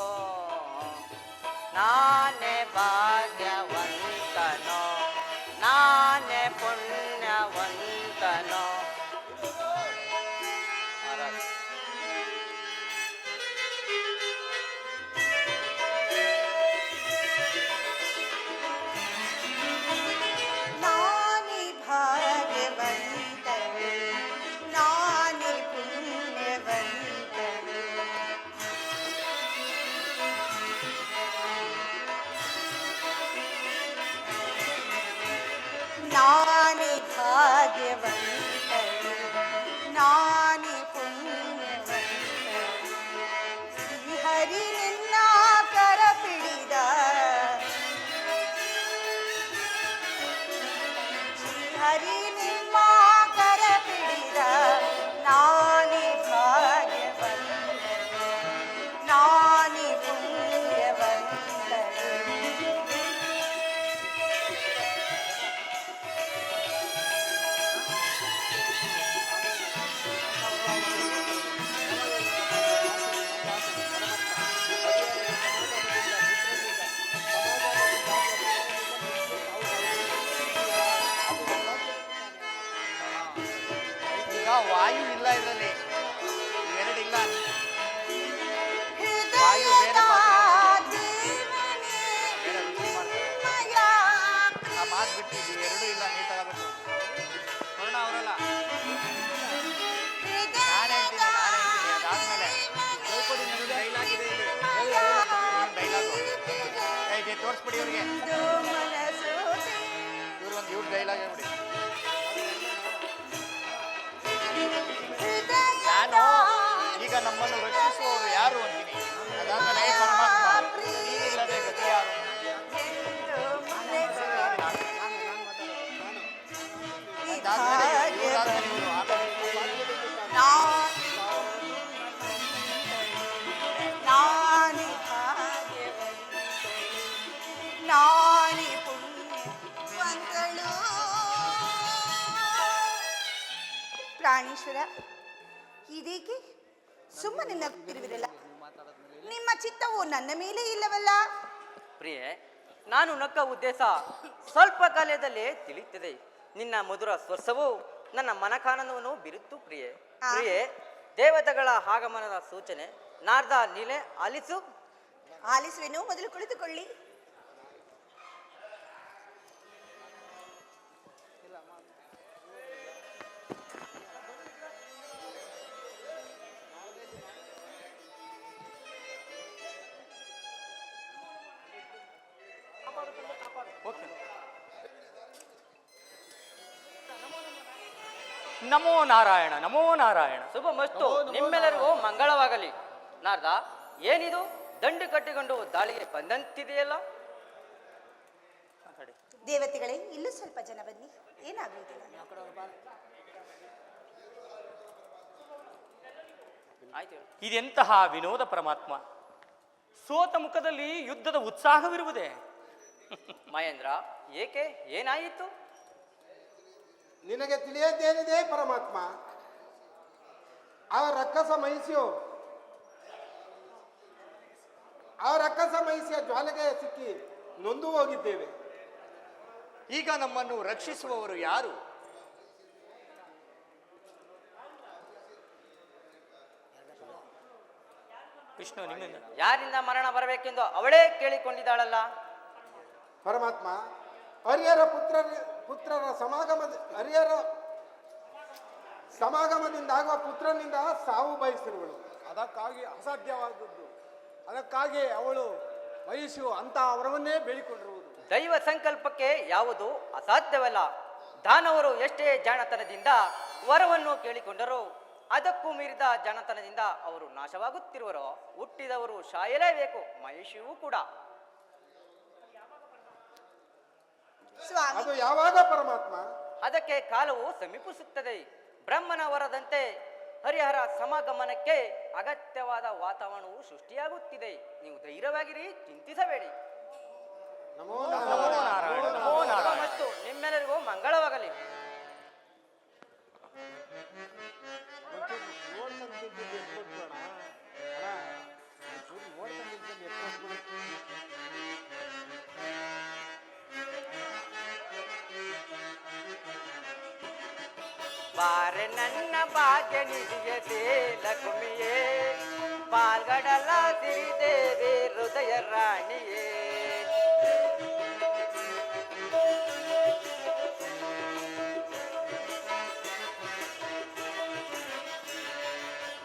ನಾನೇ ಭಾಗ್ಯವಂತನೋ ನಾನೇ ಪುಣ್ಯವಂತನೋ ನಾನೇ ಭಾಗ್ಯವಂತಳು ನಾನೇ ಪುಣ್ಯವಂತಳು ನಾನೇ ಭಾಗ್ಯವಂತಳು ನಾನೇ ಪುಣ್ಯವಂತಳು ಹರಿ ನಿನ್ನ ಕರ ಪಿಡಿದ ಹರಿ ನಿಮ್ಮ ಕರ ಪಿಡಿದ ನಾನೇ ಭಾಗ್ಯವಂತಳು ನಾನೇ ಪುಣ್ಯವಂತಳು ಈಗ ವಾಯು ಇಲ್ಲ ಇದರಲ್ಲಿ ಎರಡಿಲ್ಲ ವಾಯು ಬೇರೆ ಪಾತ್ರೆ ಬೇರೆ ರುಚಿ ಮಾಡ್ತಾರೆ ಆ ಮಾತು ಬಿಟ್ಟಿದ್ವಿ ಎರಡೂ ಇಲ್ಲ ನೀ ತಗೋಬೇಕು ಪೂರ್ಣ ಅವರಲ್ಲ ನಾನು ಹೇಳ್ತೀನಿ ಅದಾದ್ಮೇಲೆ ಡೈಲಾಗ್ ಇದೆ ಇಲ್ಲಿ ಡೈಲಾಗು ಇದೆ ತೋರಿಸ್ಬಿಡಿ ಇವ್ರಿಗೆ ಇವ್ರ ಡೈಲಾಗ್ ಹೇಳ್ಬಿಡಿ ನಾನು ಈಗ ನಮ್ಮನ್ನು ರಕ್ಷಿಸುವವರು ಯಾರು ಅಂತೀನಿ ಅದಾದ್ಮೇಲೆ ಹೇ ಪರಮಾತ್ಮ ನೀನಿಲ್ಲದೆ ಗತಿ ಯಾರು ಅದಾದ್ಮೇಲೆ ಇವರು ನಾನೇ ಭಾಗ್ಯವಂತಳು ನಾನೇ ಪುಣ್ಯವಂತಳು ಪ್ರಾಣೇಶ್ವರ ಇದೀಗೆ ಸುಮ್ಮನೆ ನಗುತ್ತಿರುವಿರಲ್ಲ ನಿಮ್ಮ ಚಿತ್ತವು ನನ್ನ ಮೇಲೆ ಇಲ್ಲವಲ್ಲ ಪ್ರಿಯೆ ನಾನು ನಕ್ಕ ಉದ್ದೇಶ ಸ್ವಲ್ಪ ಕಾಲದಲ್ಲೇ ತಿಳಿಯುತ್ತದೆ ನಿನ್ನ ಮಧುರ ಸ್ವರ್ಸವು ನನ್ನ ಮನಕಾನನವನ್ನು ಬಿರುತ್ತು ಪ್ರಿಯೆ ಪ್ರಿಯೆ ದೇವತೆಗಳ ಆಗಮನದ ಸೂಚನೆ ನಾರ್ದ ನೀಲೆ ಆಲಿಸು ಆಲಿಸುವೆನು ಮೊದಲು ಕುಳಿತುಕೊಳ್ಳಿ ನಮೋ ನಾರಾಯಣ ನಮೋ ನಾರಾಯಣ. ಶುಭ ಮಸ್ತು ನಿಮ್ಮೆಲ್ಲರಿಗೂ ಮಂಗಳವಾಗಲಿ. ನಾರ್ದ ಏನಿದು ದಂಡು ಕಟ್ಟಿಕೊಂಡು ದಾಳಿಗೆ ಬಂದಂತಿದೆಯಲ್ಲ? ದೇವತೆಗಳೇ ಇಲ್ಲೂ ಸ್ವಲ್ಪ ಜನ ಬನ್ನಿ, ಏನಾಗುವುದಿಲ್ಲ. ಆಯ್ತು ಹೇಳು. ಇದೆಂತಹ ವಿನೋದ ಪರಮಾತ್ಮ. ಸೋತ ಮುಖದಲ್ಲಿ ಯುದ್ಧದ ಉತ್ಸಾಹವಿರುವುದೇ? ಮಹೇಂದ್ರ, ಏಕೆ, ಏನಾಯಿತು? ನಿನಗೆ ತಿಳಿಯದ್ದೇನಿದೆ ಪರಮಾತ್ಮ? ಆ ರಕ್ಕಸ ಮಹಿಷಿಯ ಜ್ವಾಲೆಗೆ ಸಿಕ್ಕಿ ನೊಂದು ಹೋಗಿದ್ದೇವೆ. ಈಗ ನಮ್ಮನ್ನು ರಕ್ಷಿಸುವವರು ಯಾರು? ವಿಷ್ಣು, ನಿಮ್ಮಿಂದ ಯಾರಿಂದ ಮರಣ ಬರಬೇಕೆಂದು ಅವಳೇ ಕೇಳಿಕೊಂಡಿದ್ದಾಳಲ್ಲ. ಪರಮಾತ್ಮ, ಪುತ್ರರ ಸಮಾಗಮದಿಂದ ಆಗುವ ಪುತ್ರನಿಂದ ಸಾವು ಬಯಸಿರುವಳು. ಅದಕ್ಕಾಗಿ ಅಸಾಧ್ಯವಾದದ್ದು. ಅದಕ್ಕಾಗಿ ಅವಳು ವಹಿಸು ಅಂತ ವರವನ್ನೇ ಬೇಡಿಕೊಂಡಿರುವುದು. ದೈವ ಸಂಕಲ್ಪಕ್ಕೆ ಯಾವುದು ಅಸಾಧ್ಯವಲ್ಲ. ದಾನವರು ಎಷ್ಟೇ ಜಾಣತನದಿಂದ ವರವನ್ನು ಕೇಳಿಕೊಂಡರೋ ಅದಕ್ಕೂ ಮೀರಿದ ಜಾಣತನದಿಂದ ಅವರು ನಾಶವಾಗುತ್ತಿರುವರೋ ಹುಟ್ಟಿದವರು ಸಾಯಲೇಬೇಕು. ಮಹಿಷಿಯೂ ಕೂಡ. ಅದು ಯಾವಾಗ ಪರಮಾತ್ಮ? ಅದಕ್ಕೆ ಕಾಲವು ಸಮೀಪಿಸುತ್ತದೆ. ಬ್ರಹ್ಮನ ವರದಂತೆ ಹರಿಹರ ಸಮಾಗಮನಕ್ಕೆ ಅಗತ್ಯವಾದ ವಾತಾವರಣವು ಸೃಷ್ಟಿಯಾಗುತ್ತಿದೆ. ನೀವು ಧೈರ್ಯವಾಗಿರಿ, ಚಿಂತಿಸಬೇಡಿ. ನಮೋ ನಾರಾಯಣ, ನಮೋ ನಾರಾಯಣ. ಮತ್ತು ನಿಮ್ಮೆಲ್ಲರಿಗೂ ಮಂಗಳವಾಗಲಿ. ಬಾರೆ ನನ್ನ ಭಾಗ್ಯ ನಿಧಿಯತೆ ಲಕ್ಷ್ಮಿಯೇ, ಪಾಲ್ಗಡಲ ಸಿರಿದೇವಿ ಹೃದಯ ರಾಣಿಯೇ.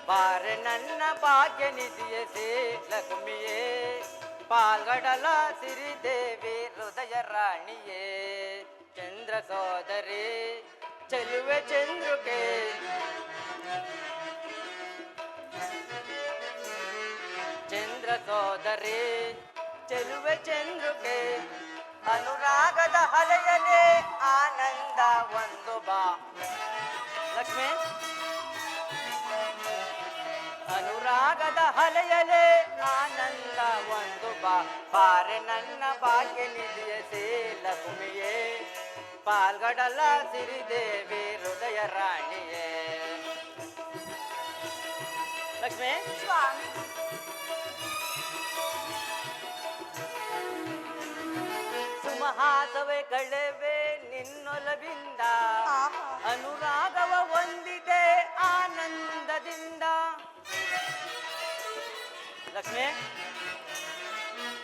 ಬಾರೆ ನನ್ನ ಭಾಗ್ಯ ನಿಧಿಯತೆ ಲಕ್ಷ್ಮಿಯೇ, ಪಾಲ್ಗಡಲ ಸಿರಿದೇವಿ ಹೃದಯ ರಾಣಿಯೇ. ಚಂದ್ರ ಸೋದರಿ ಚೆಲುವೆ ಚಂದ್ರುಕೆ, ಚಂದ್ರ ಸೋದರಿ ಚೆಲುವೆ ಚಂದ್ರುಕೆ. ಅನುರಾಗದ ಹಲೆಯಲೇ ಆನಂದ ಒಂದು ಬಾ. ಲಕ್ಷ್ಮಿ, ಅನುರಾಗದ ಹಲೆಯಲೇ ಆನಂದ ಒಂದು ಬಾ. ಬಾರೆ ನನ್ನ ಭಾಗ್ಯ ನಿಧಿಯ ಲಕ್ಷ್ಮಿಯೇ, ಪಾಲ್ಗಡಲ ಸಿರಿದೇವಿ ಹೃದಯ ರಾಣಿಯೇ. ಲಕ್ಷ್ಮಿ, ಸ್ವಾಮಿ, ಸುಮಹಾಸವೇ ಕಳೆವೆ ನಿನ್ನೊಲವಿಂದ, ಅನುರಾಗವ ಹೊಂದಿದೆ ಆನಂದದಿಂದ. ಲಕ್ಷ್ಮಿ,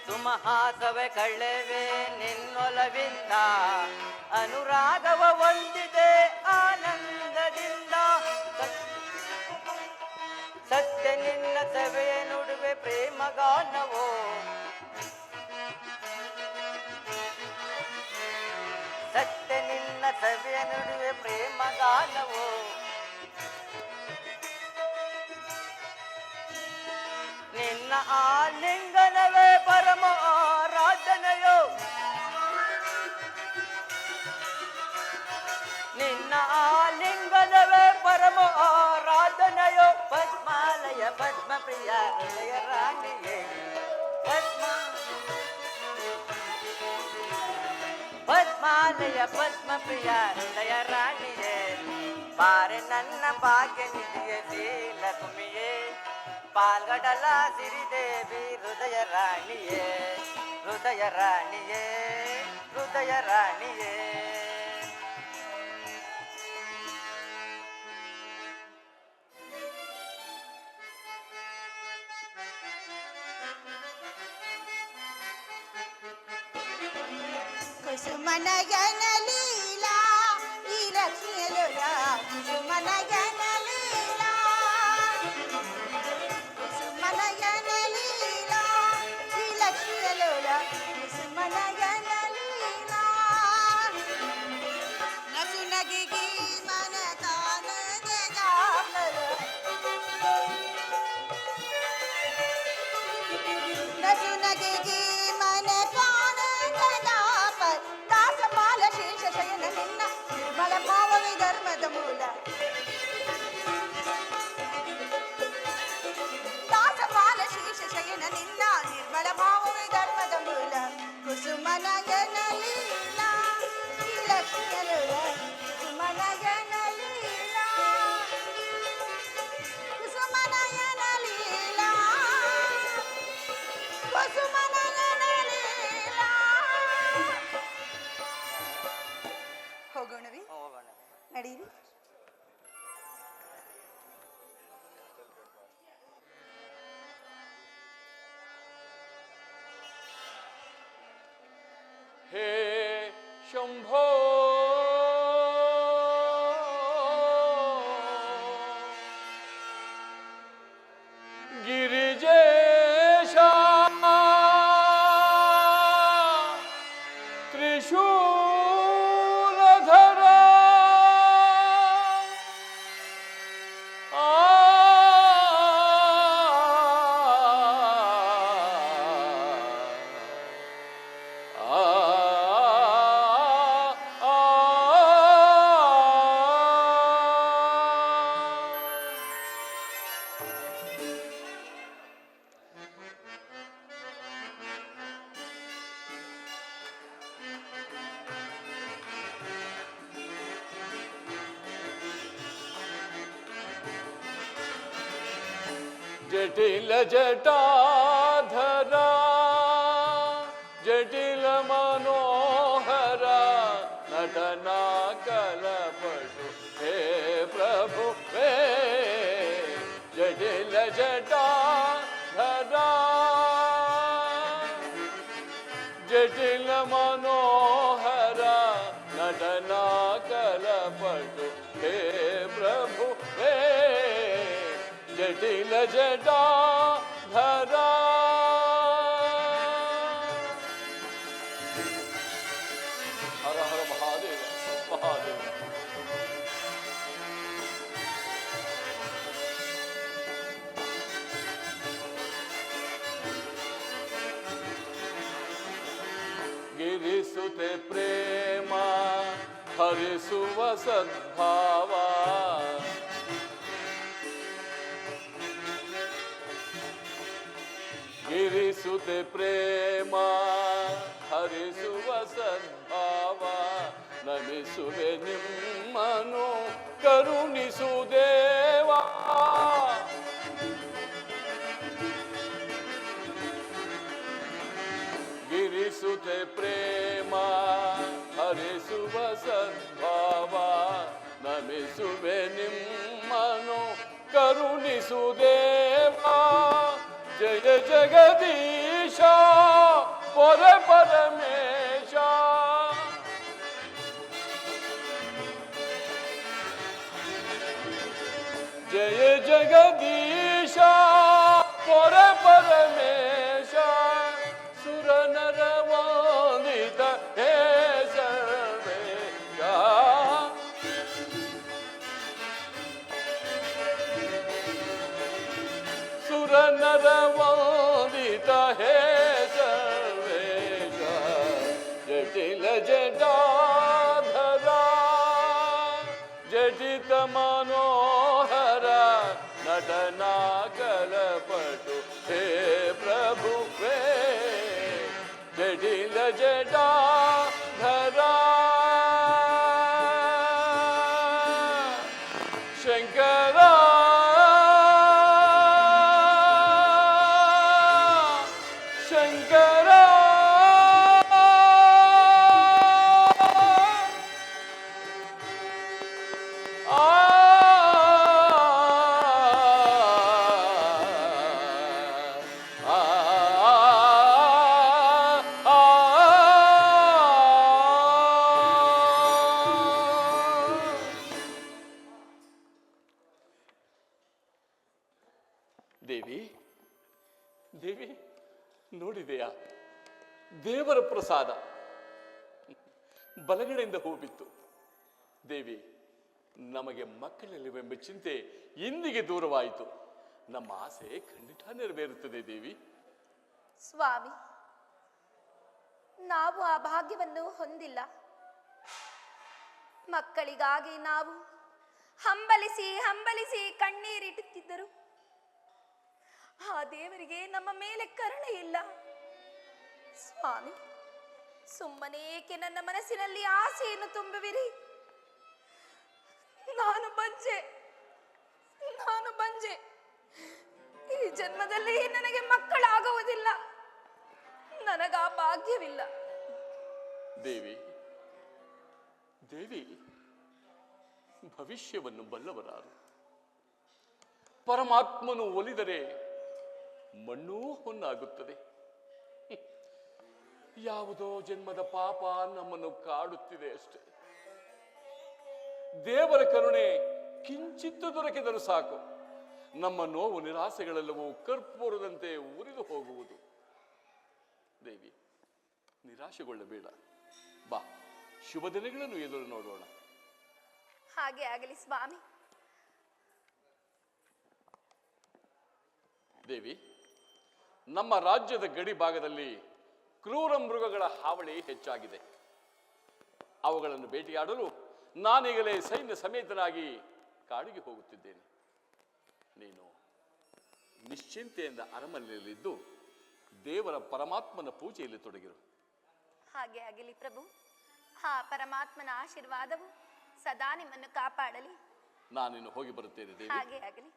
ಸುಮಹಾಸವೇ ಕಳೆವೆ ನಿನ್ನೊಲವಿಂದ, ಅನುರಾಗವ ಹೊಂದಿದೆ ಆನಂದದಿಂದ. ಸತ್ಯ ನಿನ್ನ ಸಭೆಯ ನುಡುವೆ ಪ್ರೇಮಗಾನವೋ, ಸತ್ಯ ನಿನ್ನ ಸಭೆಯ ನಡುವೆ ಪ್ರೇಮಗಾನವೋ. ನಿನ್ನ ಆಲಿಂಗನವೇ ಪರಮ ಆರಾಧನೆಯೋ, ನಿನ್ನ ಆಲಿಂಗನವೇ ಪರಮ ಆರಾಧನೆಯೋ. ಪದ್ಮಾಲಯ ಪದ್ಮಪ್ರಿಯ ಹೃದಯ ರಾಣಿಯೇ, ಪದ್ಮಾಲಯ ಪದ್ಮಪ್ರಿಯ ಹೃದಯ ರಾಣಿಯೇ. ಬಾರೆ ನನ್ನ ಭಾಗ್ಯ ನಿಧಿಯ ಲಕ್ಷ್ಮಿಯೇ, ಪಾಲ್ಗಡಲ ಸಿರಿದೇವಿ ಹೃದಯ ರಾಣಿಯೇ, ಹೃದಯ ರಾಣಿಯೇ, ಹೃದಯ ರಾಣಿಯೇ. ಕುಸುಮನಯನ ಲೀಲಾ ಈ ಲಕ್ಷ್ಮಿಯ ಲೋಲ, ಕುಸುಮನಯನ ಲೀಲಾ, ಕುಸುಮನಯನ ಲೀಲಾ ಈ ಲಕ್ಷ್ಮಿಯ ಲೋಲ, ಕುಸುಮನಯನ ಲೀಲಾ. ನಸು ನಗಿಗಿ ಮನ ಕಾನದ ಜಾಪಲ, ನಸು ನಗಿಗಿ ಮನ ಕಾನದ ಜಾಪಲ. ದಾಸಪಾಲ ಶೇಷ ಶಯನ ನಿನ್ನ ನಿರ್ಮಲ ಭಾವವೇ ಧರ್ಮದ ಮೂಲ. ಸುಮನಯನಲೀಲ ಈ ಲಕ್ಷ್ಮಿಯರುಳ ಸುಮನಯನಲೀಲ ಕುಸುಮನಯನಲೀಲ ಕುಸುಮನಯನಲೀಲ. ಹೋಗೋಣವಿ? ನಡೀರಿ. ಹೇ ಶಂಭೋ ಗಿರಿಜೇಶ ತ್ರಿಶೂಲಧರ ಜಟಿಲ ಜಟಾಧರ ಜಟಿಲ ಮನೋಹರ ನಟನ ಕಲಪಟು ಹೇ ಪ್ರಭು ಹೇ ಜಟಿಲ ಜಟಾಧರ ಜಟಿಲ ಮನೋಹರ ನಟನ ಕಲಪಟು ಹೇ ಪ್ರಭು ಹೇ ಜಟಿಲ ಜಟಾಧರ. ಹರ ಹರ ಮಹಾದೇವ ಮಹಾದೇವ. ಗಿರಿಸುತ್ತೆ ಪ್ರೇಮ ಹರಿಸುವ ಸದ್ಭಾವ ಗಿರಿಸುತ್ತೆ ಪ್ರೇಮ ಹರಿಸುವ ಸದ್ಭಾವ ನಮಿಸುವೆ ನಿಮ್ಮನು ಕರುಣಿಸು ದೇವಾ. ಗಿರಿಸುತ್ತೆ ಪ್ರೇಮ ಹರಿಸುವ ಸದ್ಭಾವ ನಮಿಸುವೆ ನಿಮ್ಮನು ಕರುಣಿಸು ದೇವಾ. ಜಯ ಜಗದೀಶ ಪರ ಪರಮೇಶ ಜಯ ಜಗದೀಶ ಪರ ಪರಮೇಶ ಸುರನರ ವಂದಿತ ಹೇ ಸರ್ವೇಶ. ಸುರನರ ವಂದಿತ ಹೇ ಸರ್ವೇಶ ಜಟಿಲ ಜಟಾಧರ ಜಟಿತ ಮನೋಹರ ನಟನ ಕಲಪಟು ಹೇ ಪ್ರಭು ಹೇ ಜಟಿಲ ಜಟಾಧರ. ಶಂಕರ ಶಂಕರ ದೇವಿ ದೇವಿ ನೋಡಿದೆಯಾ ದೇವರ ಪ್ರಸಾದ ಬಲಗಡೆಯಿಂದ ಹೂ ಬಿತ್ತು. ದೇವಿ ನಮಗೆ ಮಕ್ಕಳಲ್ಲಿವೆಂಬ ಚಿಂತೆ ಇಂದಿಗೆ ದೂರವಾಯಿತು. ನಮ್ಮ ಆಸೆ ಖಂಡಿತ ನೆರವೇರುತ್ತದೆ ದೇವಿ. ಸ್ವಾಮಿ, ನಾವು ಆ ಭಾಗ್ಯವನ್ನು ಹೊಂದಿಲ್ಲ. ಮಕ್ಕಳಿಗಾಗಿ ನಾವು ಹಂಬಲಿಸಿ ಹಂಬಲಿಸಿ ಕಣ್ಣೀರಿಡುತ್ತಿದ್ದರು. ಆ ದೇವರಿಗೆ ನಮ್ಮ ಮೇಲೆ ಕರುಣೆ ಇಲ್ಲ. ಸ್ವಾಮಿ ಸುಮ್ಮನೆ ಏಕೆ ನನ್ನ ಮನಸ್ಸಿನಲ್ಲಿ ಆಸೆಯನ್ನು ತುಂಬುವಿರಿ? ನಾನು ಬಂಜೆ. ಈ ಜನ್ಮದಲ್ಲಿ ನನಗೆ ಮಕ್ಕಳಾಗುವುದಿಲ್ಲ. ನನಗ ಭಾಗ್ಯವಿಲ್ಲ. ದೇವಿ, ಭವಿಷ್ಯವನ್ನು ಬಲ್ಲವರಾರು. ಪರಮಾತ್ಮನು ಒಲಿದರೆ ಮಣ್ಣೂ ಹೊನ್ನಾಗುತ್ತದೆ. ಯಾವುದೋ ಜನ್ಮದ ಪಾಪ ನಮ್ಮನ್ನು ಕಾಡುತ್ತಿದೆ ಅಷ್ಟೇ. ದೇವರ ಕರುಣೆ ಕಿಂಚಿತ್ತು ದೊರಕಿದರೂ ಸಾಕು, ನಮ್ಮ ನೋವು ನಿರಾಸೆಗಳೆಲ್ಲವೂ ಕರ್ಪೂರದಂತೆ ಉರಿದು ಹೋಗುವುದು. ದೇವಿ, ನಿರಾಶೆಗೊಳ್ಳಬೇಡ. ಬಾ, ಶುಭ ದಿನಗಳನ್ನು ಎದುರು ನೋಡೋಣ. ಹಾಗೆ ಆಗಲಿ ಸ್ವಾಮಿ. ದೇವಿ, ನಮ್ಮ ರಾಜ್ಯದ ಗಡಿ ಭಾಗದಲ್ಲಿ ಕ್ರೂರ ಮೃಗಗಳ ಹಾವಳಿ ಹೆಚ್ಚಾಗಿದೆ. ಅವುಗಳನ್ನು ಬೇಟೆಯಾಡಲು ನಾನೀಗಲೇ ಸೈನ್ಯ ಸಮೇತನಾಗಿ ಕಾಡಿಗೆ ಹೋಗುತ್ತಿದ್ದೇನೆ. ನೀನು ನಿಶ್ಚಿಂತೆಯಿಂದ ಅರಮನೆಯಲ್ಲಿದ್ದು ದೇವರ ಪರಮಾತ್ಮನ ಪೂಜೆಯಲ್ಲಿ ತೊಡಗಿರು. ಹಾಗೆ ಆಗಲಿ ಪ್ರಭು. ಆ ಪರಮಾತ್ಮನ ಆಶೀರ್ವಾದವು ಸದಾ ನಿಮ್ಮನ್ನು ಕಾಪಾಡಲಿ. ನಾನಿನ್ನು ಹೋಗಿ ಬರುತ್ತೇನೆ ದೇವಿ. ಹಾಗೆ ಆಗಲಿ.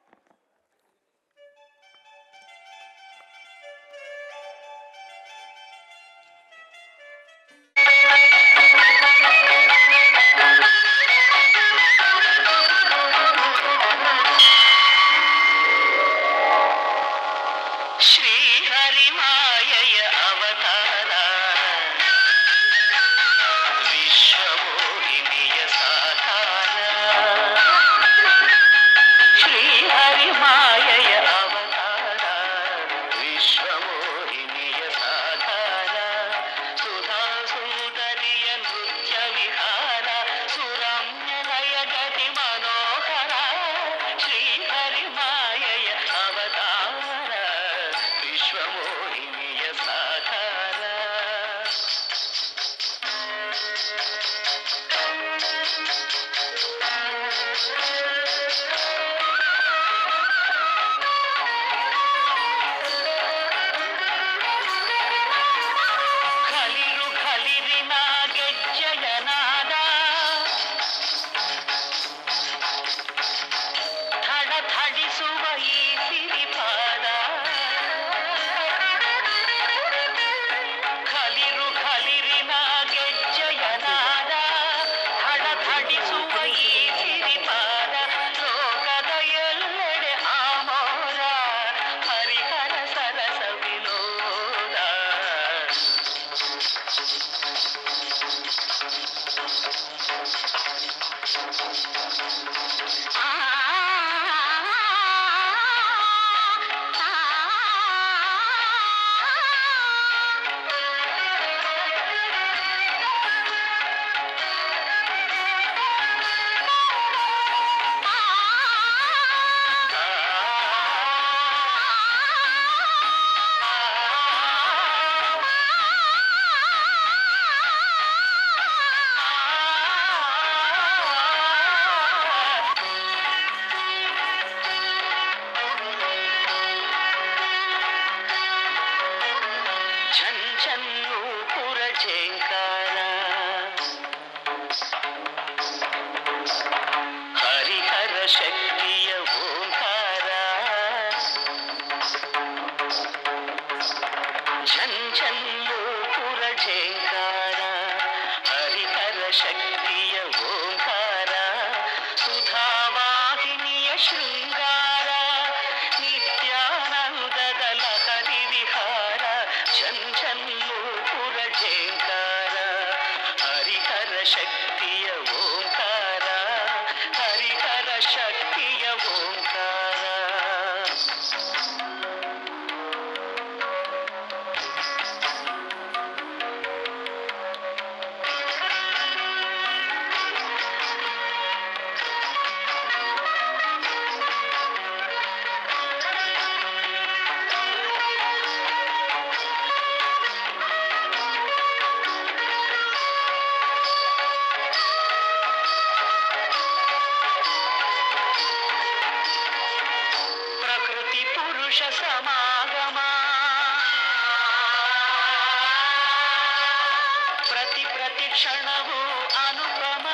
ಕ್ಷಣವು ಅನುಪಮ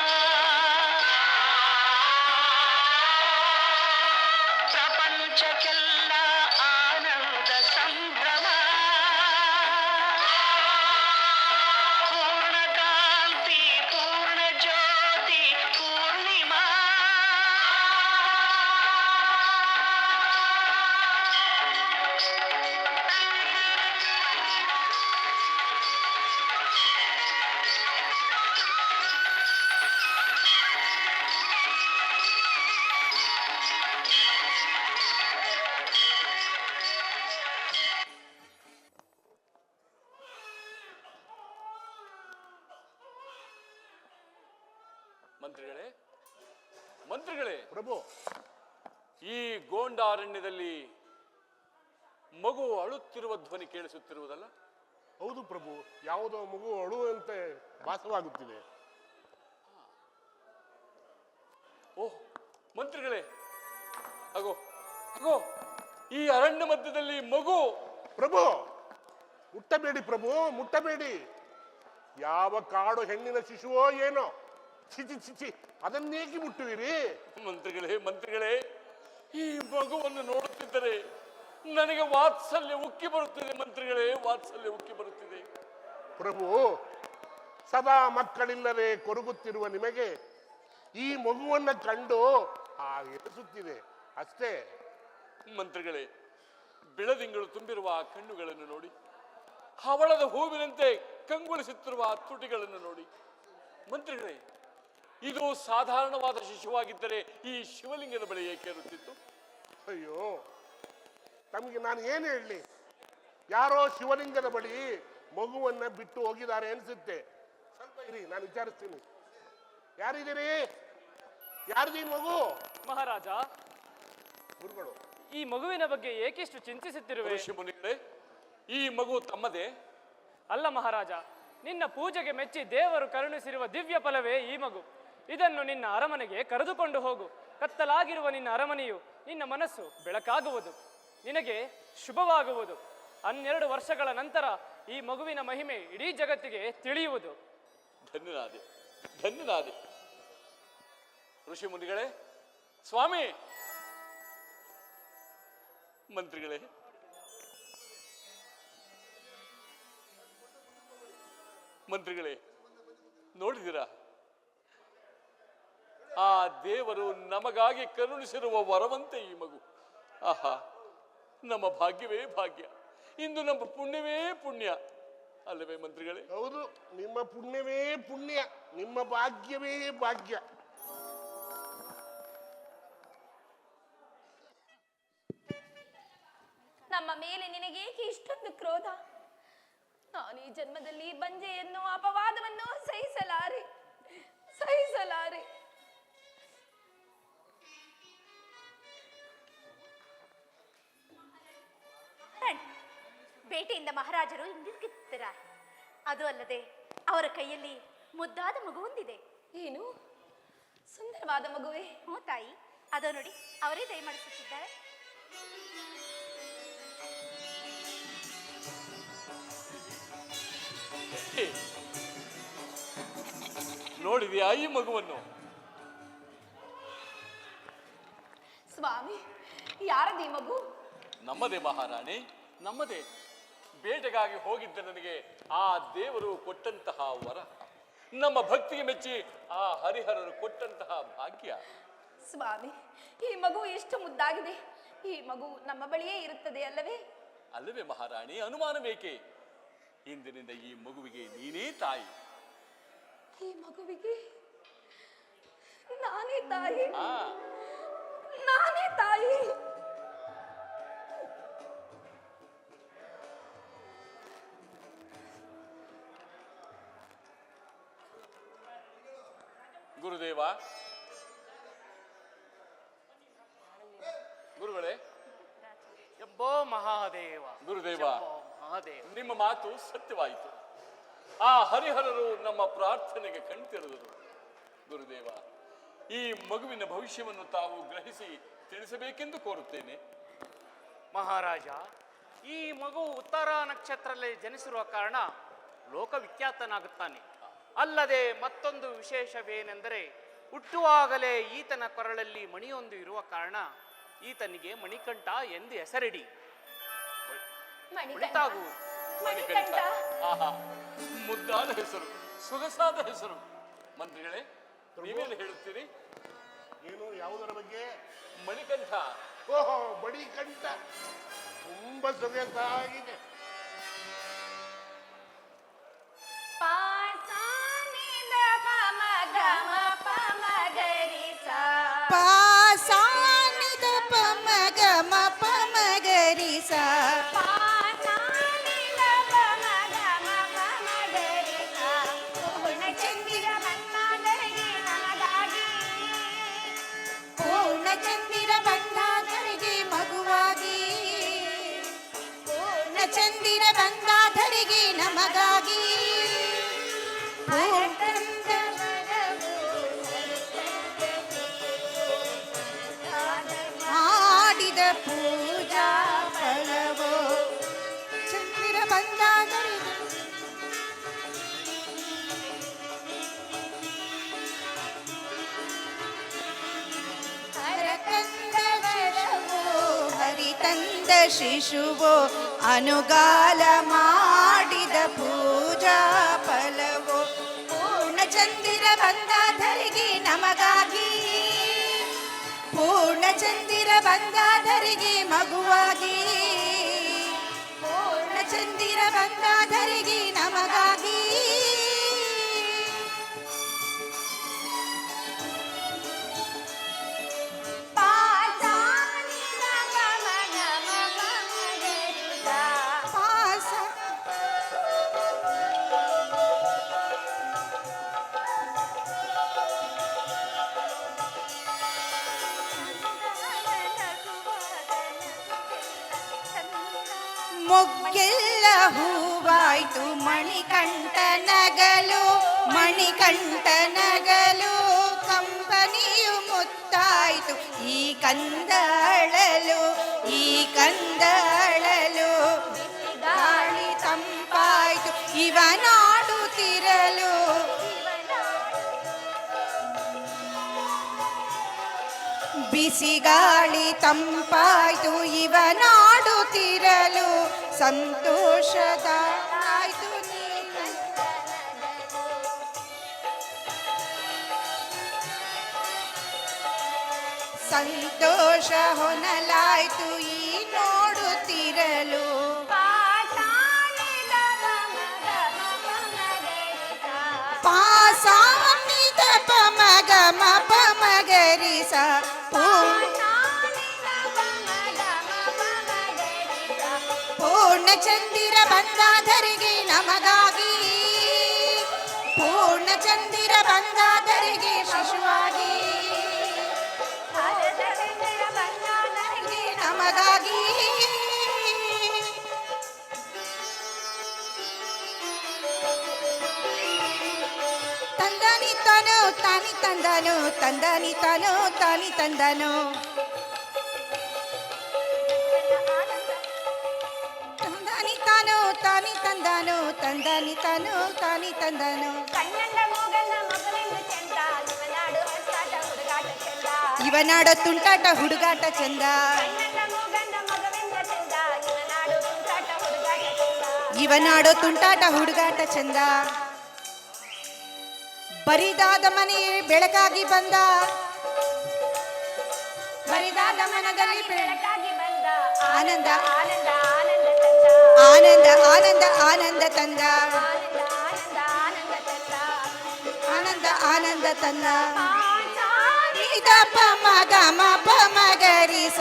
ಪ್ರಪಂಚಕ್ಕೆಲ್ಲ ಆನಂದ ಸಂಭ್ರಮ ಪೂರ್ಣ ಕಾಂತಿ ಪೂರ್ಣ ಜ್ಯೋತಿ ಪೂರ್ಣಿಮಾ ಮಂತ್ರಿಗಳೇ, ಮಂತ್ರಿಗಳೇ, ಪ್ರಭು, ಈ ಗೋಂಡಾರಣ್ಯದಲ್ಲಿ ಮಗು ಅಳುತ್ತಿರುವ ಧ್ವನಿ ಕೇಳಿಸುತ್ತಿರುವುದಲ್ಲ? ಹೌದು ಪ್ರಭು, ಯಾವುದೋ ಮಗು ಅಳುವಂತೆ ಭಾಸವಾಗುತ್ತಿದೆ. ಓಹ್ ಮಂತ್ರಿಗಳೇ, ಅಗೋ ಅಗೋ, ಈ ಅರಣ್ಯ ಮಧ್ಯದಲ್ಲಿ ಮಗು. ಪ್ರಭು, ಮುಟ್ಟಬೇಡಿ ಪ್ರಭು, ಮುಟ್ಟಬೇಡಿ. ಯಾವ ಕಾಡು ಹೆಣ್ಣಿನ ಶಿಶುವೋ ಏನೋ. ಚಿಚಿ ಚಿಚಿ, ಅದನ್ನೇಕೆ ಮುಟ್ಟುವಿರಿ? ಮಂತ್ರಿಗಳೇ, ಮಂತ್ರಿಗಳೇ, ಈ ಮಗುವನ್ನು ನೋಡುತ್ತಿದ್ದರೆ ನನಗೆ ವಾತ್ಸಲ್ಯ ಉಕ್ಕಿ ಬರುತ್ತಿದೆ. ಮಂತ್ರಿಗಳೇ, ವಾತ್ಸಲ್ಯ ಉಕ್ಕಿ ಬರುತ್ತಿದೆ. ಪ್ರಭು, ಸದಾ ಮಕ್ಕಳಿಲ್ಲದೆ ಕೊರಗುತ್ತಿರುವ ನಿಮಗೆ ಈ ಮಗುವನ್ನ ಕಂಡು ಎನಿಸುತ್ತಿದೆ ಅಷ್ಟೇ. ಮಂತ್ರಿಗಳೇ, ಬೆಳದಿಂಗಳು ತುಂಬಿರುವ ಆ ಕಣ್ಣುಗಳನ್ನು ನೋಡಿ, ಹವಳದ ಹೂವಿನಂತೆ ಕಂಗೊಳಿಸುತ್ತಿರುವ ಆ ತುಟಿಗಳನ್ನು ನೋಡಿ. ಮಂತ್ರಿಗಳೇ, ಇದು ಸಾಧಾರಣವಾದ ಶಿಶುವಾಗಿದ್ದರೆ ಈ ಶಿವಲಿಂಗದ ಬಳಿ ಏಕೆ ಇರುತ್ತಿತ್ತು? ಅಯ್ಯೋ, ತಮಗೆ ನಾನು ಏನು ಹೇಳಲಿ? ಯಾರೋ ಶಿವಲಿಂಗದ ಬಳಿ ಮಗುವನ್ನ ಬಿಟ್ಟು ಹೋಗಿದ್ದಾರೆ ಅನ್ಸುತ್ತೆ. ಸ್ವಲ್ಪ ಇರಿ, ನಾನು ವಿಚಾರಿಸ್ತೀನಿ. ಯಾರಿದ್ದೀರಿ? ಯಾರಿದೀ ಮಗು? ಮಹಾರಾಜ, ಗುರುಗಳು, ಈ ಮಗುವಿನ ಬಗ್ಗೆ ಏಕೆಷ್ಟು ಚಿಂತಿಸುತ್ತಿರುವೆ? ಋಷಿ ಮುನಿಗಳೇ, ಈ ಮಗು ತಮ್ಮದೇ? ಅಲ್ಲ ಮಹಾರಾಜ, ನಿನ್ನ ಪೂಜೆಗೆ ಮೆಚ್ಚಿ ದೇವರು ಕರುಣಿಸಿರುವ ದಿವ್ಯ ಫಲವೇ ಈ ಮಗು. ಇದನ್ನು ನಿನ್ನ ಅರಮನೆಗೆ ಕರೆದುಕೊಂಡು ಹೋಗು. ಕತ್ತಲಾಗಿರುವ ನಿನ್ನ ಅರಮನೆಯು ನಿನ್ನ ಮನಸ್ಸು ಬೆಳಕಾಗುವುದು, ನಿನಗೆ ಶುಭವಾಗುವುದು. 12 ವರ್ಷಗಳ ನಂತರ ಈ ಮಗುವಿನ ಮಹಿಮೆ ಇಡೀ ಜಗತ್ತಿಗೆ ತಿಳಿಯುವುದು. ಧನ್ಯನಾದೆ, ಧನ್ಯನಾದೆ. ಋಷಿ ಮುನಿಗಳೇ, ಸ್ವಾಮಿ, ಮಂತ್ರಿಗಳೇ, ಮಂತ್ರಿಗಳೇ, ನೋಡಿದಿರಾ? ಆ ದೇವರು ನಮಗಾಗಿ ಕರುಣಿಸಿರುವ ವರವಂತೆ ಈ ಮಗು. ಆಹಾ, ನಮ್ಮ ಭಾಗ್ಯವೇ ಭಾಗ್ಯ, ಇಂದು ನಮ್ಮ ಪುಣ್ಯವೇ ಪುಣ್ಯ ಅಲ್ಲವೇ ಮಂತ್ರಿಗಳೇ? ಹೌದು, ನಿಮ್ಮ ಪುಣ್ಯವೇ ಪುಣ್ಯ, ನಿಮ್ಮ ಭಾಗ್ಯವೇ ಭಾಗ್ಯ. ನಮ್ಮ ಮೇಲೆ ನಿನಗೇಕೆ ಇಷ್ಟೊಂದು ಕ್ರೋಧ? ನಾನು ಈ ಜನ್ಮದಲ್ಲಿ ಬಂಜೆಯನ್ನು ಅಪವಾದವನ್ನು ಸಹಿಸಲಾರೆ. ಬೇಟೆಯಿಂದ ಮಹಾರಾಜರು ಹಿಂದಿರುಗುತ್ತಿದ್ದಾರೆ. ಅದು ಅಲ್ಲದೆ ಅವರ ಕೈಯಲ್ಲಿ ಮುದ್ದಾದ ಮಗು ಹೊಂದಿದೆ. ಏನು ಸುಂದರವಾದ ಮಗುವೆ? ಹ್ಞೂ ತಾಯಿ, ಅದು ನೋಡಿ, ಅವರೇ ದಯಮಾಡಿಸುತ್ತಿದ್ದಾರೆ. ನೋಡಿದ್ಯಾ ಈ ಮಗುವನ್ನು? ಸ್ವಾಮಿ, ಯಾರದು ಈ ಮಗು? ನಮ್ಮದೇ ಮಹಾರಾಣಿ, ನಮ್ಮದೇ. ಬೇಟೆಗಾಗಿ ಹೋಗಿದ್ದ ನನಗೆ ಆ ದೇವರು ಕೊಟ್ಟಂತಹ ವರ, ನಮ್ಮ ಭಕ್ತಿಗೆ ಮೆಚ್ಚಿ ಆ ಹರಿಹರರು ಕೊಟ್ಟಂತಹ ಭಾಗ್ಯ. ಸ್ವಾಮಿ, ಈ ಮಗು ಎಷ್ಟು ಮುದ್ದಾಗಿದೆ. ಈ ಮಗು ನಮ್ಮ ಬಳಿಯೇ ಇರುತ್ತದೆ ಅಲ್ಲವೇ? ಅಲ್ಲವೇ ಮಹಾರಾಣಿ, ಅನುಮಾನ ಬೇಕೆ? ಇಂದಿನಿಂದ ಈ ಮಗುವಿಗೆ ನೀನೇ ತಾಯಿ. ಈ ಮಗುವಿಗೆ ನಾನೇ ತಾಯಿ? ನಾನೇ ತಾಯಿ? ಗುರುದೇವ, ಗುರುಗಳೇ, ಎಂಬೋ ಮಹಾದೇವ. ಗುರುದೇವ, ಮಹಾದೇವ, ನಿಮ್ಮ ಮಾತು ಸತ್ಯವಾಯಿತು. ಆ ಹರಿಹರರು ನಮ್ಮ ಪ್ರಾರ್ಥನೆಗೆ ಕಣ್ತೆರೆದರು. ಗುರುದೇವ, ಈ ಮಗುವಿನ ಭವಿಷ್ಯವನ್ನು ತಾವು ಗ್ರಹಿಸಿ ತಿಳಿಸಬೇಕೆಂದು ಕೋರುತ್ತೇನೆ. ಮಹಾರಾಜ, ಈ ಮಗು ಉತ್ತರ ನಕ್ಷತ್ರದಲ್ಲಿ ಜನಿಸಿರುವ ಕಾರಣ ಲೋಕವಿಖ್ಯಾತನಾಗುತ್ತಾನೆ. ಅಲ್ಲದೆ ಮತ್ತೊಂದು ವಿಶೇಷವೇನೆಂದರೆ ಹುಟ್ಟುವಾಗಲೇ ಈತನ ಕೊರಳಲ್ಲಿ ಮಣಿಯೊಂದು ಇರುವ ಕಾರಣ ಈತನಿಗೆ ಮಣಿಕಂಠ ಎಂದು ಹೆಸರಿಡಿ. ಒಳಿತಾಗು. ಮಣಿಕಂಠ. ಆಹಾ, ಮುದ್ದಾದ ಹೆಸರು, ಸೊಗಸಾದ ಹೆಸರು. ಮಂತ್ರಿಗಳೇ, ನೀವೇನು ಹೇಳುತ್ತೀರಿ? ಏನು, ಯಾವುದರ ಬಗ್ಗೆ? ಮಣಿಕಂಠ. ಓಹೋ, ಮಣಿಕಂಠ ತುಂಬಾ ಸೊಗಸಾಗಿದೆ. ಪಾಸಾನಿದ ಪಮಗಮ ಪಮಗರಿಸ ಪೂರ್ಣಚಂದಿರ ಬಂದಾಧರಿಗೆ ಮಗುವಾಗಿ, ಪೂರ್ಣಚಂದಿರ ಬಂದಾಧರಿಗೆ ನಮಗಾಗಿ, ಮಾಡಿದ ಪೂಜಾ ಫಲವೋ ಚಂದಿರ ಬಂದಾಧರಿಗೆ. ಹರಿತಂದ ಶಿಶುವೋ ಅನುಗಾಲ ಮಾಡಿದ ಪೂಜಾ ಫಲವೋ ಪೂರ್ಣಚಂದಿರ ಬಂದಾಧರಿಗೆ ನಮಗಾಗಿ, ಪೂರ್ಣಚಂದಿರ ಬಂದಾಧರಿಗೆ ಮಗುವಾಗಿ, ಪೂರ್ಣಚಂದಿರ ಬಂದಾಧರಿಗೆ ನಮಗಾಗಿ. ಮೊಗ್ಗೆಲ್ಲ ಹೂವಾಯ್ತು ಮಣಿಕಂಠ ನಗಲು, ಮಣಿಕಂಠ ನಗಲು ಕಂಬನಿಯು ಮುತ್ತಾಯ್ತು ಈ ಕಂದ ಅಳಲು, ಈ ಕಂದ ಅಳಲು. ಗಾಳಿ ತಂಪಾಯ್ತು ಇವನಾಡುತ್ತಿರಲು, ಬಿಸಿಗಾಳಿ ತಂಪಾಯ್ತು ಇವನಾಡುತ್ತಿರಲು, ಸಂತೋಷದಾಯ್ತು ಸಂತೋಷ ಹೊನಲಾಯ್ತು ಈ ನೋಡುತ್ತಿರಲು. ಪಾಸಾಮಿದ ಪಮಗಮ ಪಮಗರಿಸ ಪೂರ್ಣಚಂದಿರ ಬಂದಾಧರಿಗೆ ನಮಗಾಗಿ, ಪೂರ್ಣಚಂದಿರ ಬಂದಾಧರಿಗೆ ಶಿಶುವಾಗಿ, ನಮಗಾಗಿ. ತಂದಾನಿ ತಾನೋ ತಾನಿ ತಂದಾನೋ, ತಂದಾನಿ ತಾನೋ ತಾನಿ ತಂದಾನೋ, ತಂದಾನಿ ತಾನೋ ತಾನಿ ತಂದಾನೋ, ತಂದಾನಿ ತಾನೋ ತಾನಿ ತಂದಾನೋ. ಇವನಾಡೋ ತುಂಟಾಟ ಹುಡುಗಾಟ ಚಂದ, ಇವನಾಡೋ ತುಂಟಾಟ ಹುಡುಗಾಟ ಚಂದ. ಬರಿದಾದ ಮನೆ ಬೆಳಕಾಗಿ ಬಂದ, ಬರಿದಾದ ಮನದಲ್ಲಿ ಬೆಳಕಾಗಿ ಬಂದ. ಆನಂದ ಆನಂದ ಆನಂದ ಆನಂದ ಆನಂದ ತಂದ, ಆನಂದ ಆನಂದ ತಂದ. ನಿದ ಪಮಗಮ ಪಮಗರಿಸ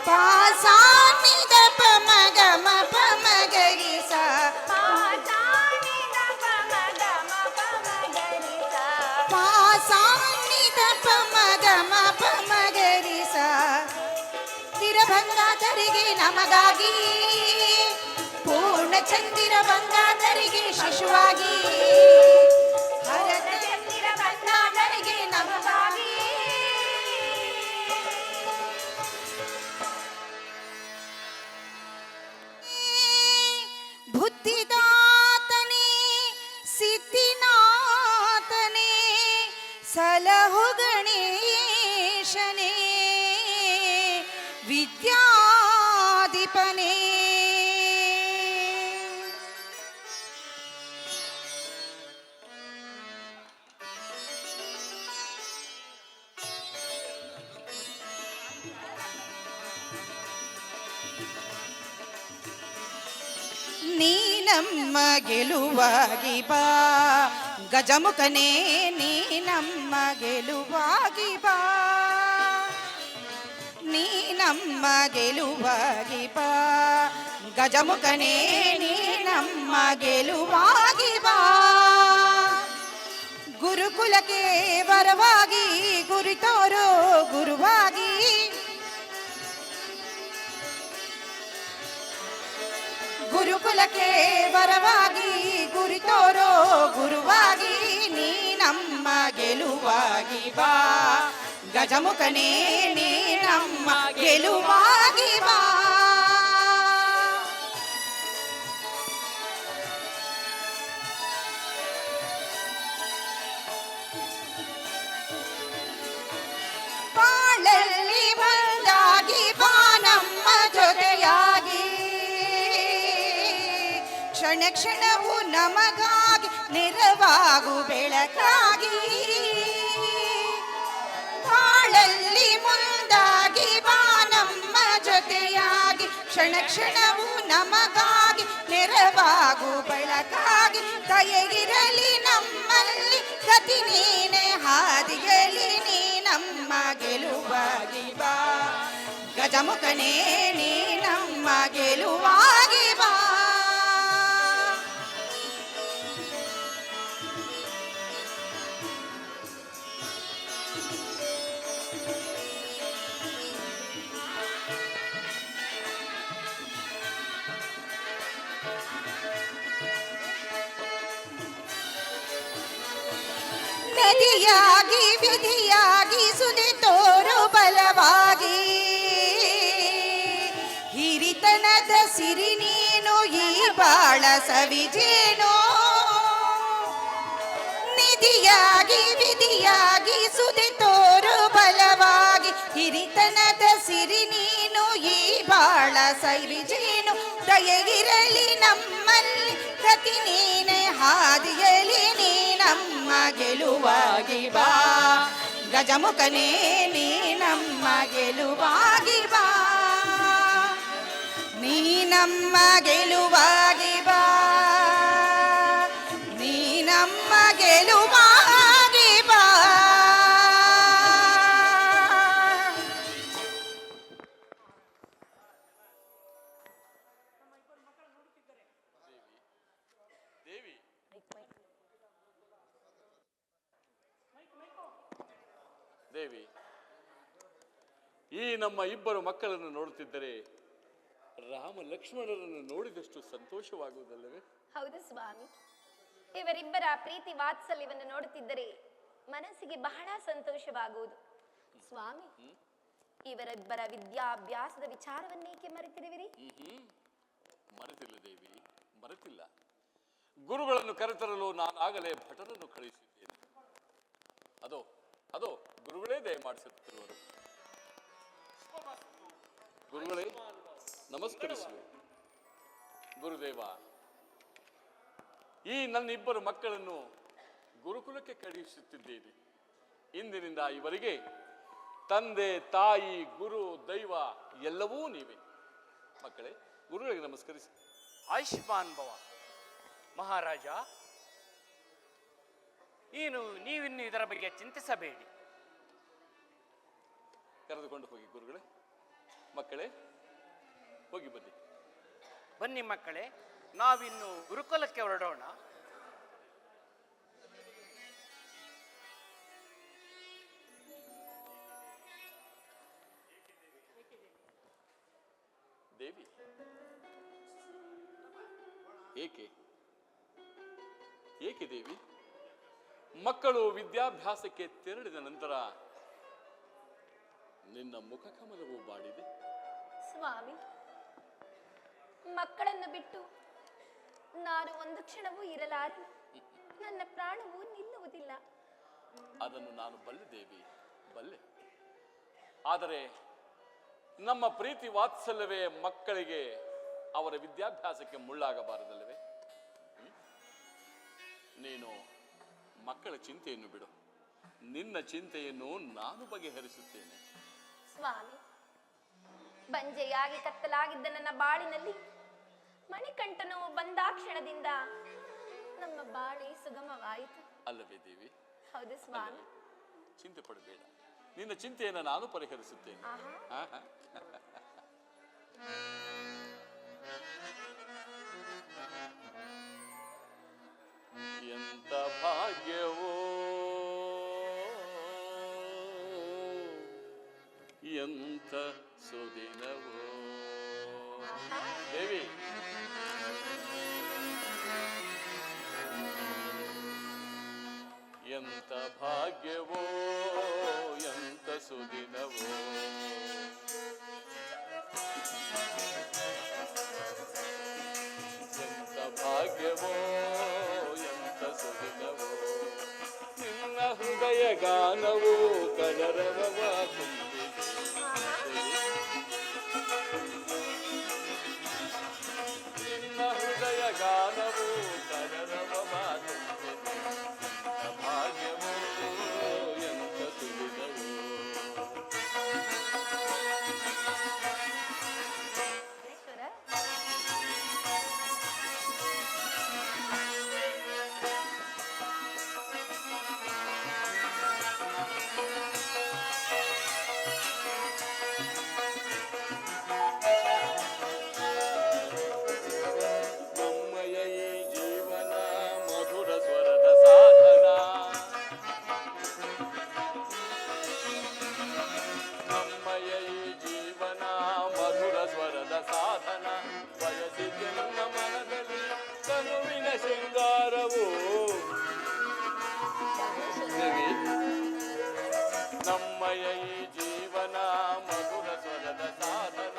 ಪಾಸಾನಿದ ಪಮಗಮ ಪಮಗರಿಸ ಪಾಸಾನಿದ ಪಮಗಮ ಪಮಗರಿಸ. ತಿರಭಂಗಾಧರಿಗೆ ನಮಗಾಗಿ, ಪೂರ್ಣಚಂದಿರ ಬಂಗಾಧರಿಗೆ ಶಿಶುವಾಗಿ, ಹರಚಂದಿರ ಬಂಗಾಧರಿಗೆ ನಮಗಾಗಿ. ಬುದ್ಧಿದಾತನೇ ಸಿದ್ಧಿನಾಥನೇ ನಮ್ಮ ಗೆಲುವಾಗಿ ಬಾ ಗಜಮುಖನೇ ನೀ ನಮ್ಮ ಗೆಲುವಾಗಿ ಬಾ ನೀ ನಮ್ಮ ಗೆಲುವಾಗಿ ಬಾ ಗಜಮುಖನೇ ನೀ ನಮ್ಮ ಗೆಲುವಾಗಿ ಬಾ ಗುರುಕುಲಕ್ಕೆ ವರವಾಗಿ ಗುರಿತೋರೋ ಗುರುವಾಗಿ ಗುರುಕುಲಕ್ಕೆ ವರವಾಗಿ ಗುರಿತೋರೋ ಗುರುವಾಗಿ ನೀ ನಮ್ಮ ಗೆಲುವಾಗಿ ಬಾ ಗಜಮುಖನೇ ನೀ ನಮ್ಮ ಗೆಲುವಾಗಿ ಬಾ ಬಾಳಲ್ಲಿ ಬಂದಾಗಿ ಬಾ ನಮ್ಮ ಜೊತೆಯಾಗಿ ಕ್ಷಣ ಕ್ಷಣವು ನಮಗಾಗಿ ನೆರವಾಗು ಬೆಳಕಾಗಿ ಬಾಳಲ್ಲಿ ಮುಂದಾಗಿ ಬಾ ನಮ್ಮ ಜೊತೆಯಾಗಿ ಕ್ಷಣ ಕ್ಷಣವು ನಮಗಾಗಿ ನೆರವಾಗು ಬೆಳಕಾಗಿ ದಯೆಗಿರಲಿ ನಮ್ಮಲ್ಲಿ ಗತಿ ನೀನೆ ಹಾದಿಯಲ್ಲಿ ನೀ ನಮ್ಮ ಗೆಲುವಾಗಿ ಬಾ ಗಜಮುಖನೇ ನೀ ನಮ್ಮ ಗೆಲುವಾಗಿ ಬಾ ನದಿಯಾಗಿ ವಿಧಿಯಾಗಿ ಸುದೆ ತೋರು ಬಲವಾಗಿ ಹಿರಿತನದ ಸಿರಿ ನೀನು ಈ ಬಾಳ ಸವಿಜೇನೋ ನಿಧಿಯಾಗಿ ವಿಧಿಯಾಗಿ ಸುದೆ ತೋರು ಬಲವಾಗಿ ಹಿರಿತನದ ಸಿರಿ ನೀನು ಈ ಬಾಳ ಸವಿಜೇನು ದಯಗಿರಲಿ ನಮ್ಮಲ್ಲಿ ಗತಿ ನೀನೆ ಹಾದಿಯಲಿ ನೀ ನಮ್ಮ ಗೆಲುವಾಗಿ ಬಾ ಗಜಮುಖನೇ ನೀ ನಮ್ಮ ಗೆಲುವಾಗಿ ಬಾ ನೀ ನಮ್ಮ ಗೆಲುವಾಗಿ ಬಾ ನೀ ನಮ್ಮ ಗೆಲುವಾಗಿ ಬಾ ದೇವಿ ದೇವಿ ಈ ನಮ್ಮ ಇಬ್ಬರು ಮಕ್ಕಳನ್ನು ನೋಡುತ್ತಿದ್ದರೆ ರಾಮ ಲಕ್ಷ್ಮಣರನ್ನು ನೋಡಿದಷ್ಟು ಸಂತೋಷವಾಗುವುದಲ್ಲವೇ? ಹೌದು ಸ್ವಾಮಿ, ಇವರಿಬ್ಬರ ಪ್ರೀತಿ ವಾತ್ಸಲ್ಯವನ್ನು ನೋಡುತ್ತಿದ್ದರೆ ಮನಸ್ಸಿಗೆ ಬಹಳ ಸಂತೋಷವಾಗುವುದು. ಸ್ವಾಮಿ, ಇವರಿಬ್ಬರ ವಿದ್ಯಾಭ್ಯಾಸದ ವಿಚಾರವನ್ನೇಕೆ ಮರೆತಿರುವಿರಿ? ಮರೆತಿಲ್ಲ ದೇವಿ, ಮರೆತಿಲ್ಲ. ಗುರುಗಳನ್ನು ಕರೆತರಲು ನಾನಾಗಲೇ ಭಟರನ್ನು ಕಳುಹಿಸಿದ್ದೇನೆ. ಅದೋ ಅದೋ ಗುರುಗಳೇ ದಯಮಾಡಿಸುತ್ತಿರುವರು. ಗುರುಗಳೇ ನಮಸ್ಕರಿಸುವೆ. ಗುರುದೇವ, ಈ ನನ್ನ ಇಬ್ಬರು ಮಕ್ಕಳನ್ನು ಗುರುಕುಲಕ್ಕೆ ಕಳುಹಿಸುತ್ತಿದ್ದೇನೆ. ಇಂದಿನಿಂದ ಇವರಿಗೆ ತಂದೆ ತಾಯಿ ಗುರು ದೈವ ಎಲ್ಲವೂ ನೀವೇ. ಮಕ್ಕಳೇ, ಗುರುಗಳಿಗೆ ನಮಸ್ಕರಿಸಿ. ಆಯುಷ್ಮಾನ್ ಭವ. ಮಹಾರಾಜ, ನೀವಿನ್ನು ಇದರ ಬಗ್ಗೆ ಚಿಂತಿಸಬೇಡಿ. ಕರೆದುಕೊಂಡು ಹೋಗಿ ಗುರುಗಳೇ. ಮಕ್ಕಳೇ, ಹೋಗಿ ಬನ್ನಿ. ಬನ್ನಿ ಮಕ್ಕಳೇ, ನಾವಿನ್ನು ಗುರುಕುಲಕ್ಕೆ ಹೊರಡೋಣ. ದೇವಿ, ಏಕೆ ಏಕೆ ದೇವಿ? ಮಕ್ಕಳು ವಿದ್ಯಾಭ್ಯಾಸಕ್ಕೆ ತೆರಳಿದ ನಂತರ ನಿನ್ನ ಮುಖಕಮಲವು ಬಾಡಿದೆ. ಸ್ವಾಮಿ, ಮಕ್ಕಳನ್ನು ಬಿಟ್ಟು ನಾನು ಒಂದು ಕ್ಷಣವೂ ಇರಲಾರೆ. ನನ್ನ ಪ್ರಾಣವು ನಿಲ್ಲುವುದಿಲ್ಲ. ಅದನ್ನು ನಾನು ಬಲ್ಲೆ ದೇವಿ, ಬಲ್ಲೆ. ಆದರೆ ನಮ್ಮ ಪ್ರೀತಿ ವಾತ್ಸಲ್ಯವೇ ಮಕ್ಕಳಿಗೆ ಅವರ ವಿದ್ಯಾಭ್ಯಾಸಕ್ಕೆ ಮುಳ್ಳಾಗಬಾರದಲ್ಲವೇ? ನೀನು ಮಕ್ಕಳ ಚಿಂತೆಯನ್ನು ಬಿಡು, ನಿನ್ನ ಚಿಂತೆಯನ್ನು ನಾನು ಬಗೆಹರಿಸುತ್ತೇನೆ. ಸ್ವಾಮಿ, ಬಂಜೆಯಾಗಿ ಕತ್ತಲಾಗಿದ್ದ ನನ್ನ ಬಾಳಿನಲ್ಲಿ ಮಣಿಕಂಠನು ಬಂದಾಕ್ಷಣದಿಂದ ನಮ್ಮ ಬಾಳೆ ಸುಗಮವಾಯಿತು. ಅಲ್ಲವೇ ದೇವಿ? ಹೌದು ಸ್ವಾಮಿ. ಚಿಂತೆ ಪಡಬೇಡ, ನಿನ್ನ ಚಿಂತೆಯನ್ನು ನಾನು ಪರಿಹರಿಸುತ್ತೇನೆ. ಆಹಾ. ಎಂತ ಭಾಗ್ಯವೋ, ಎಂತ ಸುದಿನವೋ ದೇವಿ. ಎಂತ ಭಾಗ್ಯವೋ, ಎಂತ ಸುದಿನವೋ. ಎಂತ ಭಾಗ್ಯವೋ, ಎಂತ ಸುದಿನವೋ. ನಿನ್ನ ಹೃದಯ ಗಾನವೋ ಕಲರವವ ತುಂಬಿದೆ. ನಿನ್ನ ಹೃದಯ ಗಾನವೋ ಕಲರವವ ತುಂಬಿದೆ. ಭಾಗ್ಯವೋ, ಎಂತ ಸುದಿನವೋ. ನಮ್ಮಯ ಈ ಜೀವನ ಮಧುರ ಸ್ವರದ ಸಾಧನ. ನಮ್ಮಯ ಈ ಜೀವನ ಮಧುರ ಸ್ವರದ ಸಾಧನ. ಬಯಸಿದೆ ನನ್ನ ಮನದಲ್ಲಿ ತನುವಿನ ಶೃಂಗಾರವು. ದೇವಿ, ನಮ್ಮಯ ಈ ಜೀವನ ಮಧುರ ಸ್ವರದ ಸಾಧನ.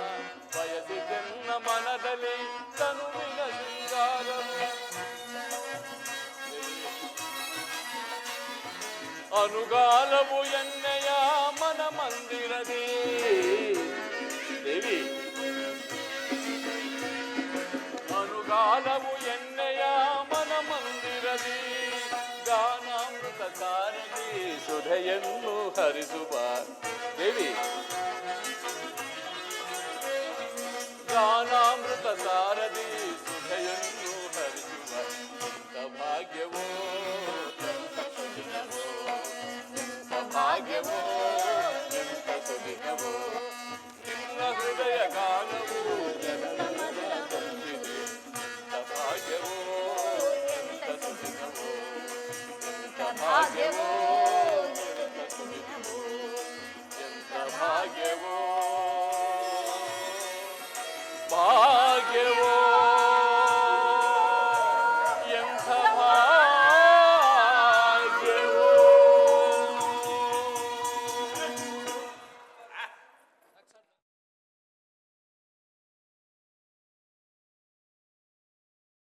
ಬಯಸಿದೆ ನನ್ನ ಮನದಲ್ಲಿ ತನುವಿನ ಶೃಂಗಾರವು. ಅನುಗಾಲವು ಎಣ್ಣೆಯ ಮನ ಮಂದಿರದಿ. ದೇವಿ, ಅನುಗಾಲವು ಎಣ್ಣೆಯ ಮನ ಮಂದಿರದಿ. ಗಾನಾಮೃತ ಸಾರದಿ ಸುಧೆಯನ್ನು ಹರಿಸುವ. ದೇವಿ, ಗಾನಾಮೃತ ಸಾರದಿ ಸುಧೆಯನ್ನು ಹರಿಸುವ. ಎಂತ ಭಾಗ್ಯವೋ, ಎಂತ ಸುದಿನವೋ. ಎಂತ ಭಾಗ್ಯವೋ,